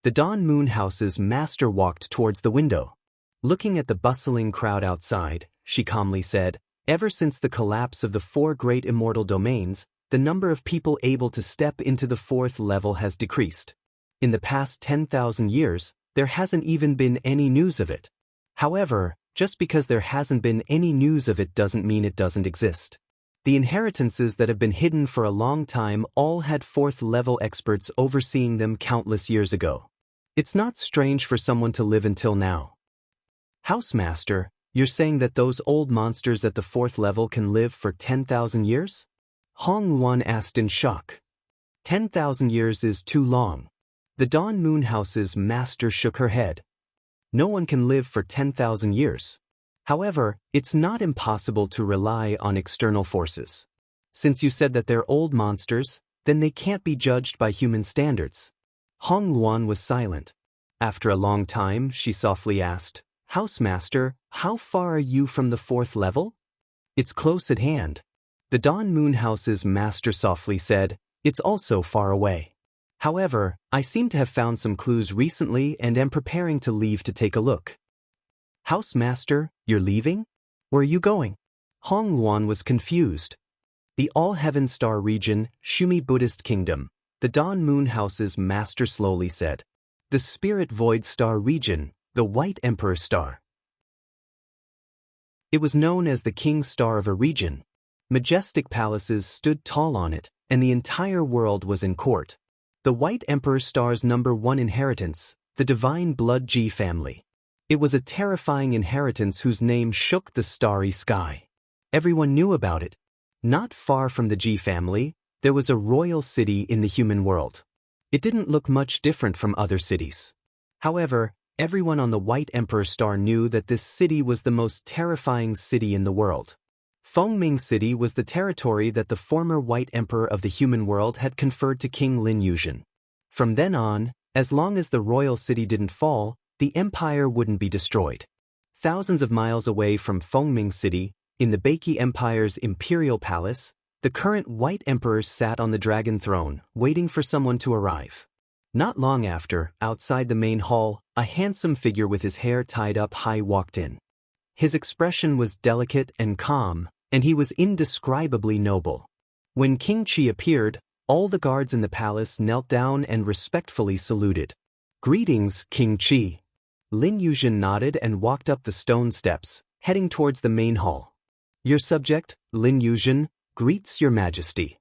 The Dawn Moon House's master walked towards the window. Looking at the bustling crowd outside, she calmly said, ever since the collapse of the 4 great immortal domains, the number of people able to step into the 4th level has decreased. In the past 10,000 years, there hasn't even been any news of it. However, just because there hasn't been any news of it doesn't mean it doesn't exist. The inheritances that have been hidden for a long time all had 4th level experts overseeing them countless years ago. It's not strange for someone to live until now. Housemaster, you're saying that those old monsters at the 4th level can live for 10,000 years? Hong Luan asked in shock. 10,000 years is too long. The Dawn Moon House's master shook her head. No one can live for 10,000 years. However, it's not impossible to rely on external forces. Since you said that they're old monsters, then they can't be judged by human standards. Hong Luan was silent. After a long time, she softly asked, Housemaster, how far are you from the 4th level? It's close at hand. The Dawn Moon House's master softly said, it's also far away. However, I seem to have found some clues recently and am preparing to leave to take a look. Housemaster, you're leaving? Where are you going? Hong Luan was confused. The All-Heaven Star region, Shumi Buddhist Kingdom, the Dawn Moon House's master slowly said. The Spirit Void Star region, the White Emperor Star. It was known as the King's Star of a region. Majestic palaces stood tall on it, and the entire world was in court. The White Emperor Star's #1 inheritance, the Divine Blood G family. It was a terrifying inheritance whose name shook the starry sky. Everyone knew about it. Not far from the G family, there was a royal city in the human world. It didn't look much different from other cities. However, everyone on the White Emperor Star knew that this city was the most terrifying city in the world. Fengming City was the territory that the former White Emperor of the human world had conferred to King Lin Yuzhen. From then on, as long as the royal city didn't fall, the empire wouldn't be destroyed. Thousands of miles away from Fengming City, in the Beiki Empire's imperial palace, the current White Emperor sat on the dragon throne, waiting for someone to arrive. Not long after, outside the main hall, a handsome figure with his hair tied up high walked in. His expression was delicate and calm, and he was indescribably noble. When King Qi appeared, all the guards in the palace knelt down and respectfully saluted. Greetings, King Qi. Lin Yuzhen nodded and walked up the stone steps, heading towards the main hall. Your subject, Lin Yuzhen, greets your majesty.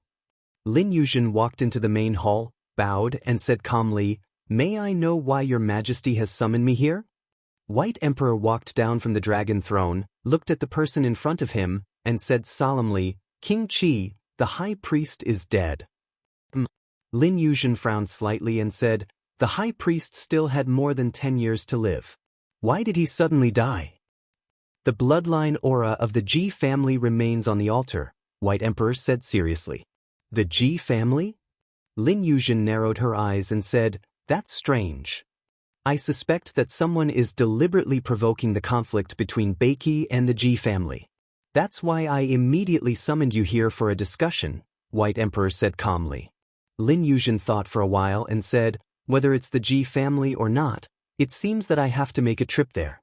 Lin Yuzhen walked into the main hall, bowed, and said calmly, May I know why your majesty has summoned me here? White Emperor walked down from the dragon throne, looked at the person in front of him, and said solemnly, King Qi, the high priest is dead. Lin Yuzhen frowned slightly and said, the high priest still had more than 10 years to live. Why did he suddenly die? The bloodline aura of the Ji family remains on the altar, White Emperor said seriously. The Ji family? Lin Yuzhen narrowed her eyes and said, that's strange. I suspect that someone is deliberately provoking the conflict between Beiki and the Ji family. That's why I immediately summoned you here for a discussion, White Emperor said calmly. Lin Yuzhen thought for a while and said, whether it's the Ji family or not, it seems that I have to make a trip there.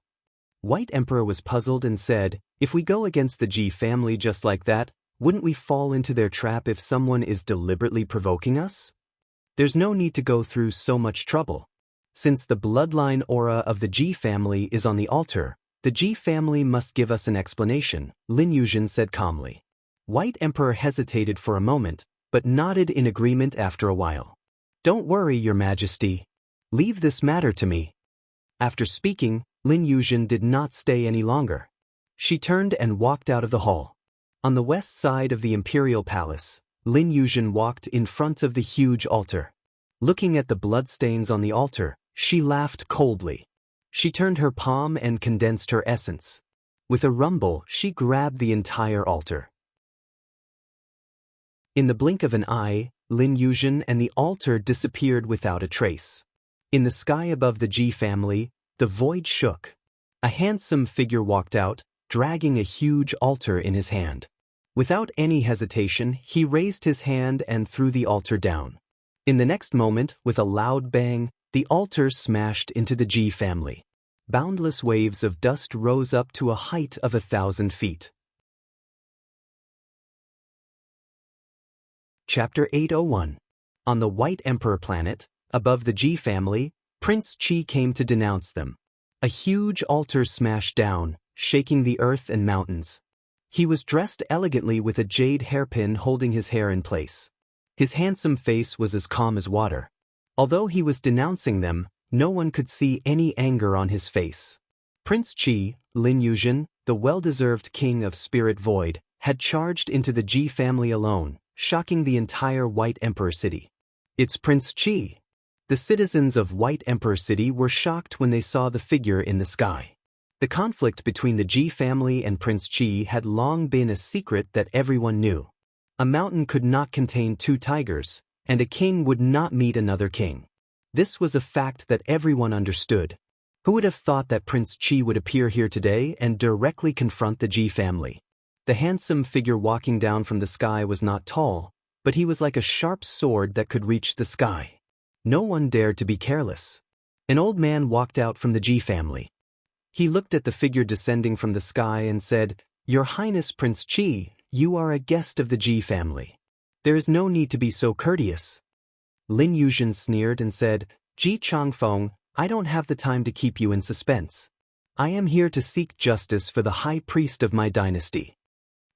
White Emperor was puzzled and said, if we go against the Ji family just like that, wouldn't we fall into their trap if someone is deliberately provoking us? There's no need to go through so much trouble. Since the bloodline aura of the Ji family is on the altar, the Ji family must give us an explanation, Lin Yuzhen said calmly. White Emperor hesitated for a moment, but nodded in agreement after a while. Don't worry, your majesty. Leave this matter to me. After speaking, Lin Yuzhen did not stay any longer. She turned and walked out of the hall. On the west side of the imperial palace, Lin Yuzhen walked in front of the huge altar. Looking at the bloodstains on the altar, she laughed coldly. She turned her palm and condensed her essence. With a rumble, she grabbed the entire altar. In the blink of an eye, Lin Yuzhen and the altar disappeared without a trace. In the sky above the Ji family, the void shook. A handsome figure walked out, dragging a huge altar in his hand. Without any hesitation, he raised his hand and threw the altar down. In the next moment, with a loud bang, the altar smashed into the Ji family. Boundless waves of dust rose up to a height of 1,000 feet. Chapter 801. On the White Emperor planet, above the Ji family, Prince Qi came to denounce them. A huge altar smashed down, shaking the earth and mountains. He was dressed elegantly with a jade hairpin holding his hair in place. His handsome face was as calm as water. Although he was denouncing them, no one could see any anger on his face. Prince Qi, Lin Yuzhen, the well-deserved king of Spirit Void, had charged into the Ji family alone, shocking the entire White Emperor City. It's Prince Qi! The citizens of White Emperor City were shocked when they saw the figure in the sky. The conflict between the Ji family and Prince Qi had long been a secret that everyone knew. A mountain could not contain two tigers, and a king would not meet another king. This was a fact that everyone understood. Who would have thought that Prince Qi would appear here today and directly confront the Ji family? The handsome figure walking down from the sky was not tall, but he was like a sharp sword that could reach the sky. No one dared to be careless. An old man walked out from the Ji family. He looked at the figure descending from the sky and said, "Your Highness Prince Qi, you are a guest of the Ji family. There is no need to be so courteous." Lin Yuzhen sneered and said, "Ji Changfeng, I don't have the time to keep you in suspense. I am here to seek justice for the high priest of my dynasty."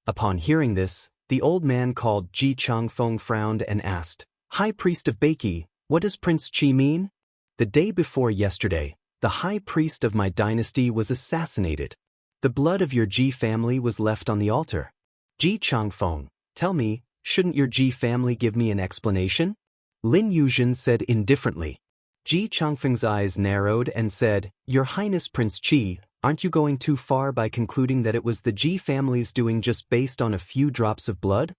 Upon hearing this, the old man called Ji Changfeng frowned and asked, "High priest of Beiki, what does Prince Qi mean?" "The day before yesterday, the high priest of my dynasty was assassinated. The blood of your Ji family was left on the altar. Ji Changfeng, tell me, shouldn't your Ji family give me an explanation?" Lin Yuzhen said indifferently. Ji Changfeng's eyes narrowed and said, "Your Highness Prince Qi, aren't you going too far by concluding that it was the Ji family's doing just based on a few drops of blood?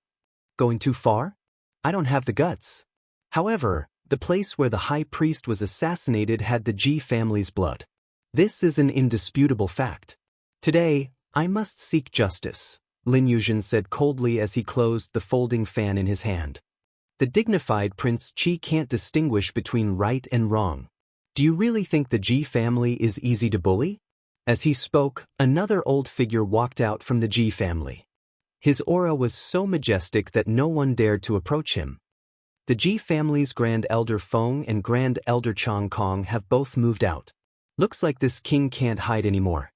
Going too far? I don't have the guts. However, the place where the high priest was assassinated had the Ji family's blood. This is an indisputable fact. Today, I must seek justice," Lin Yuzhen said coldly as he closed the folding fan in his hand. "The dignified Prince Qi can't distinguish between right and wrong. Do you really think the Ji family is easy to bully?" As he spoke, another old figure walked out from the Ji family. His aura was so majestic that no one dared to approach him. The Ji family's Grand Elder Feng and Grand Elder Chang Kong have both moved out. Looks like this king can't hide anymore.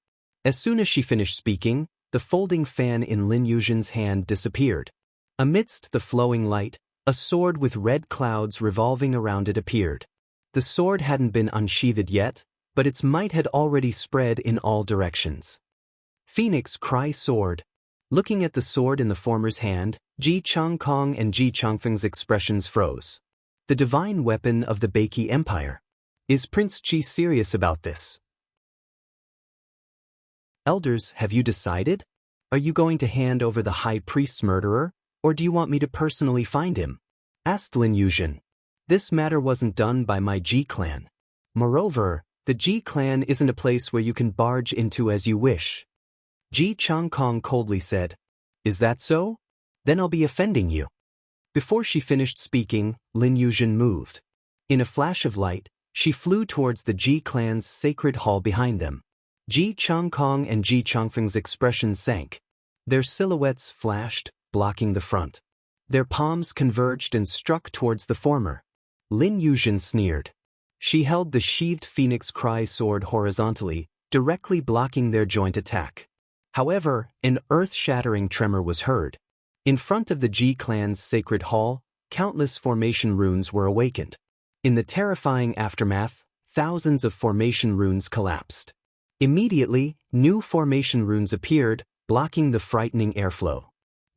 As soon as she finished speaking, the folding fan in Lin Yuzhen's hand disappeared. Amidst the flowing light, a sword with red clouds revolving around it appeared. The sword hadn't been unsheathed yet, but its might had already spread in all directions. Phoenix Cry Sword. Looking at the sword in the former's hand, Ji Changkong and Ji Changfeng's expressions froze. The divine weapon of the Beiki Empire. Is Prince Qi serious about this? Elders, have you decided? Are you going to hand over the high priest's murderer, or do you want me to personally find him? Asked Lin Yuzhen. This matter wasn't done by my Ji clan. Moreover, the Ji clan isn't a place where you can barge into as you wish. Ji Changkong coldly said, "Is that so? Then I'll be offending you." Before she finished speaking, Lin Yuzhen moved. In a flash of light, she flew towards the Ji clan's sacred hall behind them. Ji Changkong and Ji Changfeng's expressions sank. Their silhouettes flashed, blocking the front. Their palms converged and struck towards the former. Lin Yuzhen sneered. She held the sheathed Phoenix Cry sword horizontally, directly blocking their joint attack. However, an earth-shattering tremor was heard. In front of the Ji clan's sacred hall, countless formation runes were awakened. In the terrifying aftermath, thousands of formation runes collapsed. Immediately, new formation runes appeared, blocking the frightening airflow.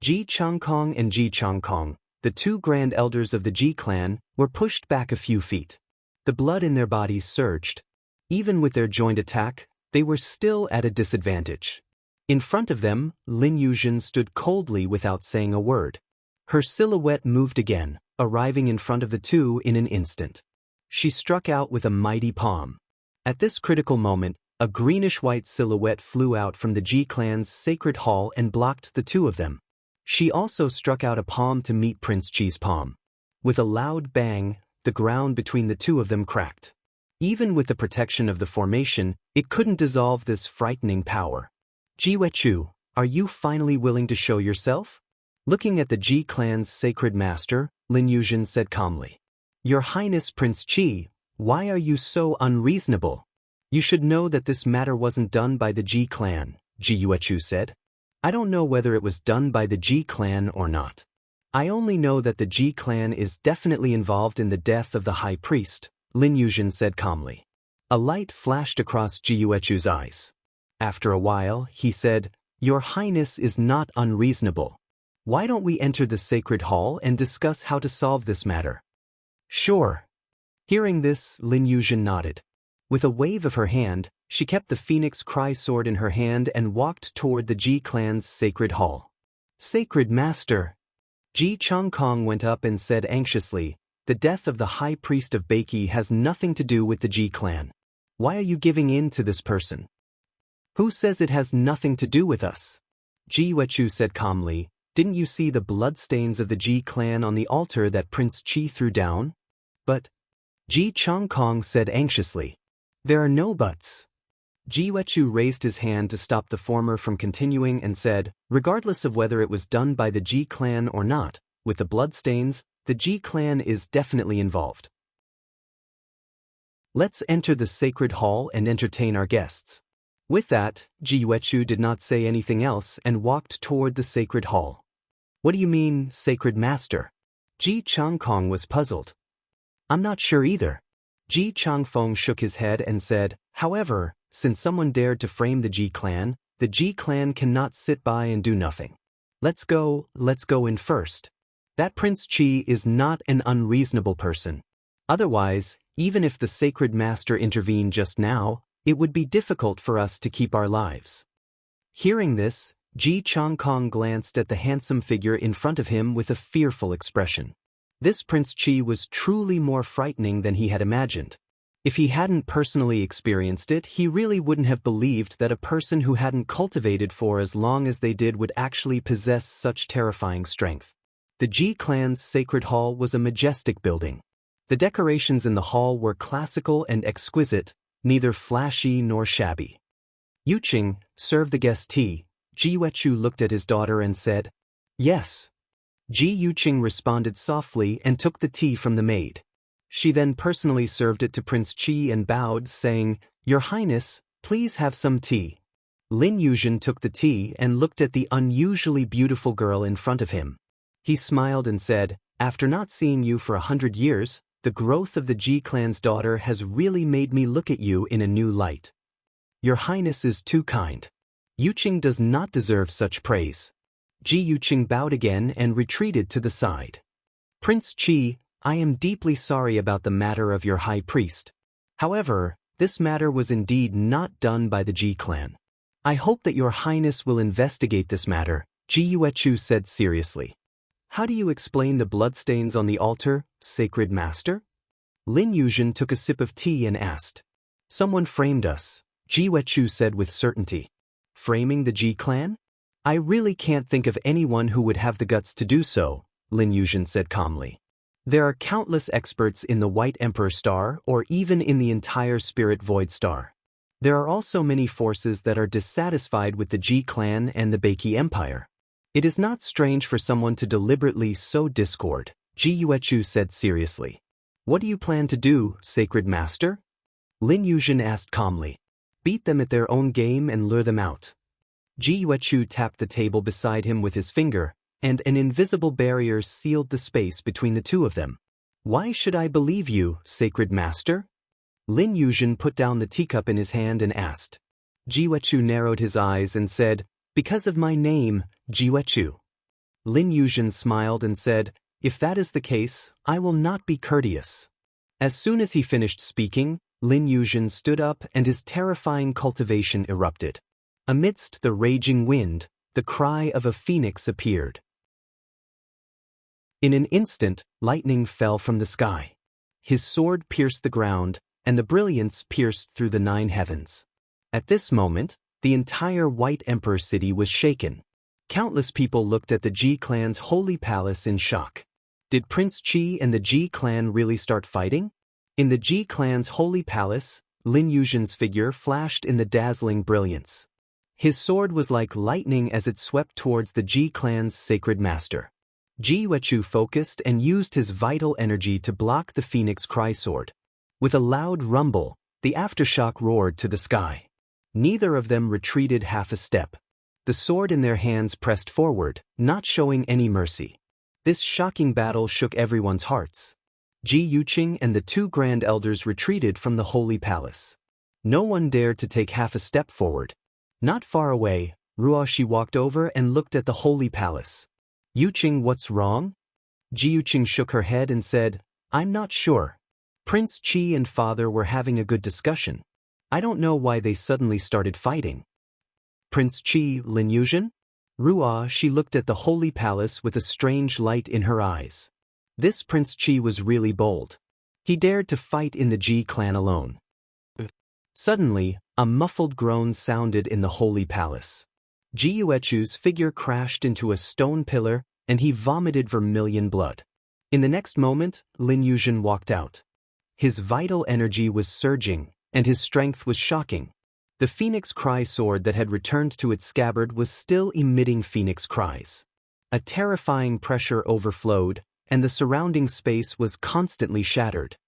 Ji Changkong and Ji Changkong, the two grand elders of the Ji clan, were pushed back a few feet. The blood in their bodies surged. Even with their joint attack, they were still at a disadvantage. In front of them, Lin Yuzhen stood coldly without saying a word. Her silhouette moved again, arriving in front of the two in an instant. She struck out with a mighty palm. At this critical moment, a greenish-white silhouette flew out from the Ji clan's sacred hall and blocked the two of them. She also struck out a palm to meet Prince Chi's palm. With a loud bang, the ground between the two of them cracked. Even with the protection of the formation, it couldn't dissolve this frightening power. Ji Wechu, are you finally willing to show yourself? Looking at the Ji clan's sacred master, Lin Yuzhen said calmly. Your Highness Prince Chi, why are you so unreasonable? You should know that this matter wasn't done by the Ji clan, Ji Yuechu said. I don't know whether it was done by the Ji clan or not. I only know that the Ji clan is definitely involved in the death of the high priest, Lin Yuzhen said calmly. A light flashed across Ji Yuechu's eyes. After a while, he said, Your Highness is not unreasonable. Why don't we enter the sacred hall and discuss how to solve this matter? Sure. Hearing this, Lin Yuzhen nodded. With a wave of her hand, she kept the Phoenix Cry sword in her hand and walked toward the Ji clan's sacred hall. Sacred Master! Ji Changkong went up and said anxiously, The death of the high priest of Beiki has nothing to do with the Ji clan. Why are you giving in to this person? Who says it has nothing to do with us? Ji Wechu said calmly, Didn't you see the bloodstains of the Ji clan on the altar that Prince Chi threw down? But Ji Changkong said anxiously, There are no buts. Ji Wechu raised his hand to stop the former from continuing and said, Regardless of whether it was done by the Ji clan or not, with the bloodstains, the Ji clan is definitely involved. Let's enter the sacred hall and entertain our guests. With that, Ji Wechu did not say anything else and walked toward the sacred hall. What do you mean, sacred master? Ji Changkong was puzzled. I'm not sure either. Ji Changfeng shook his head and said, However, since someone dared to frame the Ji clan cannot sit by and do nothing. Let's go in first. That Prince Chi is not an unreasonable person. Otherwise, even if the sacred master intervened just now, it would be difficult for us to keep our lives. Hearing this, Ji Changkong glanced at the handsome figure in front of him with a fearful expression. This Prince Chi was truly more frightening than he had imagined. If he hadn't personally experienced it, he really wouldn't have believed that a person who hadn't cultivated for as long as they did would actually possess such terrifying strength. The Ji clan's sacred hall was a majestic building. The decorations in the hall were classical and exquisite, neither flashy nor shabby. Yuqing, serve the guest tea. Ji Wechu looked at his daughter and said, Yes. Ji Yuqing responded softly and took the tea from the maid. She then personally served it to Prince Chi and bowed, saying, Your Highness, please have some tea. Lin Yuzhen took the tea and looked at the unusually beautiful girl in front of him. He smiled and said, After not seeing you for 100 years, the growth of the Ji clan's daughter has really made me look at you in a new light. Your Highness is too kind. Yuqing does not deserve such praise. Ji Yuqing bowed again and retreated to the side. Prince Chi, I am deeply sorry about the matter of your high priest. However, this matter was indeed not done by the Ji clan. I hope that your Highness will investigate this matter, Ji Yuechu said seriously. How do you explain the bloodstains on the altar, sacred master? Lin Yuzhen took a sip of tea and asked. Someone framed us, Ji Wechu said with certainty. Framing the Ji clan? I really can't think of anyone who would have the guts to do so, Lin Yuzhen said calmly. There are countless experts in the White Emperor Star or even in the entire Spirit Void Star. There are also many forces that are dissatisfied with the Ji clan and the Beiki Empire. It is not strange for someone to deliberately sow discord, Ji Yuechu said seriously. What do you plan to do, Sacred Master? Lin Yuzhen asked calmly. Beat them at their own game and lure them out. Ji Yuechu tapped the table beside him with his finger, and an invisible barrier sealed the space between the two of them. Why should I believe you, Sacred Master? Lin Yuzhen put down the teacup in his hand and asked. Jiwechu narrowed his eyes and said, "Because of my name, Jiwechu." Lin Yuzhen smiled and said, "If that is the case, I will not be courteous." As soon as he finished speaking, Lin Yuzhen stood up and his terrifying cultivation erupted. Amidst the raging wind, the cry of a phoenix appeared. In an instant, lightning fell from the sky. His sword pierced the ground, and the brilliance pierced through the 9 heavens. At this moment, the entire White Emperor city was shaken. Countless people looked at the Ji clan's holy palace in shock. Did Prince Qi and the Ji clan really start fighting? In the Ji clan's holy palace, Lin Yuzhen's figure flashed in the dazzling brilliance. His sword was like lightning as it swept towards the Ji clan's sacred master. Jiwechu focused and used his vital energy to block the Phoenix Cry sword. With a loud rumble, the aftershock roared to the sky. Neither of them retreated half a step. The sword in their hands pressed forward, not showing any mercy. This shocking battle shook everyone's hearts. Ji Yuqing and the 2 grand elders retreated from the holy palace. No one dared to take half a step forward. Not far away, Ruoshi walked over and looked at the holy palace. "Yuqing, what's wrong?" Ji Yuqing shook her head and said, "I'm not sure. Prince Qi and father were having a good discussion. I don't know why they suddenly started fighting." "Prince Qi, Lin Yuzhen?" Ruoshi looked at the holy palace with a strange light in her eyes. This Prince Qi was really bold. He dared to fight in the Ji clan alone. Suddenly, a muffled groan sounded in the holy palace. Jiwechu's figure crashed into a stone pillar, and he vomited vermilion blood. In the next moment, Lin Yuzhen walked out. His vital energy was surging, and his strength was shocking. The Phoenix Cry sword that had returned to its scabbard was still emitting phoenix cries. A terrifying pressure overflowed, and the surrounding space was constantly shattered.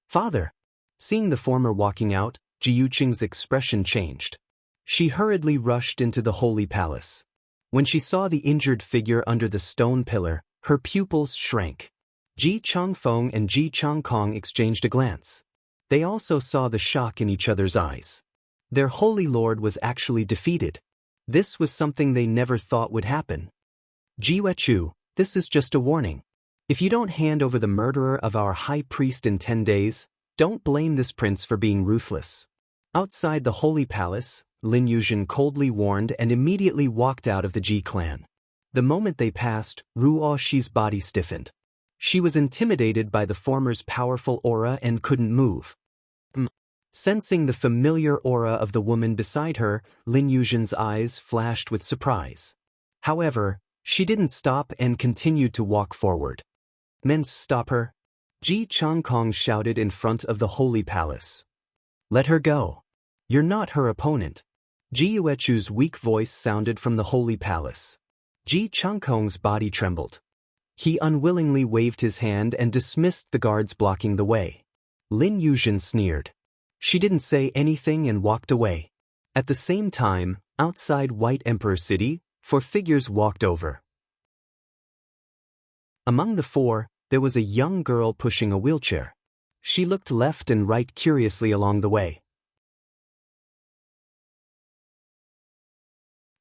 "Father!" Seeing the former walking out, Ji Yuqing's expression changed. She hurriedly rushed into the holy palace. When she saw the injured figure under the stone pillar, her pupils shrank. Ji Changfeng and Ji Changkong exchanged a glance. They also saw the shock in each other's eyes. Their holy lord was actually defeated. This was something they never thought would happen. "Jiwechu, this is just a warning. If you don't hand over the murderer of our high priest in 10 days, don't blame this prince for being ruthless." Outside the holy palace, Lin Yuzhen coldly warned and immediately walked out of the Ji clan. The moment they passed, Ruoshi's body stiffened. She was intimidated by the former's powerful aura and couldn't move. Sensing the familiar aura of the woman beside her, Lin Yuzhen's eyes flashed with surprise. However, she didn't stop and continued to walk forward. "Men, stop her!" Ji Changkong shouted in front of the holy palace. "Let her go. You're not her opponent." Jiwechu's weak voice sounded from the holy palace. Ji Changkong's body trembled. He unwillingly waved his hand and dismissed the guards blocking the way. Lin Yuzhen sneered. She didn't say anything and walked away. At the same time, outside White Emperor City, 4 figures walked over. Among the 4, there was a young girl pushing a wheelchair. She looked left and right curiously along the way.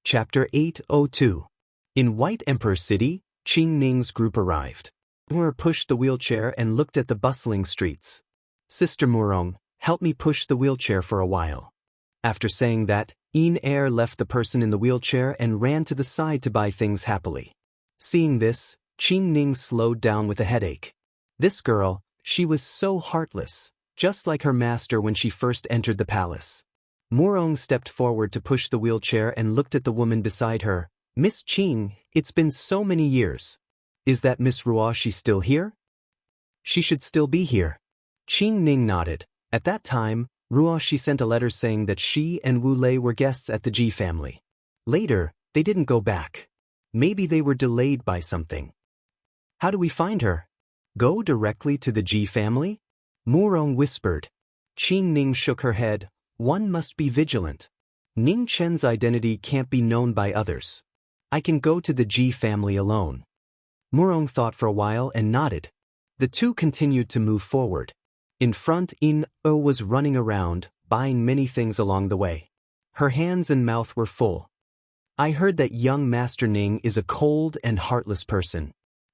Chapter 802. In White Emperor City, Qing Ning's group arrived. Murong pushed the wheelchair and looked at the bustling streets. "Sister Murong, help me push the wheelchair for a while." After saying that, Air left the person in the wheelchair and ran to the side to buy things happily. Seeing this, Qing Ning slowed down with a headache. This girl, she was so heartless, just like her master when she first entered the palace. Murong stepped forward to push the wheelchair and looked at the woman beside her. "Miss Qing, it's been so many years. Is that Miss Ruoshi still here?" "She should still be here." Qing Ning nodded. At that time, Ruoshi sent a letter saying that she and Wu Lei were guests at the Ji family. Later, they didn't go back. Maybe they were delayed by something. "How do we find her?" "Go directly to the Ji family?" Murong whispered. Qing Ning shook her head. "One must be vigilant. Ning Chen's identity can't be known by others. I can go to the Ji family alone." Murong thought for a while and nodded. The 2 continued to move forward. In front, was running around, buying many things along the way. Her hands and mouth were full. I heard that young Master Ning is a cold and heartless person.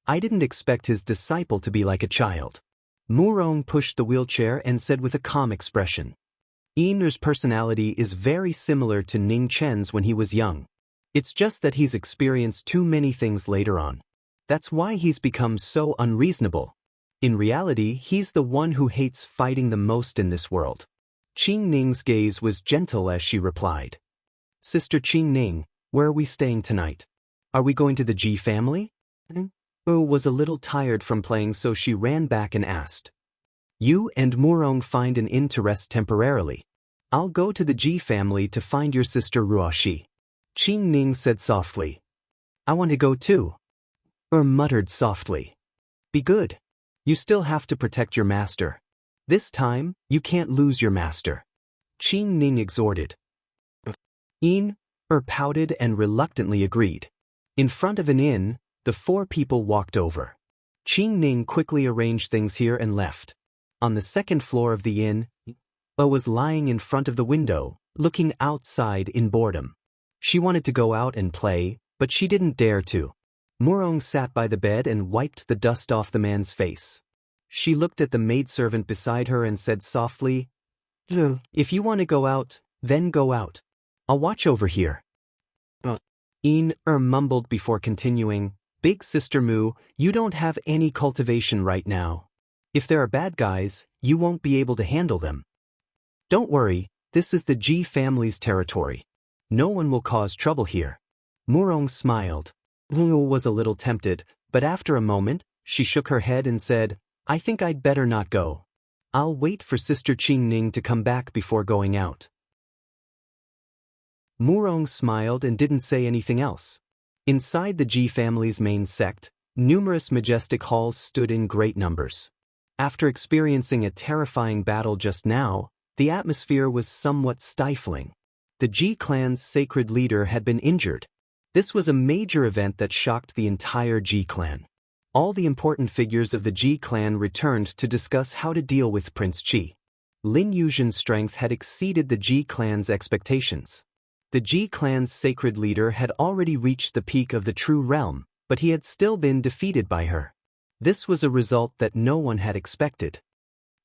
I didn't expect his disciple to be like a child. Murong pushed the wheelchair and said with a calm expression. Yiner's personality is very similar to Ning Chen's when he was young. It's just that he's experienced too many things later on. That's why he's become so unreasonable. In reality, he's the one who hates fighting the most in this world. Qing Ning's gaze was gentle as she replied. Sister Qing Ning, where are we staying tonight? Are we going to the Ji family? Was a little tired from playing, so she ran back and asked. You and Murong find an inn to rest temporarily. I'll go to the Ji family to find your sister Ruoshi. Qing Ning said softly. I want to go too. Muttered softly. Be good. You still have to protect your master. This time, you can't lose your master. Qing Ning exhorted. Yin pouted and reluctantly agreed. In front of an inn, the four people walked over. Qing Ning quickly arranged things here and left. On the second floor of the inn, was lying in front of the window, looking outside in boredom. She wanted to go out and play, but she didn't dare to. Murong sat by the bed and wiped the dust off the man's face. She looked at the maidservant beside her and said softly, If you want to go out, then go out. I'll watch over here. Yin mumbled before continuing, Big Sister Mu, you don't have any cultivation right now. If there are bad guys, you won't be able to handle them. Don't worry, this is the Ji family's territory. No one will cause trouble here. Murong smiled. Wu was a little tempted, but after a moment, she shook her head and said, I think I'd better not go. I'll wait for Sister Qing Ning to come back before going out. Murong smiled and didn't say anything else. Inside the Ji family's main sect, numerous majestic halls stood in great numbers. After experiencing a terrifying battle just now, the atmosphere was somewhat stifling. The Ji clan's sacred leader had been injured. This was a major event that shocked the entire Ji clan. All the important figures of the Ji clan returned to discuss how to deal with Prince Qi. Lin Yuzhen's strength had exceeded the Ji clan's expectations. The Ji clan's sacred leader had already reached the peak of the true realm, but he had still been defeated by her. This was a result that no one had expected.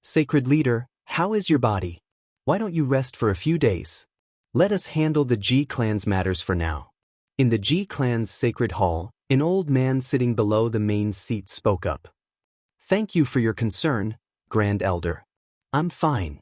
Sacred leader, how is your body? Why don't you rest for a few days? Let us handle the Ji clan's matters for now. In the Ji clan's sacred hall, an old man sitting below the main seat spoke up. Thank you for your concern, Grand Elder. I'm fine.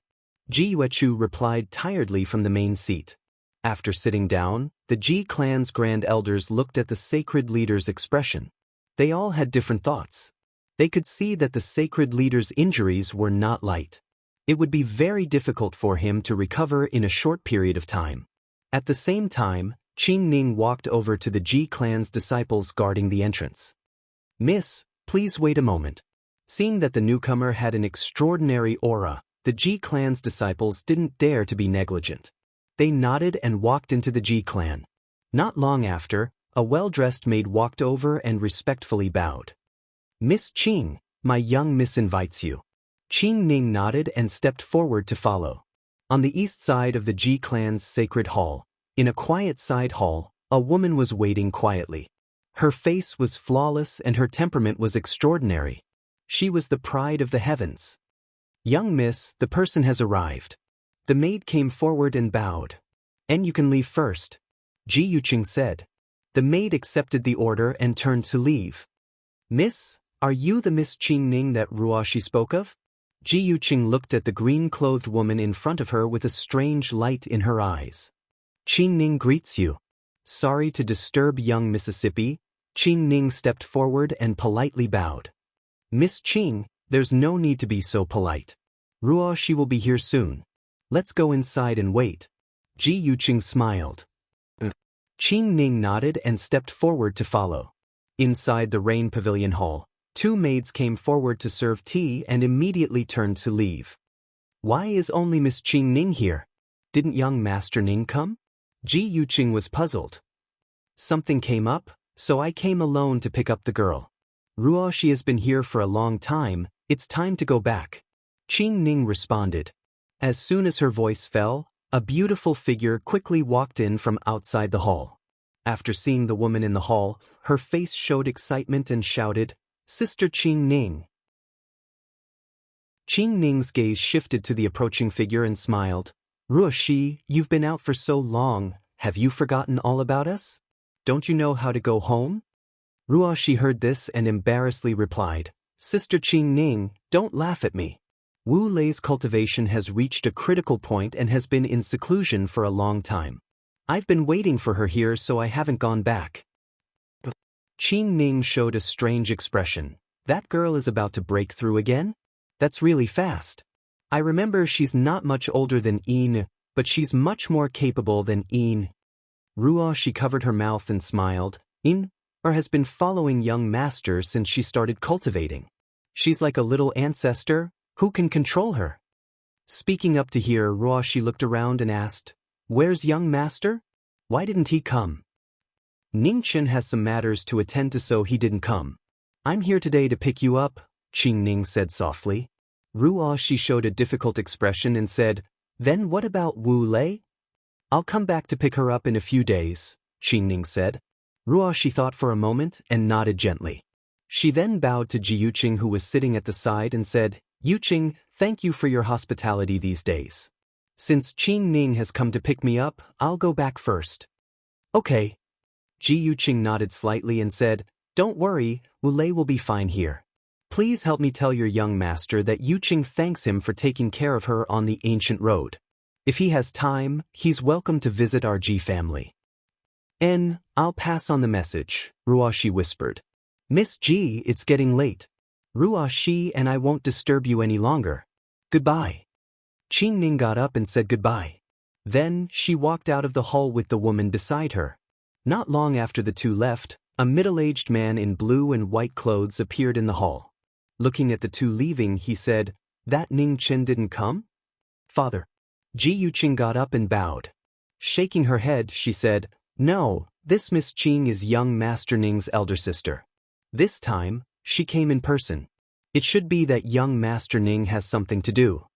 Ji Yuechu replied tiredly from the main seat. After sitting down, the Ji clan's Grand Elders looked at the sacred leader's expression. They all had different thoughts. They could see that the sacred leader's injuries were not light. It would be very difficult for him to recover in a short period of time. At the same time, Qing Ning walked over to the Ji clan's disciples guarding the entrance. Miss, please wait a moment. Seeing that the newcomer had an extraordinary aura, the Ji clan's disciples didn't dare to be negligent. They nodded and walked into the Ji clan. Not long after, a well-dressed maid walked over and respectfully bowed. Miss Qing, my young miss invites you. Qing Ning nodded and stepped forward to follow. On the east side of the Ji clan's sacred hall, in a quiet side hall, a woman was waiting quietly. Her face was flawless and her temperament was extraordinary. She was the pride of the heavens. Young miss, the person has arrived. The maid came forward and bowed. And you can leave first, Ji Yuqing said. The maid accepted the order and turned to leave. Miss, are you the Miss Qing Ning that Ruoshi spoke of? Ji Yuqing looked at the green-clothed woman in front of her with a strange light in her eyes. Qing Ning greets you. Sorry to disturb young Mississippi. Qing Ning stepped forward and politely bowed. Miss Qing, there's no need to be so polite. Ruoshi will be here soon. Let's go inside and wait. Ji Yuqing smiled. Qing Ning nodded and stepped forward to follow. Inside the Rain Pavilion Hall, two maids came forward to serve tea and immediately turned to leave. Why is only Miss Qing Ning here? Didn't young Master Ning come? Ji Yuqing was puzzled. Something came up, so I came alone to pick up the girl. Ruoshi has been here for a long time, it's time to go back. Qing Ning responded. As soon as her voice fell, A beautiful figure quickly walked in from outside the hall. After seeing the woman in the hall, her face showed excitement and shouted, "Sister Qing Ning." Qing Ning's gaze shifted to the approaching figure and smiled. "Ruoshi, you've been out for so long, have you forgotten all about us? Don't you know how to go home?" Ruoshi heard this and embarrassedly replied, "Sister Qing Ning, don't laugh at me. Wu Lei's cultivation has reached a critical point and has been in seclusion for a long time. I've been waiting for her here, so I haven't gone back." Qing Ning showed a strange expression. "That girl is about to break through again? That's really fast. I remember she's not much older than Yin, but she's much more capable than Yin." Ruoshi covered her mouth and smiled. "Yin, or has been following young master since she started cultivating. She's like a little ancestor. Who can control her?" Speaking up to hear, Ruoshi looked around and asked, "Where's young master? Why didn't he come?" "Ningchen has some matters to attend to, so he didn't come. I'm here today to pick you up," Qing Ning said softly. Ruoshi showed a difficult expression and said, "Then what about Wu Lei?" "I'll come back to pick her up in a few days," Qing Ning said. Ruoshi thought for a moment and nodded gently. She then bowed to Ji Yuqing, who was sitting at the side, and said, "Yuqing, thank you for your hospitality these days. Since Qing Ning has come to pick me up, I'll go back first." "Okay." Ji Yuqing nodded slightly and said, "Don't worry, Wu Lei will be fine here. Please help me tell your young master that Yuqing thanks him for taking care of her on the ancient road. If he has time, he's welcome to visit our Ji family." "I'll pass on the message," Ruoshi whispered. "Miss Ji, it's getting late. Ruoshi and I won't disturb you any longer. Goodbye." Qing Ning got up and said goodbye. Then she walked out of the hall with the woman beside her. Not long after the two left, a middle-aged man in blue and white clothes appeared in the hall. Looking at the two leaving, he said, "That Ning Chen didn't come?" "Father." Ji Yuqing got up and bowed. Shaking her head, she said, "No, this Miss Qing is young Master Ning's elder sister. This time, she came in person. It should be that young Master Ning has something to do."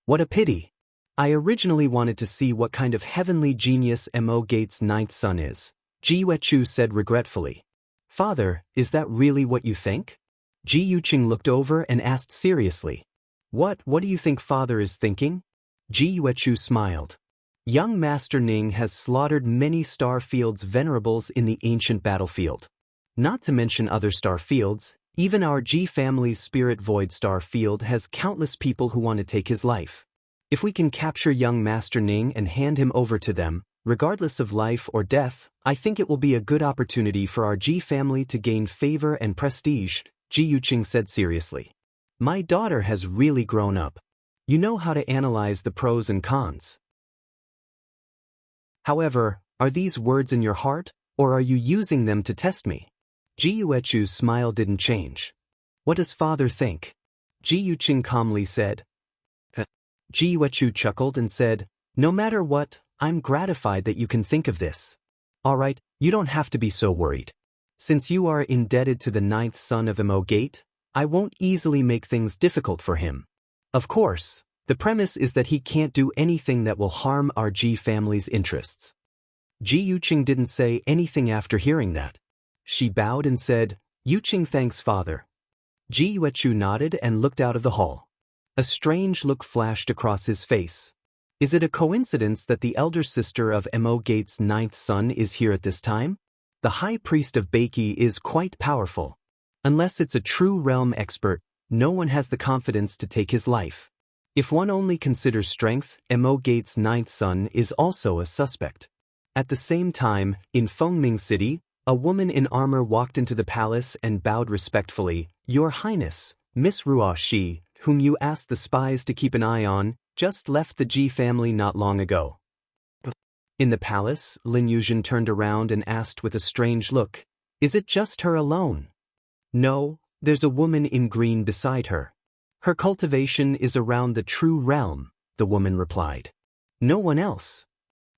"What a pity. I originally wanted to see what kind of heavenly genius Mo Gates' ninth son is," Ji Yuechu said regretfully. "Father, is that really what you think?" Ji Yuqing looked over and asked seriously. What do you think father is thinking?" Ji Yuechu smiled. "Young Master Ning has slaughtered many star fields venerables in the ancient battlefield. Not to mention other star fields, even our Ji family's spirit void star field has countless people who want to take his life. If we can capture young Master Ning and hand him over to them, regardless of life or death, I think it will be a good opportunity for our Ji family to gain favor and prestige," Ji Yuqing said seriously. "My daughter has really grown up. You know how to analyze the pros and cons. However, are these words in your heart, or are you using them to test me?" Ji Yuechu's smile didn't change. "What does father think?" Ji Yuqing calmly said. Ji Yuechu chuckled and said, "No matter what, I'm gratified that you can think of this. All right, you don't have to be so worried. Since you are indebted to the ninth son of Mo Gate, I won't easily make things difficult for him. Of course, the premise is that he can't do anything that will harm our Ji family's interests." Ji Yuqing didn't say anything after hearing that. She bowed and said, "Yuqing thanks father." Ji Yuechu nodded and looked out of the hall. A strange look flashed across his face. Is it a coincidence that the elder sister of Mo Gate's ninth son is here at this time? The high priest of Beiki is quite powerful. Unless it's a true realm expert, no one has the confidence to take his life. If one only considers strength, Mo Gate's ninth son is also a suspect. At the same time, in Fengming City, a woman in armor walked into the palace and bowed respectfully. "Your Highness, Miss Ruoshi, whom you asked the spies to keep an eye on, just left the Ji family not long ago." In the palace, Lin Yuzhen turned around and asked with a strange look, "Is it just her alone?" "No, there's a woman in green beside her. Her cultivation is around the true realm," the woman replied. "No one else?"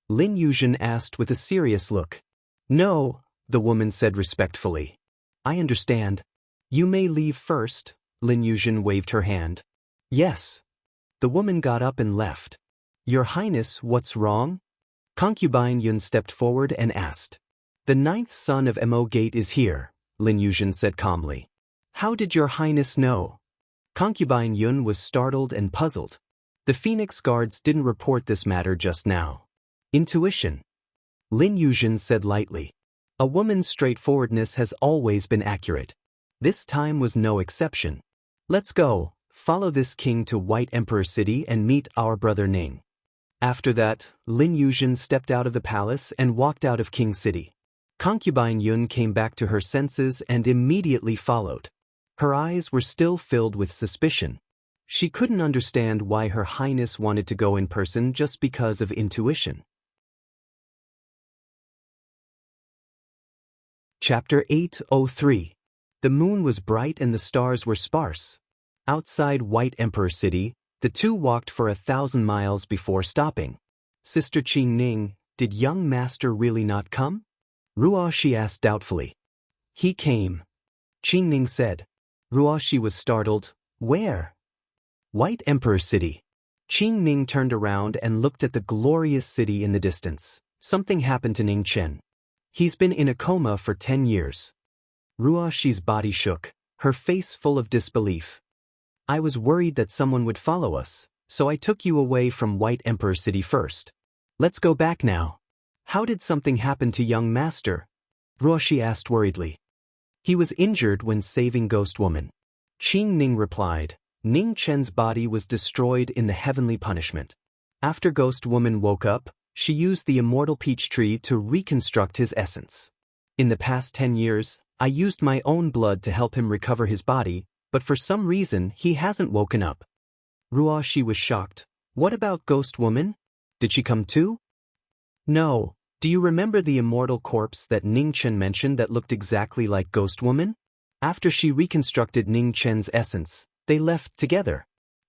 Lin Yuzhen asked with a serious look. "No," the woman said respectfully. "I understand. You may leave first." Lin Yuzhen waved her hand. "Yes." The woman got up and left. Your Highness, what's wrong? Concubine Yun stepped forward and asked. The 9th son of Mo Gate is here, Lin Yuzhen said calmly. How did your Highness know? Concubine Yun was startled and puzzled. The Phoenix Guards didn't report this matter just now. Intuition. Lin Yuzhen said lightly. A woman's straightforwardness has always been accurate. This time was no exception. Let's go, follow this king to White Emperor City and meet our brother Ning. After that, Lin Yuzhen stepped out of the palace and walked out of King City. Concubine Yun came back to her senses and immediately followed. Her eyes were still filled with suspicion. She couldn't understand why Her Highness wanted to go in person just because of intuition. Chapter 803. The moon was bright and the stars were sparse. Outside White Emperor City, the two walked for 1,000 miles before stopping. Sister Qing Ning, did young master really not come? Ruoshi asked doubtfully. He came. Qing Ning said. Ruoshi was startled. Where? White Emperor City. Qing Ning turned around and looked at the glorious city in the distance. Something happened to Ning Chen. He's been in a coma for 10 years. Ruoshi's body shook, her face full of disbelief. I was worried that someone would follow us, so I took you away from White Emperor City first. Let's go back now. How did something happen to young master? Ruoshi asked worriedly. He was injured when saving Ghost Woman. Qing Ning replied. Ning Chen's body was destroyed in the heavenly punishment. After Ghost Woman woke up, she used the immortal peach tree to reconstruct his essence. In the past 10 years, I used my own blood to help him recover his body, but for some reason he hasn't woken up. Ruoshi was shocked. What about Ghost Woman? Did she come too? No. Do you remember the immortal corpse that Ning Chen mentioned that looked exactly like Ghost Woman? After she reconstructed Ning Chen's essence, they left together.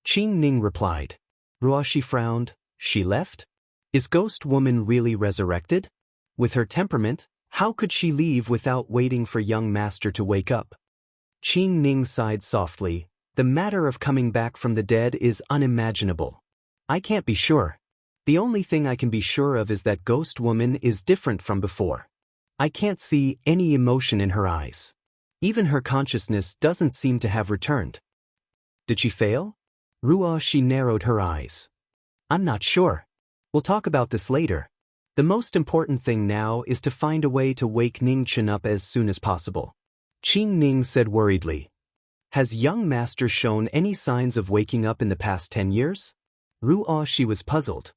Qing Ning replied. Ruoshi frowned. She left? Is Ghost Woman really resurrected? With her temperament, how could she leave without waiting for young master to wake up? Qing Ning sighed softly. The matter of coming back from the dead is unimaginable. I can't be sure. The only thing I can be sure of is that Ghost Woman is different from before. I can't see any emotion in her eyes. Even her consciousness doesn't seem to have returned. Did she fail? Ruoshi narrowed her eyes. I'm not sure. We'll talk about this later. The most important thing now is to find a way to wake Ning Chen up as soon as possible. Qing Ning said worriedly. Has young master shown any signs of waking up in the past 10 years? Ruoshi was puzzled.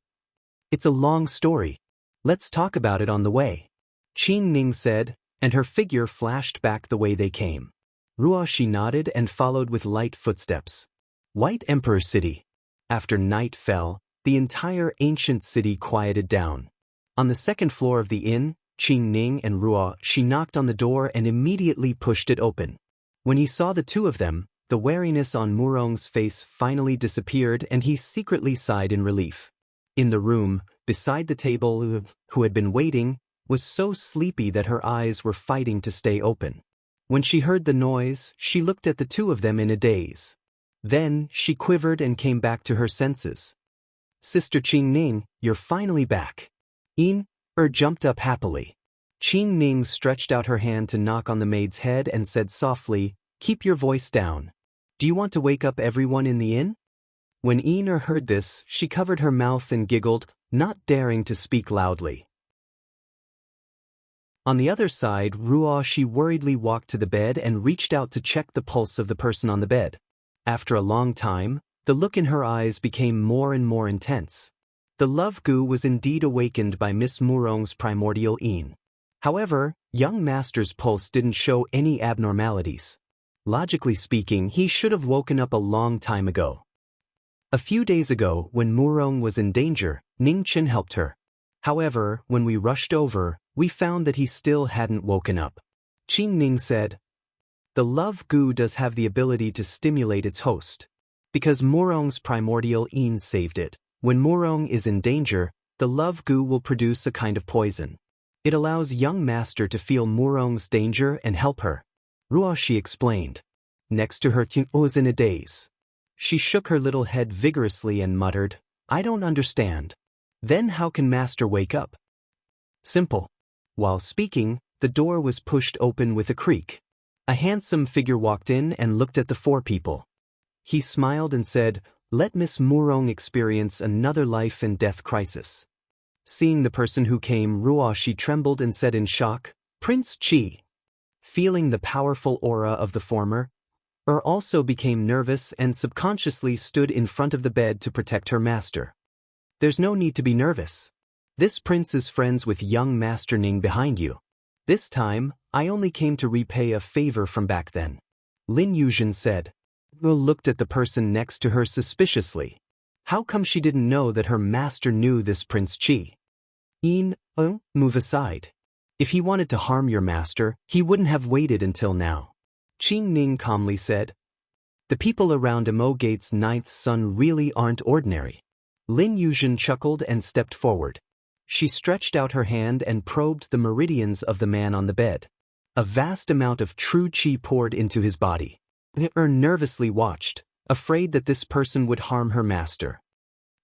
It's a long story. Let's talk about it on the way. Qing Ning said, and her figure flashed back the way they came. Ruoshi nodded and followed with light footsteps. White Emperor City. After night fell, the entire ancient city quieted down. On the second floor of the inn, Qing Ning and Ruoshi knocked on the door and immediately pushed it open. When he saw the two of them, the wariness on Murong's face finally disappeared and he secretly sighed in relief. In the room, beside the table, who had been waiting, was so sleepy that her eyes were fighting to stay open. When she heard the noise, she looked at the two of them in a daze. Then, she quivered and came back to her senses. Sister Qing Ning, you're finally back. Jumped up happily. Qing Ning stretched out her hand to knock on the maid's head and said softly, keep your voice down. Do you want to wake up everyone in the inn? When heard this, she covered her mouth and giggled, not daring to speak loudly. On the other side, Ruoshi worriedly walked to the bed and reached out to check the pulse of the person on the bed. After a long time, the look in her eyes became more and more intense. The love goo was indeed awakened by Miss Murong's primordial yin. However, young master's pulse didn't show any abnormalities. Logically speaking, he should have woken up a long time ago. A few days ago, when Murong was in danger, Ning Chen helped her. However, when we rushed over, we found that he still hadn't woken up. Qing Ning said, the love goo does have the ability to stimulate its host. Because Murong's primordial yin saved it. When Murong is in danger, the love goo will produce a kind of poison. It allows young master to feel Murong's danger and help her. Ruoshi explained. Next to her, Qing was in a daze. She shook her little head vigorously and muttered, I don't understand. Then how can Master wake up? Simple. While speaking, the door was pushed open with a creak. A handsome figure walked in and looked at the four people. He smiled and said, "Let Miss Murong experience another life and death crisis." Seeing the person who came, Ruoshi trembled and said in shock, "Prince Qi." Feeling the powerful aura of the former, also became nervous and subconsciously stood in front of the bed to protect her master. There's no need to be nervous. This prince is friends with young Master Ning behind you. This time, I only came to repay a favor from back then. Lin Yuzhen said. Ru looked at the person next to her suspiciously. How come she didn't know that her master knew this Prince Qi? Move aside. If he wanted to harm your master, he wouldn't have waited until now. Qing Ning calmly said. The people around Emo Gate's ninth son really aren't ordinary. Lin Yuzhen chuckled and stepped forward. She stretched out her hand and probed the meridians of the man on the bed. A vast amount of true qi poured into his body. Nervously watched, afraid that this person would harm her master.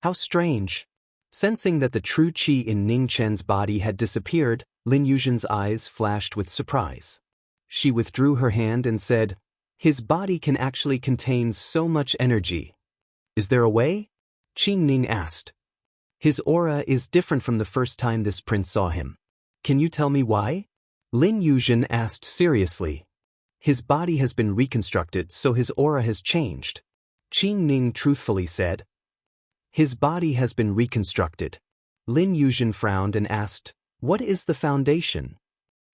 How strange. Sensing that the true qi in Ning Chen's body had disappeared, Lin Yuzhen's eyes flashed with surprise. She withdrew her hand and said, "His body can actually contain so much energy. Is there a way?" Qing Ning asked. His aura is different from the first time this prince saw him. Can you tell me why? Lin Yuzhen asked seriously. His body has been reconstructed, so his aura has changed. Qing Ning truthfully said. His body has been reconstructed. Lin Yuzhen frowned and asked, "What is the foundation?"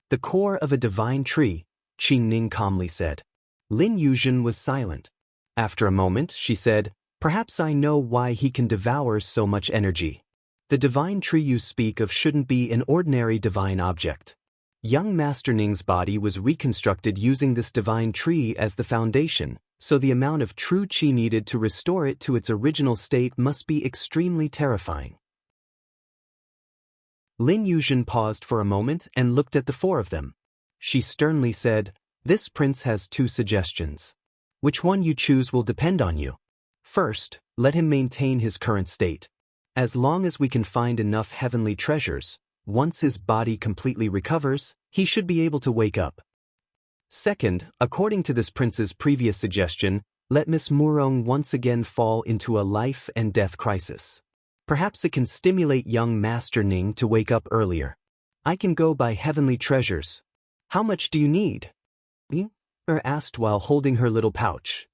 The core of a divine tree, Qing Ning calmly said. Lin Yuzhen was silent. After a moment, she said, "Perhaps I know why he can devour so much energy. The divine tree you speak of shouldn't be an ordinary divine object. Young Master Ning's body was reconstructed using this divine tree as the foundation, so the amount of true qi needed to restore it to its original state must be extremely terrifying." Lin Yuzhen paused for a moment and looked at the four of them. She sternly said, "This prince has two suggestions. Which one you choose will depend on you. First, let him maintain his current state. As long as we can find enough heavenly treasures, once his body completely recovers, he should be able to wake up. Second, according to this prince's previous suggestion, let Miss Murong once again fall into a life and death crisis. Perhaps it can stimulate young Master Ning to wake up earlier. I can go by heavenly treasures. How much do you need?" Asked while holding her little pouch.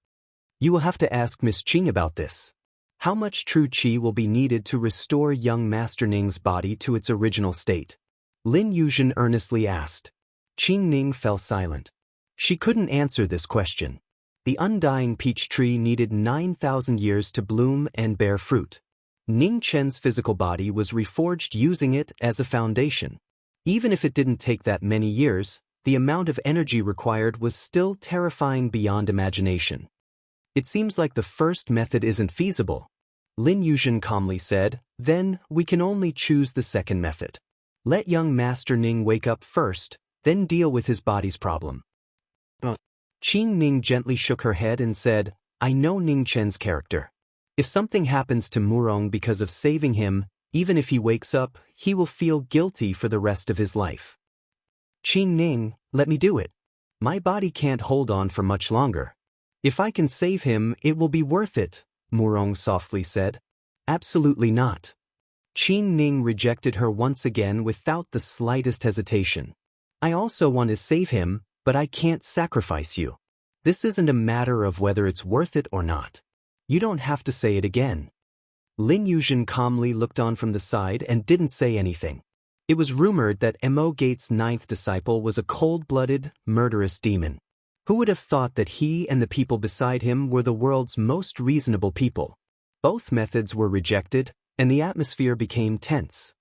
"You will have to ask Miss Qing about this. How much true qi will be needed to restore young Master Ning's body to its original state?" Lin Yuzhen earnestly asked. Qing Ning fell silent. She couldn't answer this question. The undying peach tree needed 9,000 years to bloom and bear fruit. Ning Chen's physical body was reforged using it as a foundation. Even if it didn't take that many years, the amount of energy required was still terrifying beyond imagination. "It seems like the first method isn't feasible," Lin Yuzhen calmly said. "Then we can only choose the second method. Let young Master Ning wake up first, then deal with his body's problem." Qing Ning gently shook her head and said, "I know Ning Chen's character. If something happens to Murong because of saving him, even if he wakes up, he will feel guilty for the rest of his life. Qing Ning, let me do it. My body can't hold on for much longer. If I can save him, it will be worth it," Murong softly said. "Absolutely not." Qing Ning rejected her once again without the slightest hesitation. "I also want to save him, but I can't sacrifice you. This isn't a matter of whether it's worth it or not. You don't have to say it again." Lin Yuzhen calmly looked on from the side and didn't say anything. It was rumored that Emo Gate's ninth disciple was a cold-blooded, murderous demon. Who would have thought that he and the people beside him were the world's most reasonable people? Both methods were rejected, and the atmosphere became tense.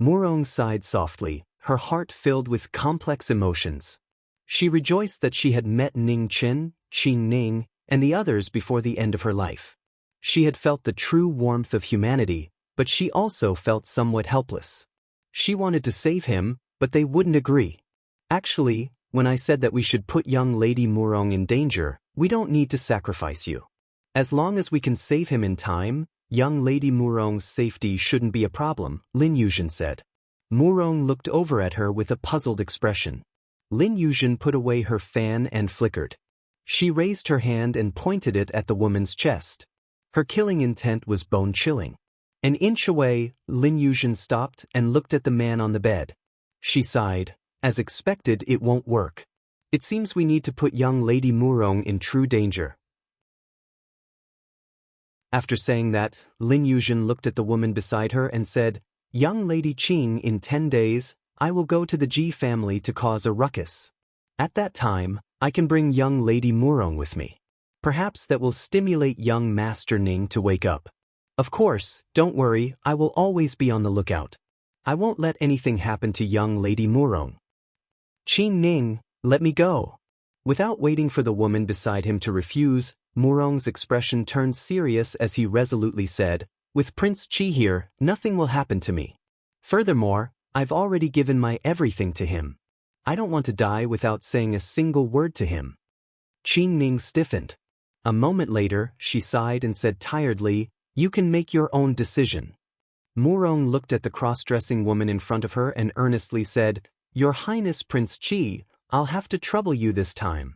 Murong sighed softly, her heart filled with complex emotions. She rejoiced that she had met Ning Chen, Qing Ning, and the others before the end of her life. She had felt the true warmth of humanity, but she also felt somewhat helpless. She wanted to save him, but they wouldn't agree. "Actually, when I said that we should put young Lady Murong in danger, we don't need to sacrifice you. As long as we can save him in time, Young Lady Murong's safety shouldn't be a problem, Lin Yuzhen said. Murong looked over at her with a puzzled expression. Lin Yuzhen put away her fan and flickered. She raised her hand and pointed it at the woman's chest. Her killing intent was bone-chilling. An inch away, Lin Yuzhen stopped and looked at the man on the bed. She sighed. As expected, it won't work. It seems we need to put young Lady Murong in true danger. After saying that, Lin Yuzhen looked at the woman beside her and said, Young Lady Qing, in 10 days, I will go to the Ji family to cause a ruckus. At that time, I can bring young Lady Murong with me. Perhaps that will stimulate young Master Ning to wake up. Of course, don't worry, I will always be on the lookout. I won't let anything happen to young Lady Murong. Qing Ning, let me go. Without waiting for the woman beside him to refuse, Murong's expression turned serious as he resolutely said, With Prince Qi here, nothing will happen to me. Furthermore, I've already given my everything to him. I don't want to die without saying a single word to him. Qing Ning stiffened. A moment later, she sighed and said tiredly, You can make your own decision. Murong looked at the cross-dressing woman in front of her and earnestly said, Your Highness Prince Qi, I'll have to trouble you this time.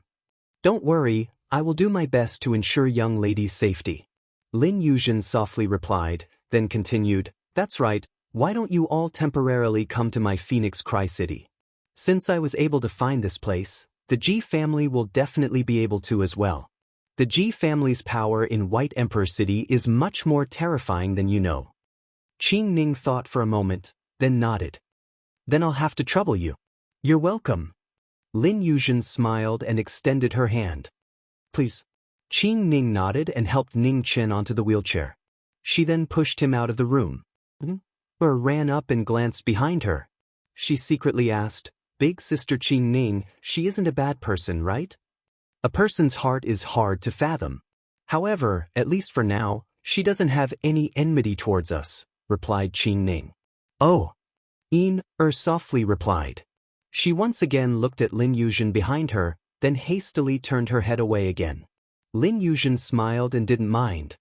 Don't worry, I will do my best to ensure young lady's safety. Lin Yuzhen softly replied, then continued, That's right, why don't you all temporarily come to my Phoenix Cry City? Since I was able to find this place, the Ji family will definitely be able to as well. The Ji family's power in White Emperor City is much more terrifying than you know. Qing Ning thought for a moment, then nodded. Then I'll have to trouble you. You're welcome. Lin Yuzhen smiled and extended her hand. Please. Qing Ning nodded and helped Ning Chen onto the wheelchair. She then pushed him out of the room. Or ran up and glanced behind her. She secretly asked, Big Sister Qing Ning, she isn't a bad person, right? A person's heart is hard to fathom. However, at least for now, she doesn't have any enmity towards us, replied Qing Ning. Oh. Softly replied. She once again looked at Lin Yuzhen behind her, then hastily turned her head away again. Lin Yuzhen smiled and didn't mind.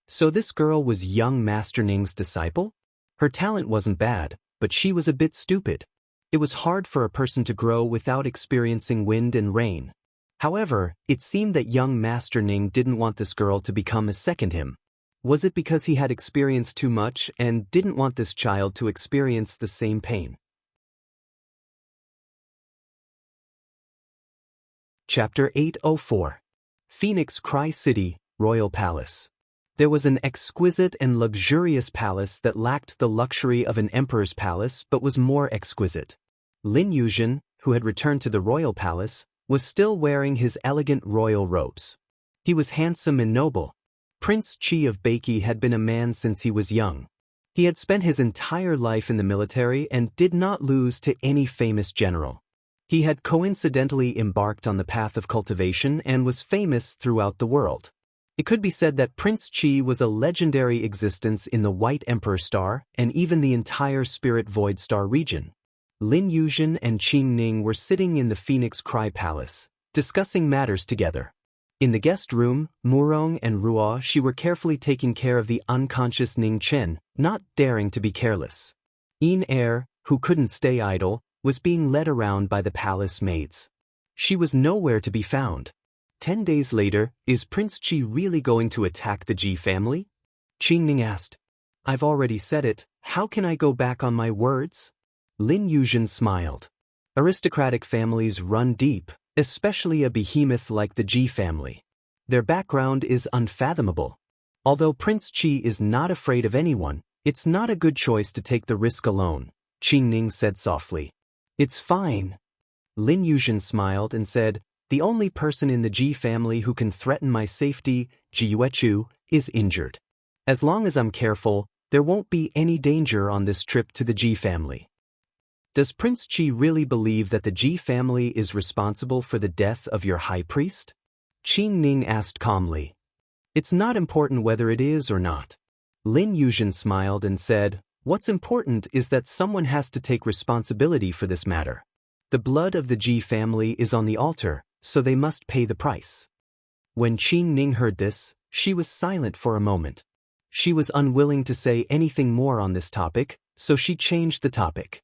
So this girl was young Master Ning's disciple? Her talent wasn't bad, but she was a bit stupid. It was hard for a person to grow without experiencing wind and rain. However, it seemed that young Master Ning didn't want this girl to become a second him. Was it because he had experienced too much and didn't want this child to experience the same pain? Chapter 804. Phoenix Cry City, Royal Palace. There was an exquisite and luxurious palace that lacked the luxury of an emperor's palace but was more exquisite. Lin Yuzhen, who had returned to the royal palace, was still wearing his elegant royal robes. He was handsome and noble. Prince Qi of Beiki had been a man since he was young. He had spent his entire life in the military and did not lose to any famous general. He had coincidentally embarked on the path of cultivation and was famous throughout the world. It could be said that Prince Qi was a legendary existence in the White Emperor Star and even the entire Spirit Void Star region. Lin Yuzhen and Qing Ning were sitting in the Phoenix Cry Palace, discussing matters together. In the guest room, Murong and Ruoshi were carefully taking care of the unconscious Ning Chen, not daring to be careless. Who couldn't stay idle, was being led around by the palace maids. She was nowhere to be found. 10 days later, is Prince Qi really going to attack the Ji family? Qing Ning asked. I've already said it, how can I go back on my words? Lin Yuzhen smiled. Aristocratic families run deep, especially a behemoth like the Ji family. Their background is unfathomable. Although Prince Qi is not afraid of anyone, it's not a good choice to take the risk alone, Qing Ning said softly. It's fine. Lin Yuzhen smiled and said, The only person in the Ji family who can threaten my safety, Ji Yuechu, is injured. As long as I'm careful, there won't be any danger on this trip to the Ji family. Does Prince Qi really believe that the Ji family is responsible for the death of your high priest? Qing Ning asked calmly. It's not important whether it is or not. Lin Yuzhen smiled and said, What's important is that someone has to take responsibility for this matter. The blood of the Ji family is on the altar, so they must pay the price. When Qing Ning heard this, she was silent for a moment. She was unwilling to say anything more on this topic, so she changed the topic.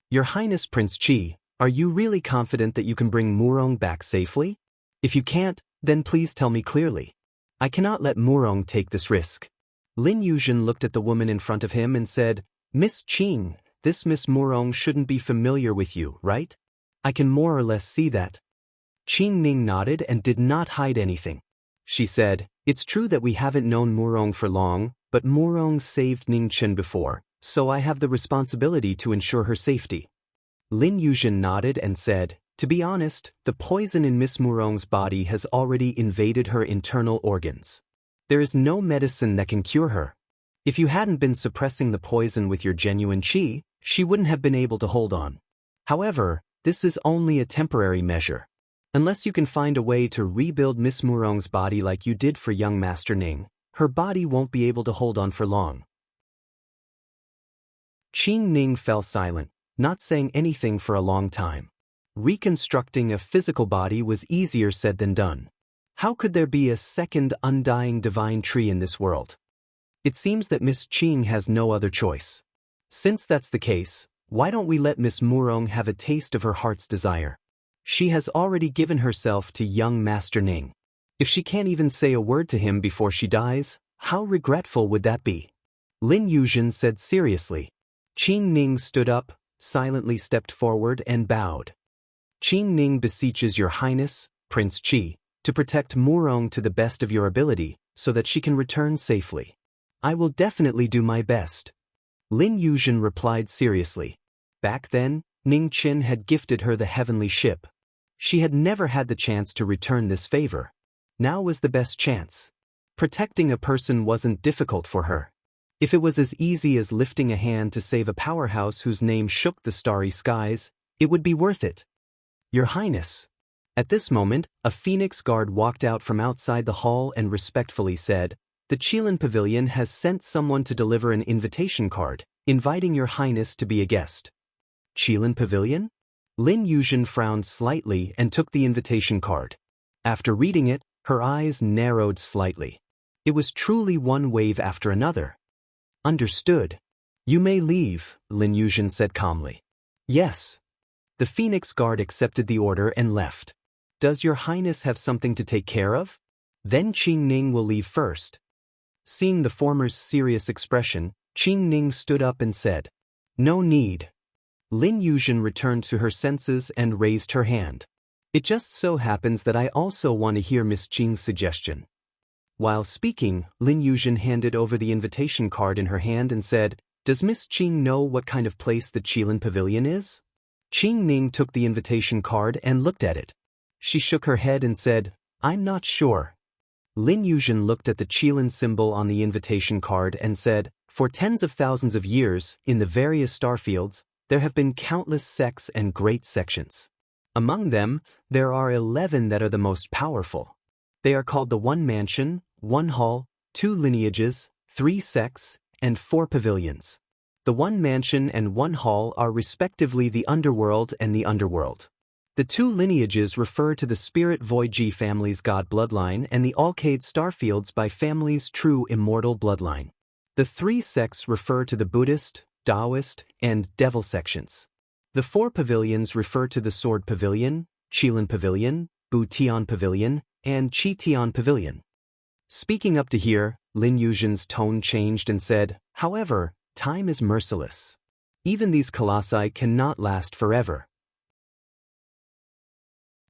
Your Highness Prince Chi, are you really confident that you can bring Murong back safely? If you can't, then please tell me clearly. I cannot let Murong take this risk. Lin Yuzhen looked at the woman in front of him and said, Miss Qing, this Miss Murong shouldn't be familiar with you, right? I can more or less see that. Qing Ning nodded and did not hide anything. She said, it's true that we haven't known Murong for long, but Murong saved Ning Chen before, so I have the responsibility to ensure her safety. Lin Yuzhen nodded and said, to be honest, the poison in Miss Murong's body has already invaded her internal organs. There is no medicine that can cure her. If you hadn't been suppressing the poison with your genuine qi, she wouldn't have been able to hold on. However, this is only a temporary measure. Unless you can find a way to rebuild Miss Murong's body like you did for young Master Ning, her body won't be able to hold on for long. Qing Ning fell silent, not saying anything for a long time. Reconstructing a physical body was easier said than done. How could there be a second undying divine tree in this world? It seems that Miss Qing has no other choice. Since that's the case, why don't we let Miss Murong have a taste of her heart's desire? She has already given herself to young Master Ning. If she can't even say a word to him before she dies, how regretful would that be? Lin Yuzhen said seriously. Qing Ning stood up, silently stepped forward and bowed. Qing Ning beseeches Your Highness, Prince Qi, to protect Murong to the best of your ability, so that she can return safely. I will definitely do my best. Lin Yuzhen replied seriously. Back then, Ning Chen had gifted her the heavenly ship. She had never had the chance to return this favor. Now was the best chance. Protecting a person wasn't difficult for her. If it was as easy as lifting a hand to save a powerhouse whose name shook the starry skies, it would be worth it. Your Highness. At this moment, a phoenix guard walked out from outside the hall and respectfully said, the Qilin Pavilion has sent someone to deliver an invitation card, inviting Your Highness to be a guest. Qilin Pavilion? Lin Yuzhen frowned slightly and took the invitation card. After reading it, her eyes narrowed slightly. It was truly one wave after another. Understood. You may leave, Lin Yuzhen said calmly. Yes. The Phoenix Guard accepted the order and left. Does Your Highness have something to take care of? Then Qing Ning will leave first. Seeing the former's serious expression, Qing Ning stood up and said, no need. Lin Yuzhen returned to her senses and raised her hand. It just so happens that I also want to hear Miss Qing's suggestion. While speaking, Lin Yuzhen handed over the invitation card in her hand and said, does Miss Qing know what kind of place the Qilin Pavilion is? Qing Ning took the invitation card and looked at it. She shook her head and said, I'm not sure. Lin Yuzhen looked at the Qilin symbol on the invitation card and said, for tens of thousands of years, in the various starfields, there have been countless sects and great sections. Among them, there are 11 that are the most powerful. They are called the One Mansion, One Hall, 2 Lineages, 3 Sects, and 4 Pavilions. The One Mansion and One Hall are respectively the Underworld and the Underworld. The 2 Lineages refer to the Spirit Void-Ji family's god bloodline and the Alcade Starfields by family's true immortal bloodline. The 3 Sects refer to the Buddhist, Taoist, and Devil sections. The 4 Pavilions refer to the Sword Pavilion, Qilin Pavilion, Bu Tian Pavilion, and Qi Tian Pavilion. Speaking up to here, Lin Yuzhen's tone changed and said, however, time is merciless. Even these colossi cannot last forever.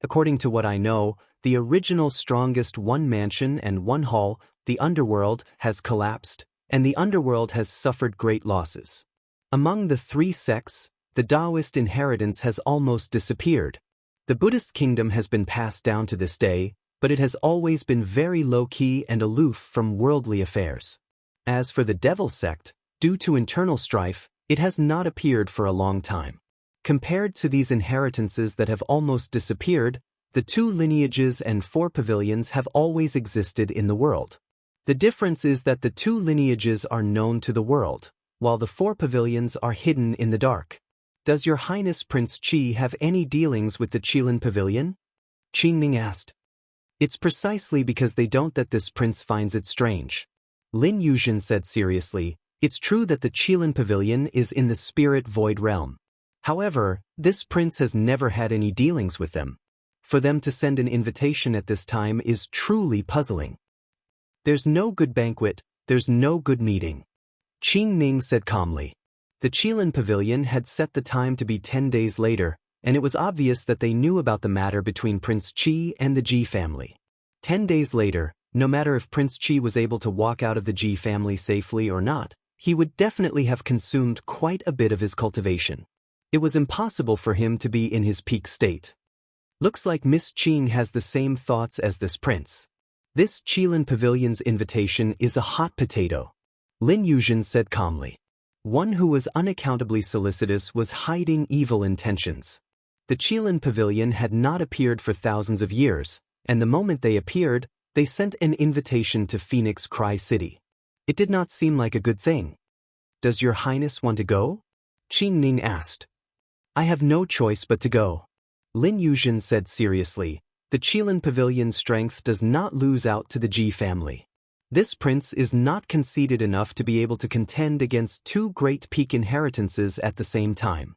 According to what I know, the original strongest One Mansion and One Hall, the Underworld, has collapsed, and the Underworld has suffered great losses. Among the 3 sects, the Taoist inheritance has almost disappeared. The Buddhist kingdom has been passed down to this day, but it has always been very low-key and aloof from worldly affairs. As for the Devil sect, due to internal strife, it has not appeared for a long time. Compared to these inheritances that have almost disappeared, the 2 lineages and 4 pavilions have always existed in the world. The difference is that the 2 lineages are known to the world, while the 4 pavilions are hidden in the dark. Does Your Highness Prince Qi have any dealings with the Qilin Pavilion? Qing Ning asked. It's precisely because they don't that this prince finds it strange. Lin Yuzhen said seriously, it's true that the Qilin Pavilion is in the spirit void realm. However, this prince has never had any dealings with them. For them to send an invitation at this time is truly puzzling. There's no good banquet, there's no good meeting. Qin Ning said calmly. The Qilin Pavilion had set the time to be 10 days later, and it was obvious that they knew about the matter between Prince Qi and the Ji family. 10 days later, no matter if Prince Qi was able to walk out of the Ji family safely or not, he would definitely have consumed quite a bit of his cultivation. It was impossible for him to be in his peak state. Looks like Miss Qing has the same thoughts as this prince. This Qilin Pavilion's invitation is a hot potato. Lin Yuzhen said calmly. One who was unaccountably solicitous was hiding evil intentions. The Qilin Pavilion had not appeared for thousands of years, and the moment they appeared, they sent an invitation to Phoenix Cry City. It did not seem like a good thing. Does your highness want to go? Qin Ning asked. I have no choice but to go. Lin Yuzhen said seriously, the Qilin Pavilion's strength does not lose out to the Ji family. This prince is not conceited enough to be able to contend against two great peak inheritances at the same time.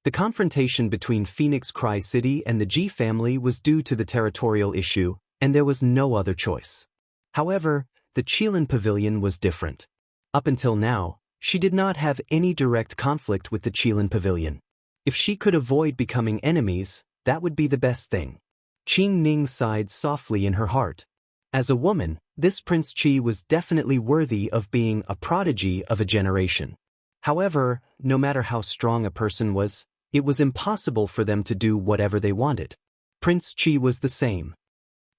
The confrontation between Phoenix Cry City and the Ji family was due to the territorial issue, and there was no other choice. However, the Qilin Pavilion was different. Up until now, she did not have any direct conflict with the Qilin Pavilion. If she could avoid becoming enemies, that would be the best thing. Qin Ning sighed softly in her heart. As a woman, this Prince Qi was definitely worthy of being a prodigy of a generation. However, no matter how strong a person was, it was impossible for them to do whatever they wanted. Prince Qi was the same.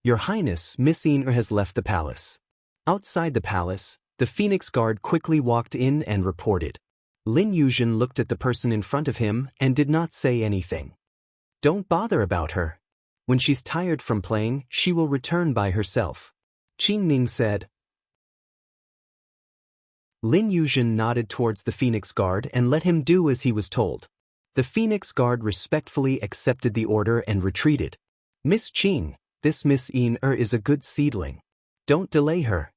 Your Highness, Miss Yin has left the palace. Outside the palace, the Phoenix Guard quickly walked in and reported. Lin Yuzhen looked at the person in front of him and did not say anything. Don't bother about her. When she's tired from playing, she will return by herself. Qin Ning said. Lin Yuzhen nodded towards the Phoenix Guard and let him do as he was told. The Phoenix Guard respectfully accepted the order and retreated. Miss Qing, this Miss Yin is a good seedling. Don't delay her.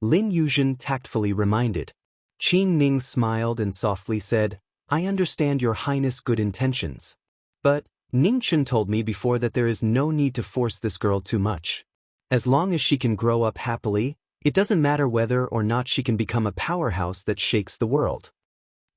Lin Yuzhen tactfully reminded. Qin Ning smiled and softly said, I understand your highness' good intentions. But, Ningchen told me before that there is no need to force this girl too much. As long as she can grow up happily, it doesn't matter whether or not she can become a powerhouse that shakes the world.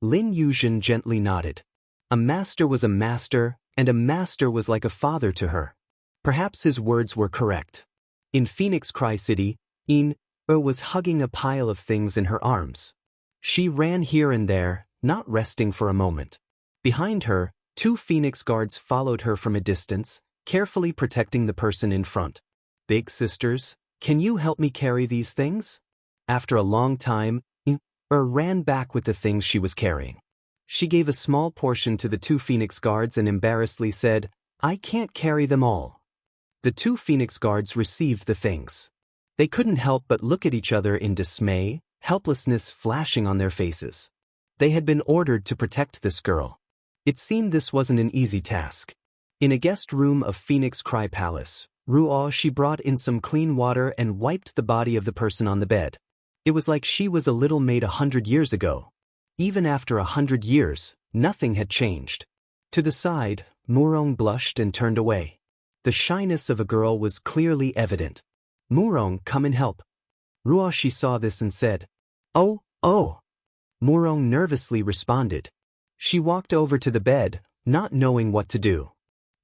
Lin Yuzhen gently nodded. A master was a master, and a master was like a father to her. Perhaps his words were correct. In Phoenix Cry City, Yin was hugging a pile of things in her arms. She ran here and there, not resting for a moment. Behind her, 2 Phoenix Guards followed her from a distance, carefully protecting the person in front. Big sisters, can you help me carry these things? After a long time, ran back with the things she was carrying. She gave a small portion to the 2 Phoenix Guards and embarrassedly said, I can't carry them all. The 2 Phoenix Guards received the things. They couldn't help but look at each other in dismay, helplessness flashing on their faces. They had been ordered to protect this girl. It seemed this wasn't an easy task. In a guest room of Phoenix Cry Palace, Ruo she brought in some clean water and wiped the body of the person on the bed. It was like she was a little maid 100 years ago. Even after 100 years, nothing had changed. To the side, Murong blushed and turned away. The shyness of a girl was clearly evident. Murong, come and help. Ruo she saw this and said, Oh. Murong nervously responded. She walked over to the bed, not knowing what to do.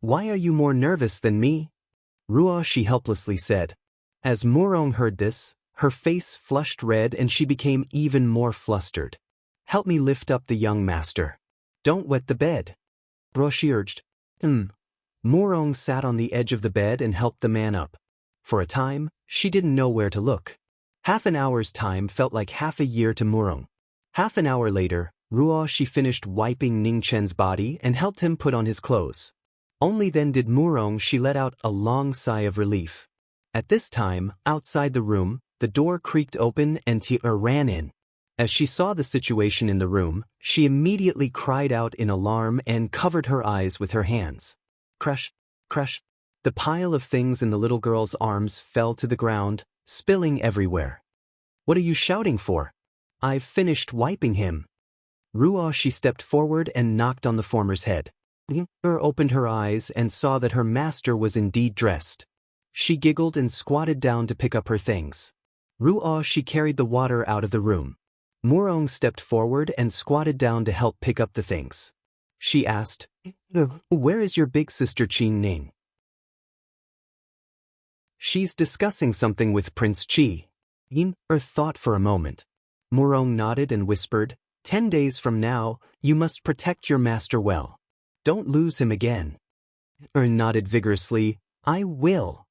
Why are you more nervous than me? Ruo she helplessly said. As Murong heard this, her face flushed red and she became even more flustered. Help me lift up the young master. Don't wet the bed. Ruo she urged. Murong sat on the edge of the bed and helped the man up. For a time, she didn't know where to look. Half an hour's time felt like half a year to Murong. Half an hour later, Ruo she finished wiping Ningchen's body and helped him put on his clothes. Only then did Murong she let out a long sigh of relief. At this time, outside the room, the door creaked open and Tia ran in. As she saw the situation in the room, she immediately cried out in alarm and covered her eyes with her hands. Crush, crush. The pile of things in the little girl's arms fell to the ground, spilling everywhere. What are you shouting for? I've finished wiping him. Ruo she stepped forward and knocked on the former's head. Her opened her eyes and saw that her master was indeed dressed. She giggled and squatted down to pick up her things. Ruo she carried the water out of the room. Murong stepped forward and squatted down to help pick up the things. She asked, "Where is your big sister Qin Ning?" "She's discussing something with Prince Qi." Yin thought for a moment. Murong nodded and whispered, 10 days from now, you must protect your master well. Don't lose him again." Nodded vigorously, "I will."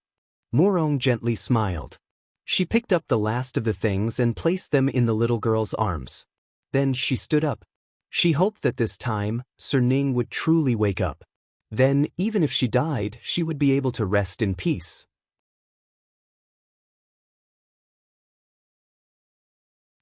Murong gently smiled. She picked up the last of the things and placed them in the little girl's arms. Then she stood up. She hoped that this time, Sir Ning would truly wake up. Then, even if she died, she would be able to rest in peace.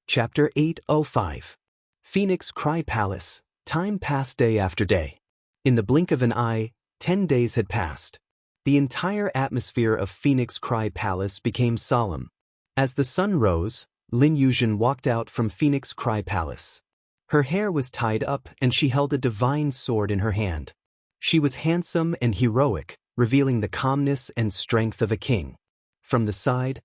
Chapter 805. Phoenix Cry Palace. Time passed day after day. In the blink of an eye, 10 days had passed. The entire atmosphere of Phoenix Cry Palace became solemn. As the sun rose, Lin Yuzhen walked out from Phoenix Cry Palace. Her hair was tied up and she held a divine sword in her hand. She was handsome and heroic, revealing the calmness and strength of a king. From the side,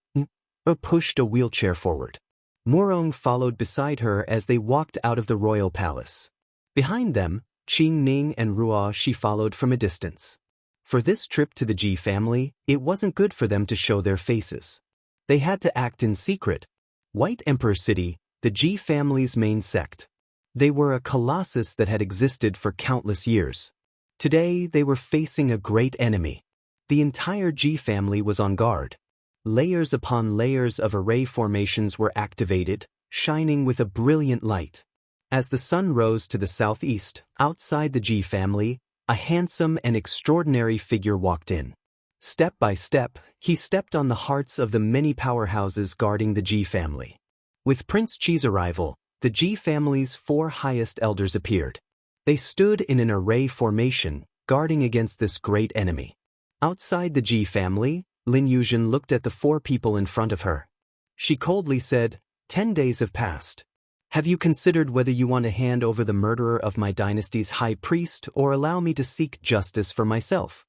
pushed a wheelchair forward. Murong followed beside her as they walked out of the royal palace. Behind them, Qin Ning and Ruo she followed from a distance. For this trip to the Ji family, it wasn't good for them to show their faces. They had to act in secret. White Emperor City, the Ji family's main sect. They were a colossus that had existed for countless years. Today, they were facing a great enemy. The entire Ji family was on guard. Layers upon layers of array formations were activated, shining with a brilliant light. As the sun rose to the southeast, outside the Ji family, a handsome and extraordinary figure walked in. Step by step, he stepped on the hearts of the many powerhouses guarding the Ji family. With Prince Qi's arrival, the Ji family's 4 highest elders appeared. They stood in an array formation, guarding against this great enemy. Outside the Ji family, Lin Yuzhen looked at the 4 people in front of her. She coldly said, 10 days have passed. Have you considered whether you want to hand over the murderer of my dynasty's high priest or allow me to seek justice for myself?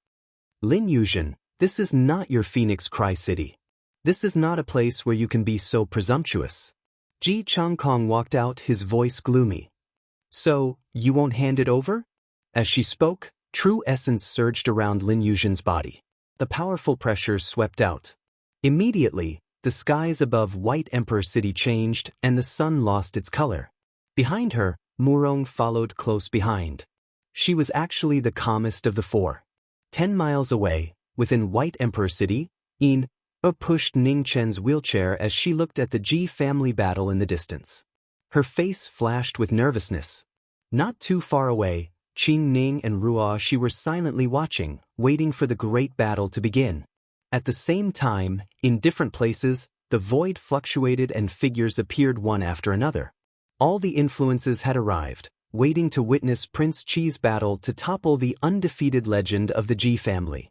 Lin Yuzhen, this is not your Phoenix Cry City. This is not a place where you can be so presumptuous. Ji Changkong walked out, his voice gloomy. So, you won't hand it over? As she spoke, true essence surged around Lin Yuzhen's body. The powerful pressure swept out. Immediately, the skies above White Emperor City changed and the sun lost its color. Behind her, Murong followed close behind. She was actually the calmest of the 4. 10 miles away, within White Emperor City, Yin pushed Ning Chen's wheelchair as she looked at the Ji family battle in the distance. Her face flashed with nervousness. Not too far away, Qin Ning and Ruo she were silently watching, waiting for the great battle to begin. At the same time, in different places, the void fluctuated and figures appeared one after another. All the influences had arrived, waiting to witness Prince Qi's battle to topple the undefeated legend of the Ji family.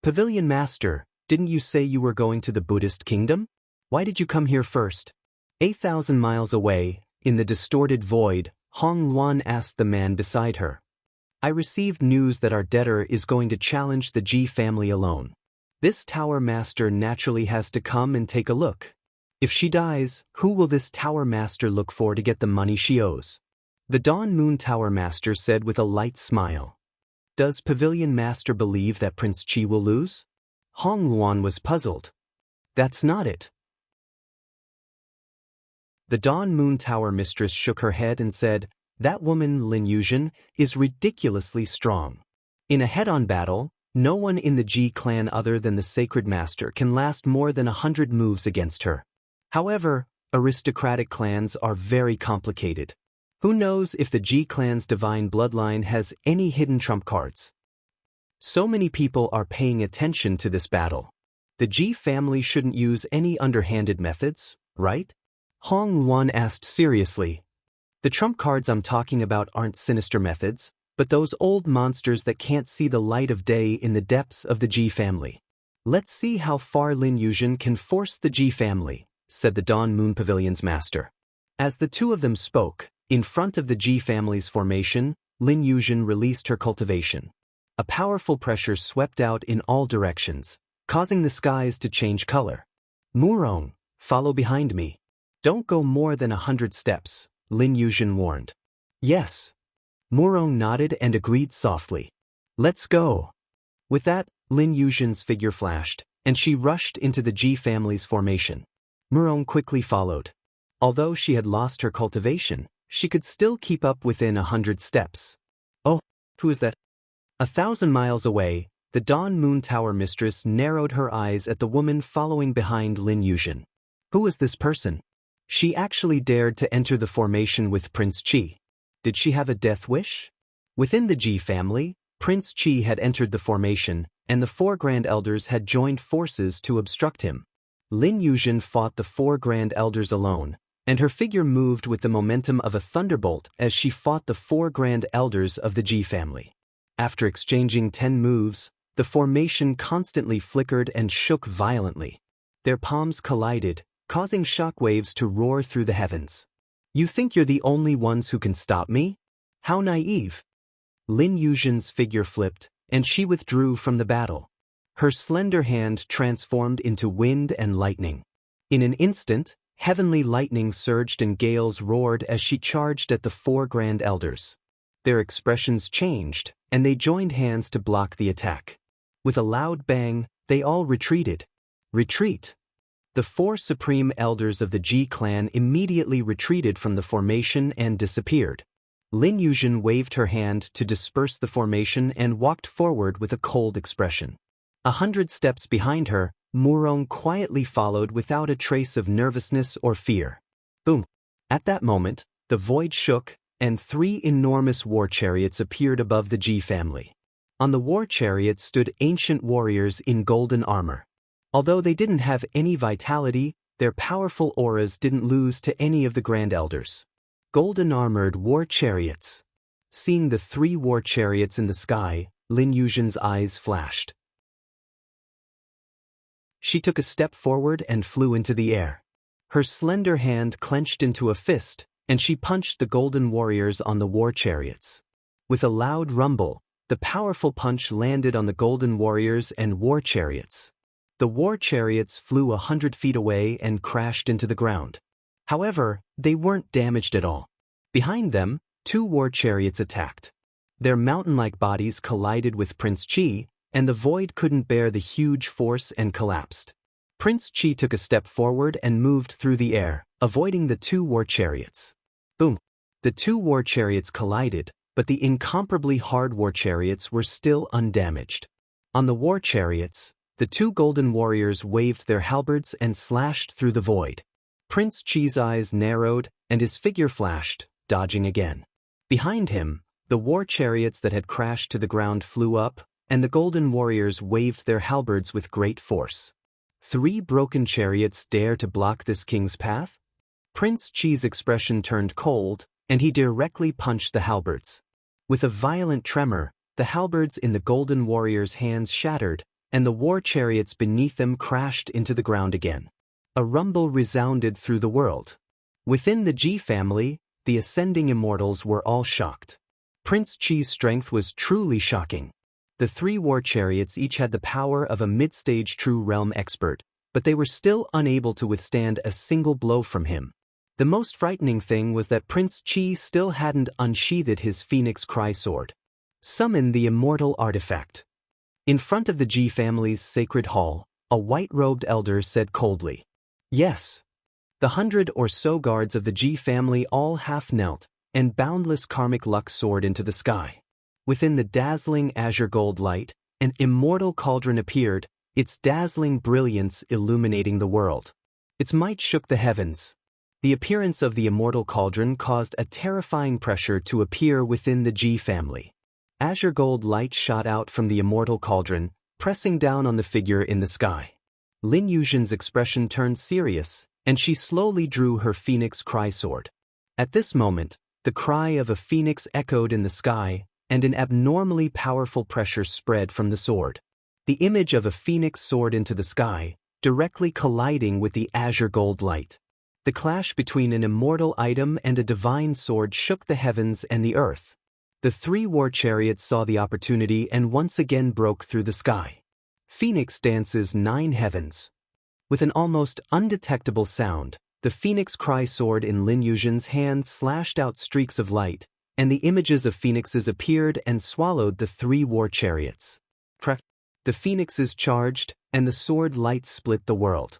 Pavilion Master, didn't you say you were going to the Buddhist kingdom? Why did you come here first? 8,000 miles away, in the distorted void, Hong Luan asked the man beside her. I received news that our debtor is going to challenge the Ji family alone. This Tower Master naturally has to come and take a look. If she dies, who will this Tower Master look for to get the money she owes? The Dawn Moon Tower Master said with a light smile. Does Pavilion Master believe that Prince Qi will lose? Hong Luan was puzzled. That's not it. The Dawn Moon Tower Mistress shook her head and said, that woman, Lin Yuzhen, is ridiculously strong. In a head-on battle, no one in the Ji clan other than the Sacred Master can last more than 100 moves against her. However, aristocratic clans are very complicated. Who knows if the Ji clan's divine bloodline has any hidden trump cards? So many people are paying attention to this battle. The Ji family shouldn't use any underhanded methods, right? Hong Luan asked seriously. The trump cards I'm talking about aren't sinister methods, but those old monsters that can't see the light of day in the depths of the Ji family. Let's see how far Lin Yuzhen can force the Ji family. said the Dawn Moon Pavilion's master. As the two of them spoke, in front of the Ji family's formation, Lin Yuzhen released her cultivation. A powerful pressure swept out in all directions, causing the skies to change color. Murong, follow behind me. Don't go more than 100 steps, Lin Yuzhen warned. Yes. Murong nodded and agreed softly. Let's go. With that, Lin Yuzhen's figure flashed, and she rushed into the Ji family's formation. Murong quickly followed. Although she had lost her cultivation, she could still keep up within 100 steps. Oh, who is that? 1,000 miles away, the Dawn Moon Tower mistress narrowed her eyes at the woman following behind Lin Yuzhen. Who was this person? She actually dared to enter the formation with Prince Qi. Did she have a death wish? Within the Ji family, Prince Qi had entered the formation, and the 4 Grand Elders had joined forces to obstruct him. Lin Yuzhen fought the 4 Grand Elders alone, and her figure moved with the momentum of a thunderbolt as she fought the 4 Grand Elders of the Ji family. After exchanging 10 moves, the formation constantly flickered and shook violently. Their palms collided, causing shockwaves to roar through the heavens. You think you're the only ones who can stop me? How naive. Lin Yuzhen's figure flipped, and she withdrew from the battle. Her slender hand transformed into wind and lightning. In an instant, heavenly lightning surged and gales roared as she charged at the 4 Grand Elders. Their expressions changed, and they joined hands to block the attack. With a loud bang, they all retreated. Retreat! The 4 supreme elders of the Ji clan immediately retreated from the formation and disappeared. Lin Yuzhen waved her hand to disperse the formation and walked forward with a cold expression. 100 steps behind her, Murong quietly followed without a trace of nervousness or fear. Boom! At that moment, the void shook, and 3 enormous war chariots appeared above the Ji family. On the war chariots stood ancient warriors in golden armor. Although they didn't have any vitality, their powerful auras didn't lose to any of the Grand Elders. Golden-armored war chariots. Seeing the 3 war chariots in the sky, Lin Yuzhen's eyes flashed. She took a step forward and flew into the air. Her slender hand clenched into a fist, and she punched the golden warriors on the war chariots. With a loud rumble, the powerful punch landed on the golden warriors and war chariots. The war chariots flew 100 feet away and crashed into the ground. However, they weren't damaged at all. Behind them, 2 war chariots attacked. Their mountain-like bodies collided with Prince Qi, and the void couldn't bear the huge force and collapsed. Prince Qi took a step forward and moved through the air, avoiding the 2 war chariots. Boom! The 2 war chariots collided, but the incomparably hard war chariots were still undamaged. On the war chariots, the 2 golden warriors waved their halberds and slashed through the void. Prince Qi's eyes narrowed, and his figure flashed, dodging again. Behind him, the war chariots that had crashed to the ground flew up, and the golden warriors waved their halberds with great force. 3 broken chariots dare to block this king's path? Prince Qi's expression turned cold, and he directly punched the halberds. With a violent tremor, the halberds in the golden warriors' hands shattered, and the war chariots beneath them crashed into the ground again. A rumble resounded through the world. Within the Ji family, the ascending immortals were all shocked. Prince Qi's strength was truly shocking. The 3 war chariots each had the power of a mid-stage true realm expert, but they were still unable to withstand a single blow from him. The most frightening thing was that Prince Qi still hadn't unsheathed his Phoenix Cry sword. Summon the immortal artifact. In front of the Ji family's sacred hall, a white-robed elder said coldly. Yes. The 100 or so guards of the Ji family all half-knelt, and boundless karmic luck soared into the sky. Within the dazzling azure gold light, an immortal cauldron appeared, its dazzling brilliance illuminating the world. Its might shook the heavens. The appearance of the immortal cauldron caused a terrifying pressure to appear within the Ji family. Azure gold light shot out from the immortal cauldron, pressing down on the figure in the sky. Lin Yuzhen's expression turned serious, and she slowly drew her Phoenix Cry sword. At this moment, the cry of a phoenix echoed in the sky, and an abnormally powerful pressure spread from the sword. The image of a phoenix soared into the sky, directly colliding with the azure gold light. The clash between an immortal item and a divine sword shook the heavens and the earth. The three war chariots saw the opportunity and once again broke through the sky. Phoenix dances 9 heavens. With an almost undetectable sound, the Phoenix Cry sword in Lin Yuzhen's hand slashed out streaks of light, and the images of phoenixes appeared and swallowed the 3 war chariots. The phoenixes charged, and the sword light split the world.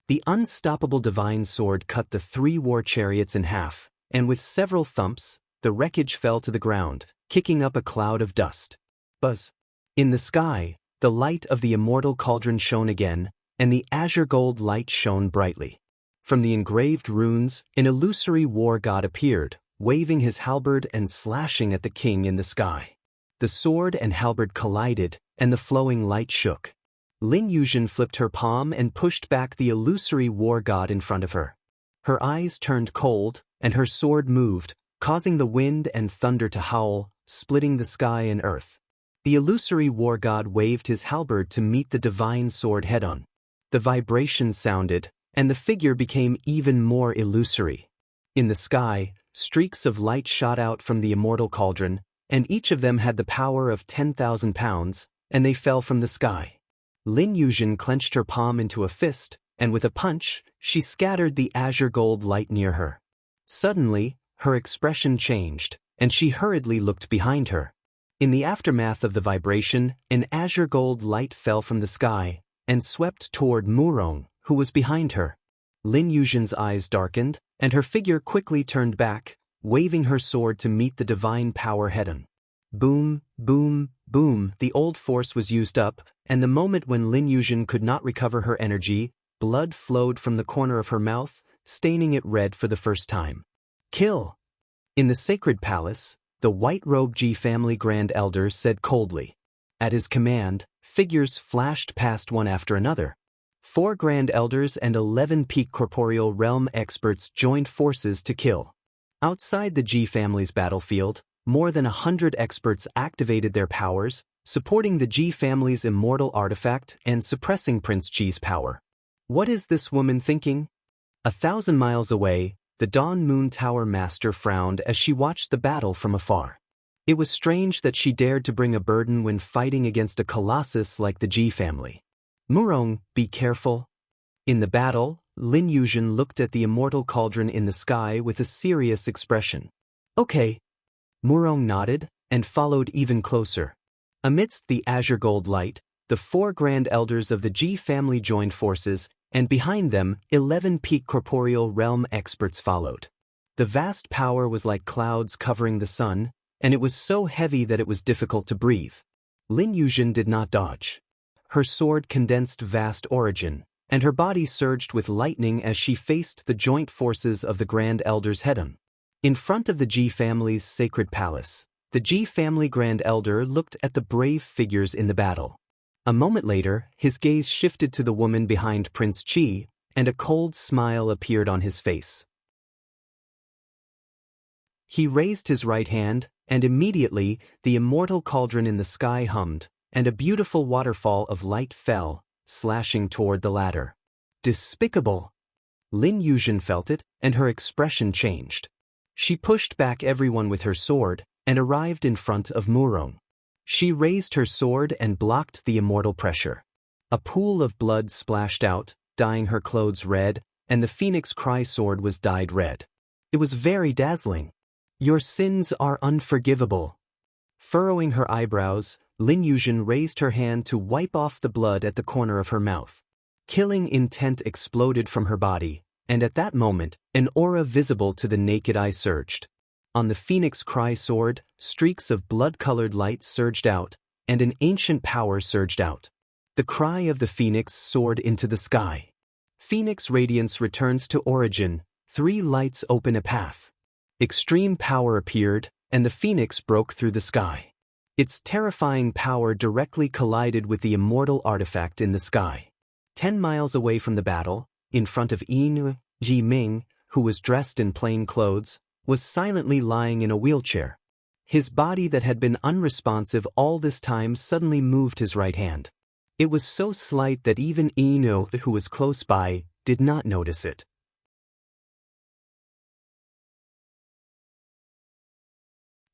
The unstoppable divine sword cut the 3 war chariots in half, and with several thumps, the wreckage fell to the ground, kicking up a cloud of dust. Buzz. In the sky, the light of the immortal cauldron shone again, and the azure gold light shone brightly. From the engraved runes, an illusory war god appeared, waving his halberd and slashing at the king in the sky. The sword and halberd collided, and the flowing light shook. Lin Yuzhen flipped her palm and pushed back the illusory war god in front of her. Her eyes turned cold, and her sword moved, causing the wind and thunder to howl, splitting the sky and earth. The illusory war god waved his halberd to meet the divine sword head-on. The vibration sounded, and the figure became even more illusory. In the sky, streaks of light shot out from the immortal cauldron, and each of them had the power of 10,000 pounds, and they fell from the sky. Lin Yuzhen clenched her palm into a fist, and with a punch, she scattered the azure gold light near her. Suddenly, her expression changed, and she hurriedly looked behind her. In the aftermath of the vibration, an azure gold light fell from the sky, and swept toward Murong, who was behind her. Lin Yuzhen's eyes darkened, and her figure quickly turned back, waving her sword to meet the divine power head-on. Boom, boom, boom, the old force was used up, and the moment when Lin Yuzhen could not recover her energy, blood flowed from the corner of her mouth, staining it red for the first time. Kill! In the sacred palace, the white-robed Ji family grand elder said coldly. At his command, figures flashed past one after another. 4 grand elders and 11 peak corporeal realm experts joined forces to kill. Outside the Ji family's battlefield, more than 100 experts activated their powers, supporting the Ji family's immortal artifact and suppressing Prince Ji's power. What is this woman thinking? 1,000 miles away, the Dawn Moon Tower Master frowned as she watched the battle from afar. It was strange that she dared to bring a burden when fighting against a colossus like the Ji family. Murong, be careful. In the battle, Lin Yuzhen looked at the immortal cauldron in the sky with a serious expression. Okay. Murong nodded, and followed even closer. Amidst the azure gold light, the 4 grand elders of the Ji family joined forces, and behind them, 11 peak corporeal realm experts followed. The vast power was like clouds covering the sun, and it was so heavy that it was difficult to breathe. Lin Yuzhen did not dodge. Her sword condensed vast origin, and her body surged with lightning as she faced the joint forces of the grand elders head-on. In front of the Ji family's sacred palace, the Ji family grand elder looked at the brave figures in the battle. A moment later, his gaze shifted to the woman behind Prince Ji, and a cold smile appeared on his face. He raised his right hand, and immediately, the immortal cauldron in the sky hummed, and a beautiful waterfall of light fell, slashing toward the ladder. Despicable! Lin Yuzhen felt it, and her expression changed. She pushed back everyone with her sword, and arrived in front of Murong. She raised her sword and blocked the immortal pressure. A pool of blood splashed out, dyeing her clothes red, and the Phoenix Cry sword was dyed red. It was very dazzling. Your sins are unforgivable. Furrowing her eyebrows, Lin Yuzhen raised her hand to wipe off the blood at the corner of her mouth. Killing intent exploded from her body, and at that moment, an aura visible to the naked eye surged. On the Phoenix Cry sword, streaks of blood-colored light surged out, and an ancient power surged out. The cry of the Phoenix soared into the sky. Phoenix radiance returns to origin, 3 lights open a path. Extreme power appeared, and the Phoenix broke through the sky. Its terrifying power directly collided with the immortal artifact in the sky. 10 miles away from the battle, in front of Yin Ji Ming, who was dressed in plain clothes, was silently lying in a wheelchair. His body that had been unresponsive all this time suddenly moved his right hand. It was so slight that even Ino, who was close by, did not notice it.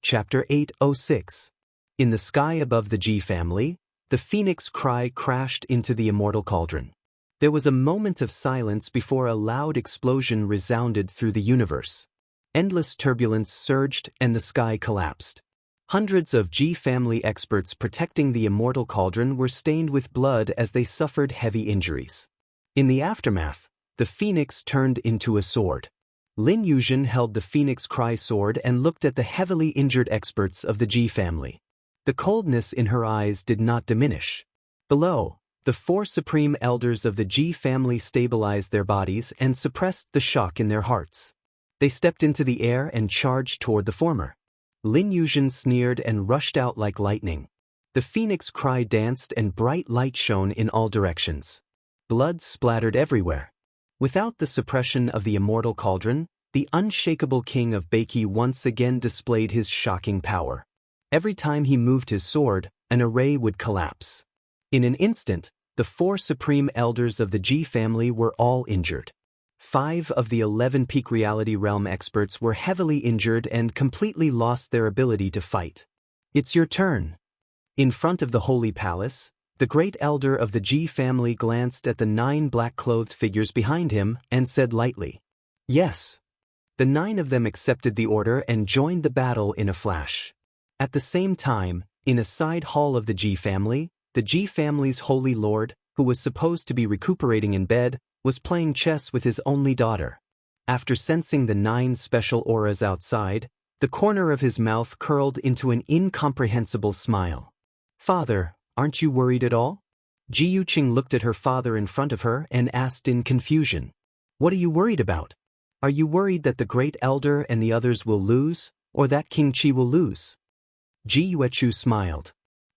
Chapter 806. In the sky above the G family, the phoenix cry crashed into the immortal cauldron. There was a moment of silence before a loud explosion resounded through the universe. Endless turbulence surged and the sky collapsed. Hundreds of G family experts protecting the immortal cauldron were stained with blood as they suffered heavy injuries. In the aftermath, the phoenix turned into a sword. Lin Yuzhen held the phoenix cry sword and looked at the heavily injured experts of the G family. The coldness in her eyes did not diminish. Below, the 4 supreme elders of the G family stabilized their bodies and suppressed the shock in their hearts. They stepped into the air and charged toward the former. Lin Yuzhen sneered and rushed out like lightning. The phoenix cry danced and bright light shone in all directions. Blood splattered everywhere. Without the suppression of the immortal cauldron, the unshakable king of Beiki once again displayed his shocking power. Every time he moved his sword, an array would collapse. In an instant, the 4 supreme elders of the G family were all injured. 5 of the 11 peak reality realm experts were heavily injured and completely lost their ability to fight. It's your turn. In front of the holy palace, the great elder of the G family glanced at the 9 black-clothed figures behind him and said lightly, "Yes." The 9 of them accepted the order and joined the battle in a flash. At the same time, in a side hall of the G family's holy lord, who was supposed to be recuperating in bed, was playing chess with his only daughter. After sensing the 9 special auras outside, the corner of his mouth curled into an incomprehensible smile. "Father, aren't you worried at all?" Ji Yuqing looked at her father in front of her and asked in confusion, "What are you worried about? Are you worried that the great elder and the others will lose, or that King Qi will lose?" Ji Yuechu smiled.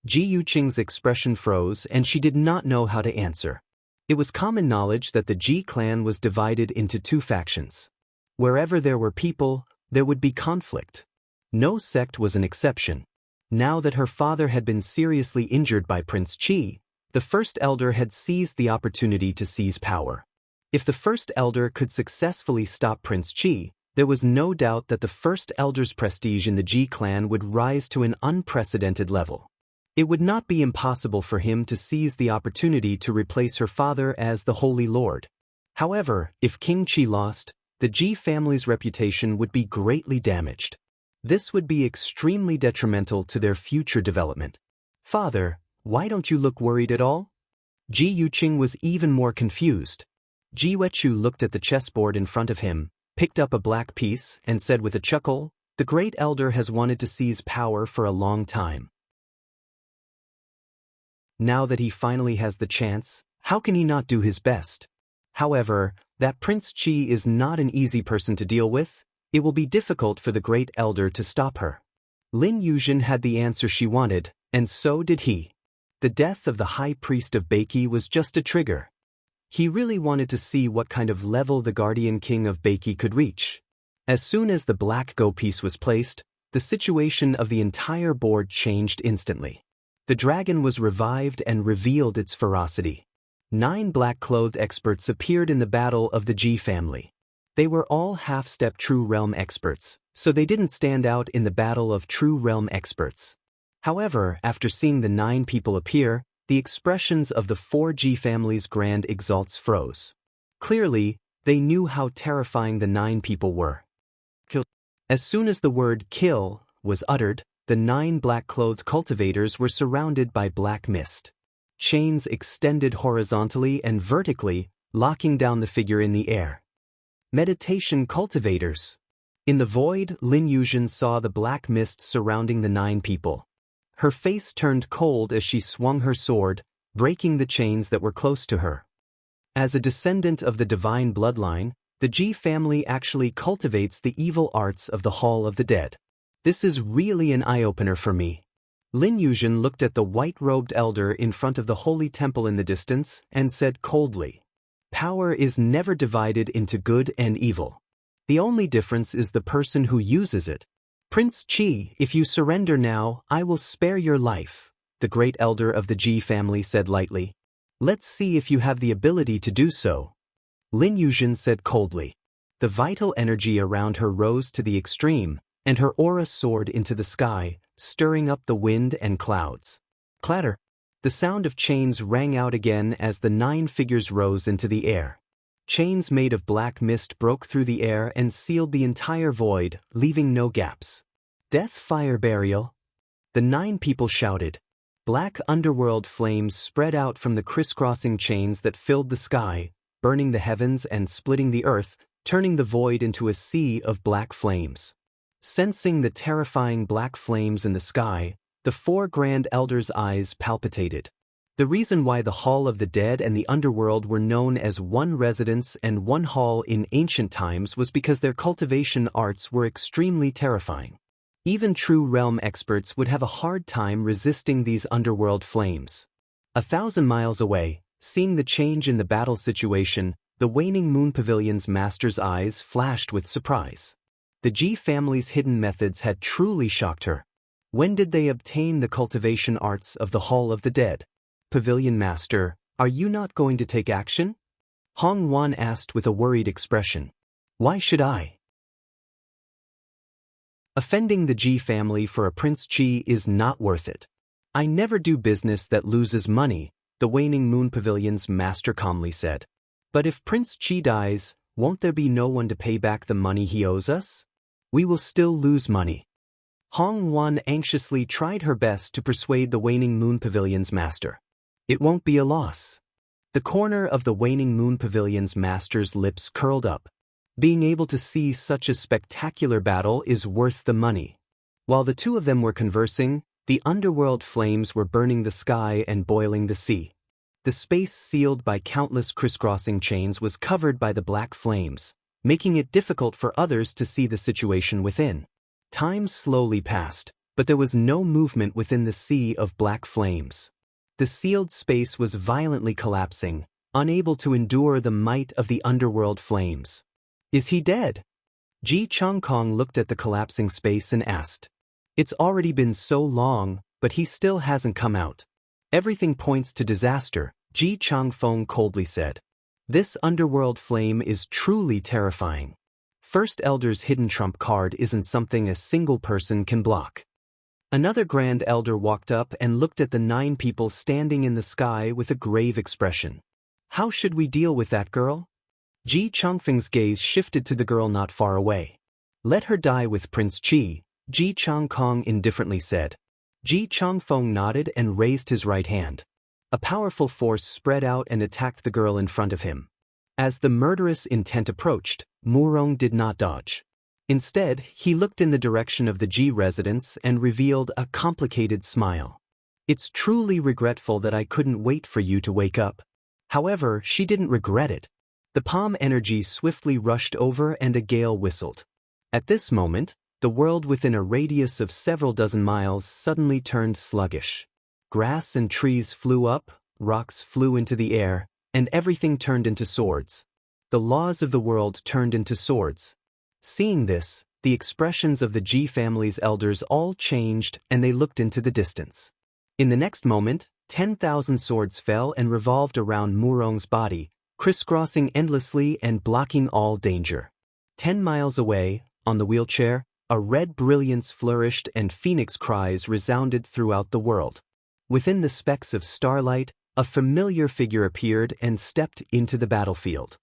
Ji Yuqing's expression froze and she did not know how to answer. It was common knowledge that the Ji clan was divided into 2 factions. Wherever there were people, there would be conflict. No sect was an exception. Now that her father had been seriously injured by Prince Qi, the first elder had seized the opportunity to seize power. If the first elder could successfully stop Prince Qi, there was no doubt that the first elder's prestige in the Ji clan would rise to an unprecedented level. It would not be impossible for him to seize the opportunity to replace her father as the Holy Lord. However, if King Qi lost, the Ji family's reputation would be greatly damaged. This would be extremely detrimental to their future development. "Father, why don't you look worried at all?" Ji Yuqing was even more confused. Ji Yuechu looked at the chessboard in front of him, picked up a black piece, and said with a chuckle, "The great elder has wanted to seize power for a long time. Now that he finally has the chance, how can he not do his best? However, that Prince Qi is not an easy person to deal with. It will be difficult for the great elder to stop her." Lin Yuzhen had the answer she wanted, and so did he. The death of the high priest of Beiki was just a trigger. He really wanted to see what kind of level the guardian king of Beiki could reach. As soon as the black go piece was placed, the situation of the entire board changed instantly. The dragon was revived and revealed its ferocity. 9 black-clothed experts appeared in the battle of the Ji family. They were all half-step True Realm experts, so they didn't stand out in the battle of True Realm experts. However, after seeing the 9 people appear, the expressions of the 4 Ji family's grand exalts froze. Clearly, they knew how terrifying the 9 people were. Kill. As soon as the word "kill" was uttered, the 9 black-clothed cultivators were surrounded by black mist. Chains extended horizontally and vertically, locking down the figure in the air. Meditation cultivators. In the void, Lin Yuzhen saw the black mist surrounding the 9 people. Her face turned cold as she swung her sword, breaking the chains that were close to her. As a descendant of the divine bloodline, the Ji family actually cultivates the evil arts of the Hall of the Dead. This is really an eye-opener for me. Lin Yuzhen looked at the white-robed elder in front of the holy temple in the distance and said coldly, "Power is never divided into good and evil. The only difference is the person who uses it. Prince Chi, if you surrender now, I will spare your life, the great elder of the Ji family said lightly. Let's see if you have the ability to do so. Lin Yuzhen said coldly. The vital energy around her rose to the extreme, and her aura soared into the sky, stirring up the wind and clouds. Clatter! The sound of chains rang out again as the 9 figures rose into the air. Chains made of black mist broke through the air and sealed the entire void, leaving no gaps. Death, fire, burial! The 9 people shouted. Black underworld flames spread out from the crisscrossing chains that filled the sky, burning the heavens and splitting the earth, turning the void into a sea of black flames. Sensing the terrifying black flames in the sky, the 4 grand elders' eyes palpitated. The reason why the Hall of the Dead and the Underworld were known as one residence and one hall in ancient times was because their cultivation arts were extremely terrifying. Even true realm experts would have a hard time resisting these underworld flames. 1,000 miles away, seeing the change in the battle situation, the waning moon pavilion's master's eyes flashed with surprise. The Ji family's hidden methods had truly shocked her. When did they obtain the cultivation arts of the Hall of the Dead? Pavilion Master, are you not going to take action? Hong Wan asked with a worried expression. Why should I? Offending the Ji family for a Prince Chi is not worth it. I never do business that loses money, the waning moon pavilion's master calmly said. But if Prince Chi dies, won't there be no one to pay back the money he owes us? We will still lose money. Hong Wan anxiously tried her best to persuade the waning moon pavilion's master. It won't be a loss. The corner of the waning moon pavilion's master's lips curled up. Being able to see such a spectacular battle is worth the money. While the two of them were conversing, the underworld flames were burning the sky and boiling the sea. The space sealed by countless crisscrossing chains was covered by the black flames, making it difficult for others to see the situation within. Time slowly passed, but there was no movement within the sea of black flames. The sealed space was violently collapsing, unable to endure the might of the underworld flames. Is he dead? Ji Changkong looked at the collapsing space and asked. It's already been so long, but he still hasn't come out. Everything points to disaster, Ji Changfeng coldly said. This underworld flame is truly terrifying. First Elder's hidden trump card isn't something a single person can block. Another Grand Elder walked up and looked at the 9 people standing in the sky with a grave expression. How should we deal with that girl? Ji Changfeng's gaze shifted to the girl not far away. Let her die with Prince Chi, Ji Changkong indifferently said. Ji Changfeng nodded and raised his right hand. A powerful force spread out and attacked the girl in front of him. As the murderous intent approached, Murong did not dodge. Instead, he looked in the direction of the Ji residence and revealed a complicated smile. It's truly regretful that I couldn't wait for you to wake up. However, she didn't regret it. The palm energy swiftly rushed over and a gale whistled. At this moment, the world within a radius of several dozen miles suddenly turned sluggish. Grass and trees flew up, rocks flew into the air, and everything turned into swords. The laws of the world turned into swords. Seeing this, the expressions of the Ji family's elders all changed and they looked into the distance. In the next moment, 10,000 swords fell and revolved around Murong's body, crisscrossing endlessly and blocking all danger. 10 miles away, on the wheelchair, a red brilliance flourished and phoenix cries resounded throughout the world. Within the specks of starlight, a familiar figure appeared and stepped into the battlefield.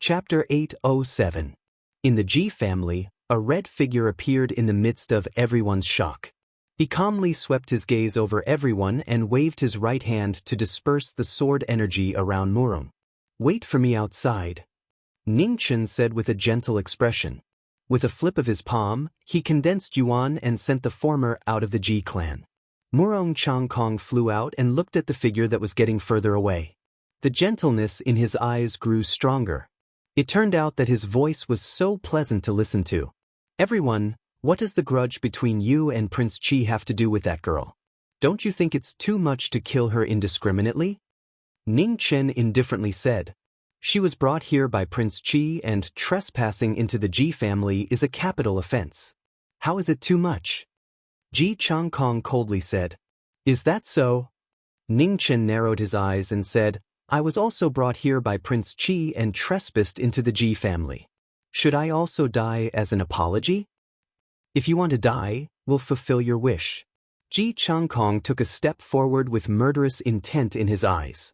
Chapter 807. In the Ji family, a red figure appeared in the midst of everyone's shock. He calmly swept his gaze over everyone and waved his right hand to disperse the sword energy around Murong. Wait for me outside, Ning Chen said with a gentle expression. With a flip of his palm, he condensed Yuan and sent the former out of the Ji clan. Murong Changkong flew out and looked at the figure that was getting further away. The gentleness in his eyes grew stronger. It turned out that his voice was so pleasant to listen to. Everyone, what does the grudge between you and Prince Chi have to do with that girl? Don't you think it's too much to kill her indiscriminately? Ning Chen indifferently said. She was brought here by Prince Qi, and trespassing into the Ji family is a capital offense. How is it too much? Ji Changkong coldly said. Is that so? Ning Chen narrowed his eyes and said, I was also brought here by Prince Qi and trespassed into the Ji family. Should I also die as an apology? If you want to die, we'll fulfill your wish. Ji Changkong took a step forward with murderous intent in his eyes.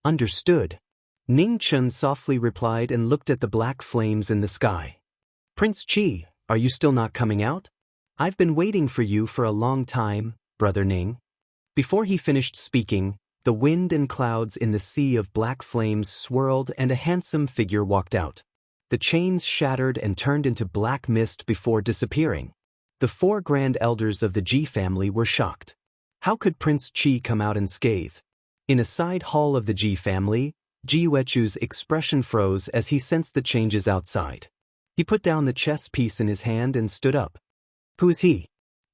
Understood. Ning Chen softly replied and looked at the black flames in the sky. Prince Qi, are you still not coming out? I've been waiting for you for a long time, Brother Ning. Before he finished speaking, the wind and clouds in the sea of black flames swirled and a handsome figure walked out. The chains shattered and turned into black mist before disappearing. The 4 grand elders of the Ji family were shocked. How could Prince Qi come out unscathed? In a side hall of the Ji family, Ji Yuechu's expression froze as he sensed the changes outside. He put down the chess piece in his hand and stood up. Who is he?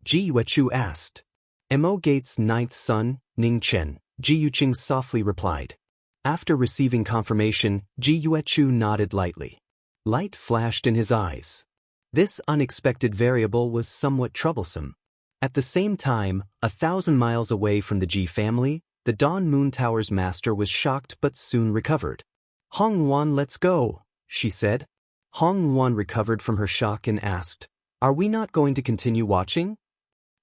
Ji Yuechu asked. Mo Gate's 9th son, Ning Chen, Ji Yuqing softly replied. After receiving confirmation, Ji Yuechu nodded lightly. Light flashed in his eyes. This unexpected variable was somewhat troublesome. At the same time, 1,000 miles away from the Ji family, the Dawn Moon Tower's master was shocked but soon recovered. Hong Yuan, let's go, she said. Hong Yuan recovered from her shock and asked, Are we not going to continue watching?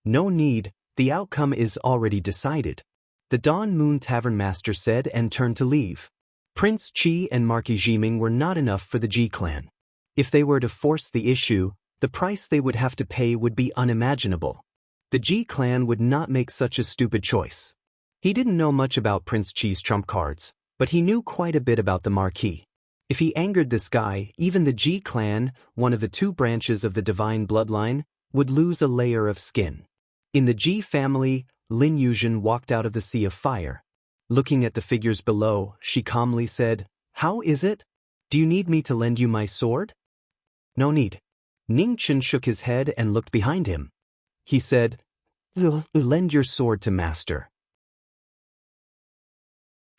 No need, the outcome is already decided. The Dawn Moon Tavern master said and turned to leave. Prince Qi and Marquis Jiming were not enough for the Ji clan. If they were to force the issue, the price they would have to pay would be unimaginable. The Ji clan would not make such a stupid choice. He didn't know much about Prince Qi's trump cards, but he knew quite a bit about the Marquis. If he angered this guy, even the Ji clan, one of the 2 branches of the divine bloodline, would lose a layer of skin. In the Ji family, Lin Yuzhen walked out of the sea of fire. Looking at the figures below, she calmly said, How is it? Do you need me to lend you my sword? No need. Ning Chen shook his head and looked behind him. He said, Lend your sword to master.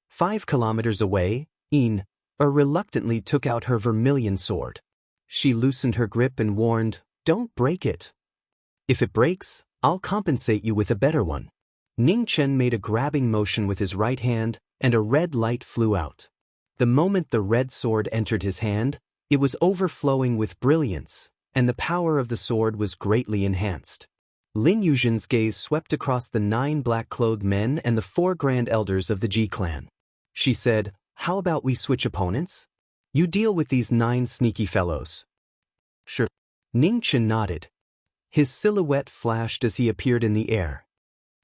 5 kilometers away, Yin reluctantly took out her vermilion sword. She loosened her grip and warned, Don't break it. If it breaks, I'll compensate you with a better one. Ning Chen made a grabbing motion with his right hand, and a red light flew out. The moment the red sword entered his hand, it was overflowing with brilliance, and the power of the sword was greatly enhanced. Lin Yuzhen's gaze swept across the 9 black-clothed men and the 4 grand elders of the Ji clan. She said, How about we switch opponents? You deal with these 9 sneaky fellows. Sure. Ning Chen nodded. His silhouette flashed as he appeared in the air.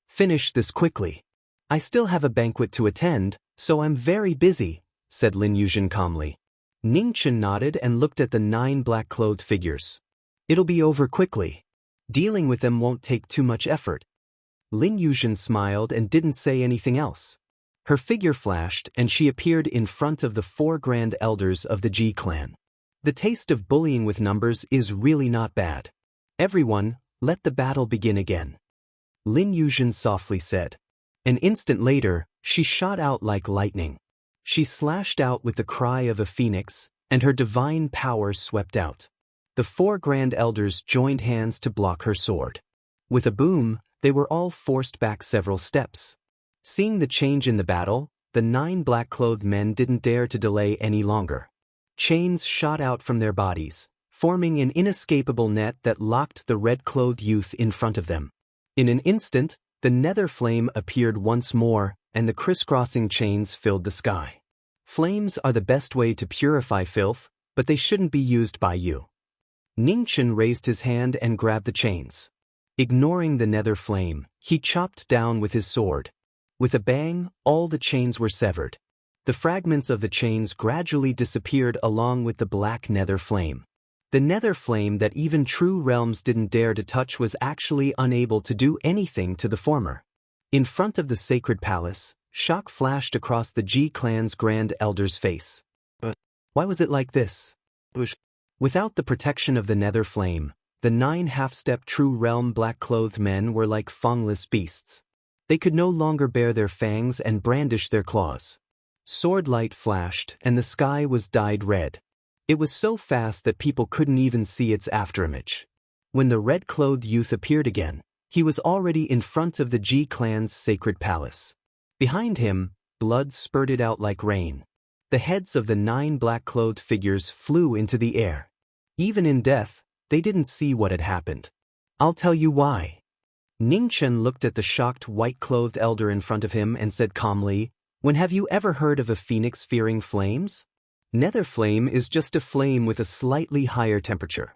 Finish this quickly. I still have a banquet to attend, so I'm very busy, said Lin Yuzhen calmly. Ning Chen nodded and looked at the 9 black-clothed figures. It'll be over quickly. Dealing with them won't take too much effort. Lin Yuzhen smiled and didn't say anything else. Her figure flashed and she appeared in front of the 4 grand elders of the Ji clan. The taste of bullying with numbers is really not bad. Everyone, let the battle begin again. Lin Yuzhen softly said. An instant later, she shot out like lightning. She slashed out with the cry of a phoenix, and her divine power swept out. The 4 grand elders joined hands to block her sword. With a boom, they were all forced back several steps. Seeing the change in the battle, the 9 black-clothed men didn't dare to delay any longer. Chains shot out from their bodies, forming an inescapable net that locked the red-clothed youth in front of them. In an instant, the nether flame appeared once more, and the crisscrossing chains filled the sky. Flames are the best way to purify filth, but they shouldn't be used by you. Ning Chen raised his hand and grabbed the chains. Ignoring the nether flame, he chopped down with his sword. With a bang, all the chains were severed. The fragments of the chains gradually disappeared along with the black nether flame. The nether flame that even true realms didn't dare to touch was actually unable to do anything to the former. In front of the sacred palace, shock flashed across the Ji clan's grand elder's face. But why was it like this? Without the protection of the nether flame, the 9 half-step true realm black-clothed men were like fangless beasts. They could no longer bare their fangs and brandish their claws. Sword light flashed, and the sky was dyed red. It was so fast that people couldn't even see its afterimage. When the red-clothed youth appeared again, he was already in front of the Ji clan's sacred palace. Behind him, blood spurted out like rain. The heads of the 9 black-clothed figures flew into the air. Even in death, they didn't see what had happened. I'll tell you why. Ningchen looked at the shocked white-clothed elder in front of him and said calmly, "When have you ever heard of a phoenix fearing flames? Nether flame is just a flame with a slightly higher temperature."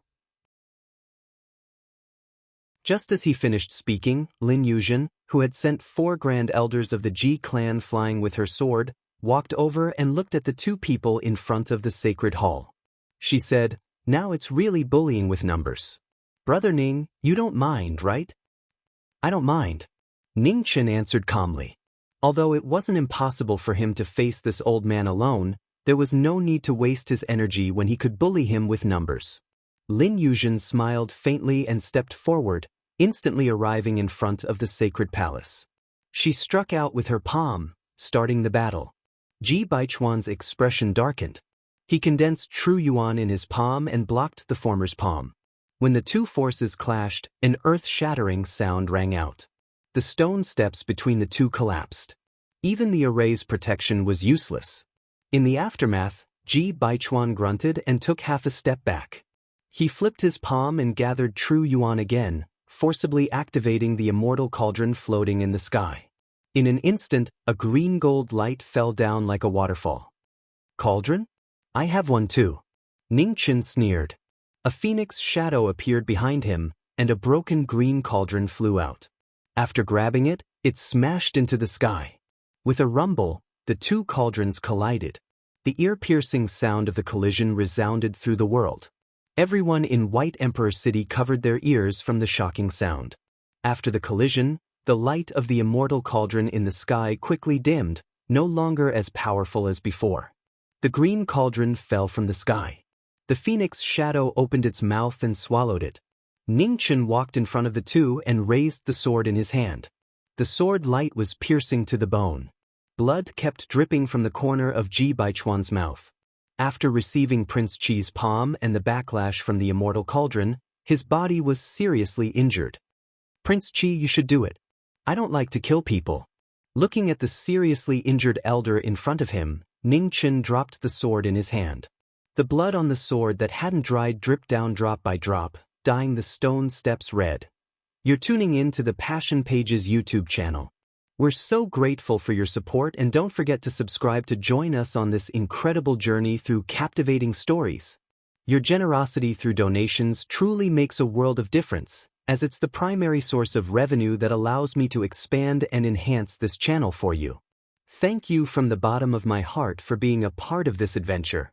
Just as he finished speaking, Lin Yuzhen, who had sent 4 grand elders of the Ji clan flying with her sword, walked over and looked at the 2 people in front of the sacred hall. She said, "Now it's really bullying with numbers. Brother Ning, you don't mind, right?" "I don't mind," Ningchen answered calmly. Although it wasn't impossible for him to face this old man alone, there was no need to waste his energy when he could bully him with numbers. Lin Yuzhen smiled faintly and stepped forward, instantly arriving in front of the sacred palace. She struck out with her palm, starting the battle. Ji Baichuan's expression darkened. He condensed True Yuan in his palm and blocked the former's palm. When the 2 forces clashed, an earth-shattering sound rang out. The stone steps between the 2 collapsed. Even the array's protection was useless. In the aftermath, Ji Baichuan grunted and took half a step back. He flipped his palm and gathered True Yuan again, forcibly activating the immortal cauldron floating in the sky. In an instant, a green-gold light fell down like a waterfall. "Cauldron? I have one too." Ningchen sneered. A phoenix shadow appeared behind him, and a broken green cauldron flew out. After grabbing it, it smashed into the sky. With a rumble, the 2 cauldrons collided. The ear-piercing sound of the collision resounded through the world. Everyone in White Emperor City covered their ears from the shocking sound. After the collision, the light of the immortal cauldron in the sky quickly dimmed, no longer as powerful as before. The green cauldron fell from the sky. The phoenix shadow opened its mouth and swallowed it. Ningchen walked in front of the 2 and raised the sword in his hand. The sword light was piercing to the bone. Blood kept dripping from the corner of Ji Baichuan's mouth. After receiving Prince Qi's palm and the backlash from the immortal cauldron, his body was seriously injured. "Prince Qi, you should do it. I don't like to kill people." Looking at the seriously injured elder in front of him, Ningchen dropped the sword in his hand. The blood on the sword that hadn't dried dripped down drop by drop, dyeing the stone steps red. You're tuning in to the Passion Pages YouTube channel. We're so grateful for your support, and don't forget to subscribe to join us on this incredible journey through captivating stories. Your generosity through donations truly makes a world of difference, as it's the primary source of revenue that allows me to expand and enhance this channel for you. Thank you from the bottom of my heart for being a part of this adventure.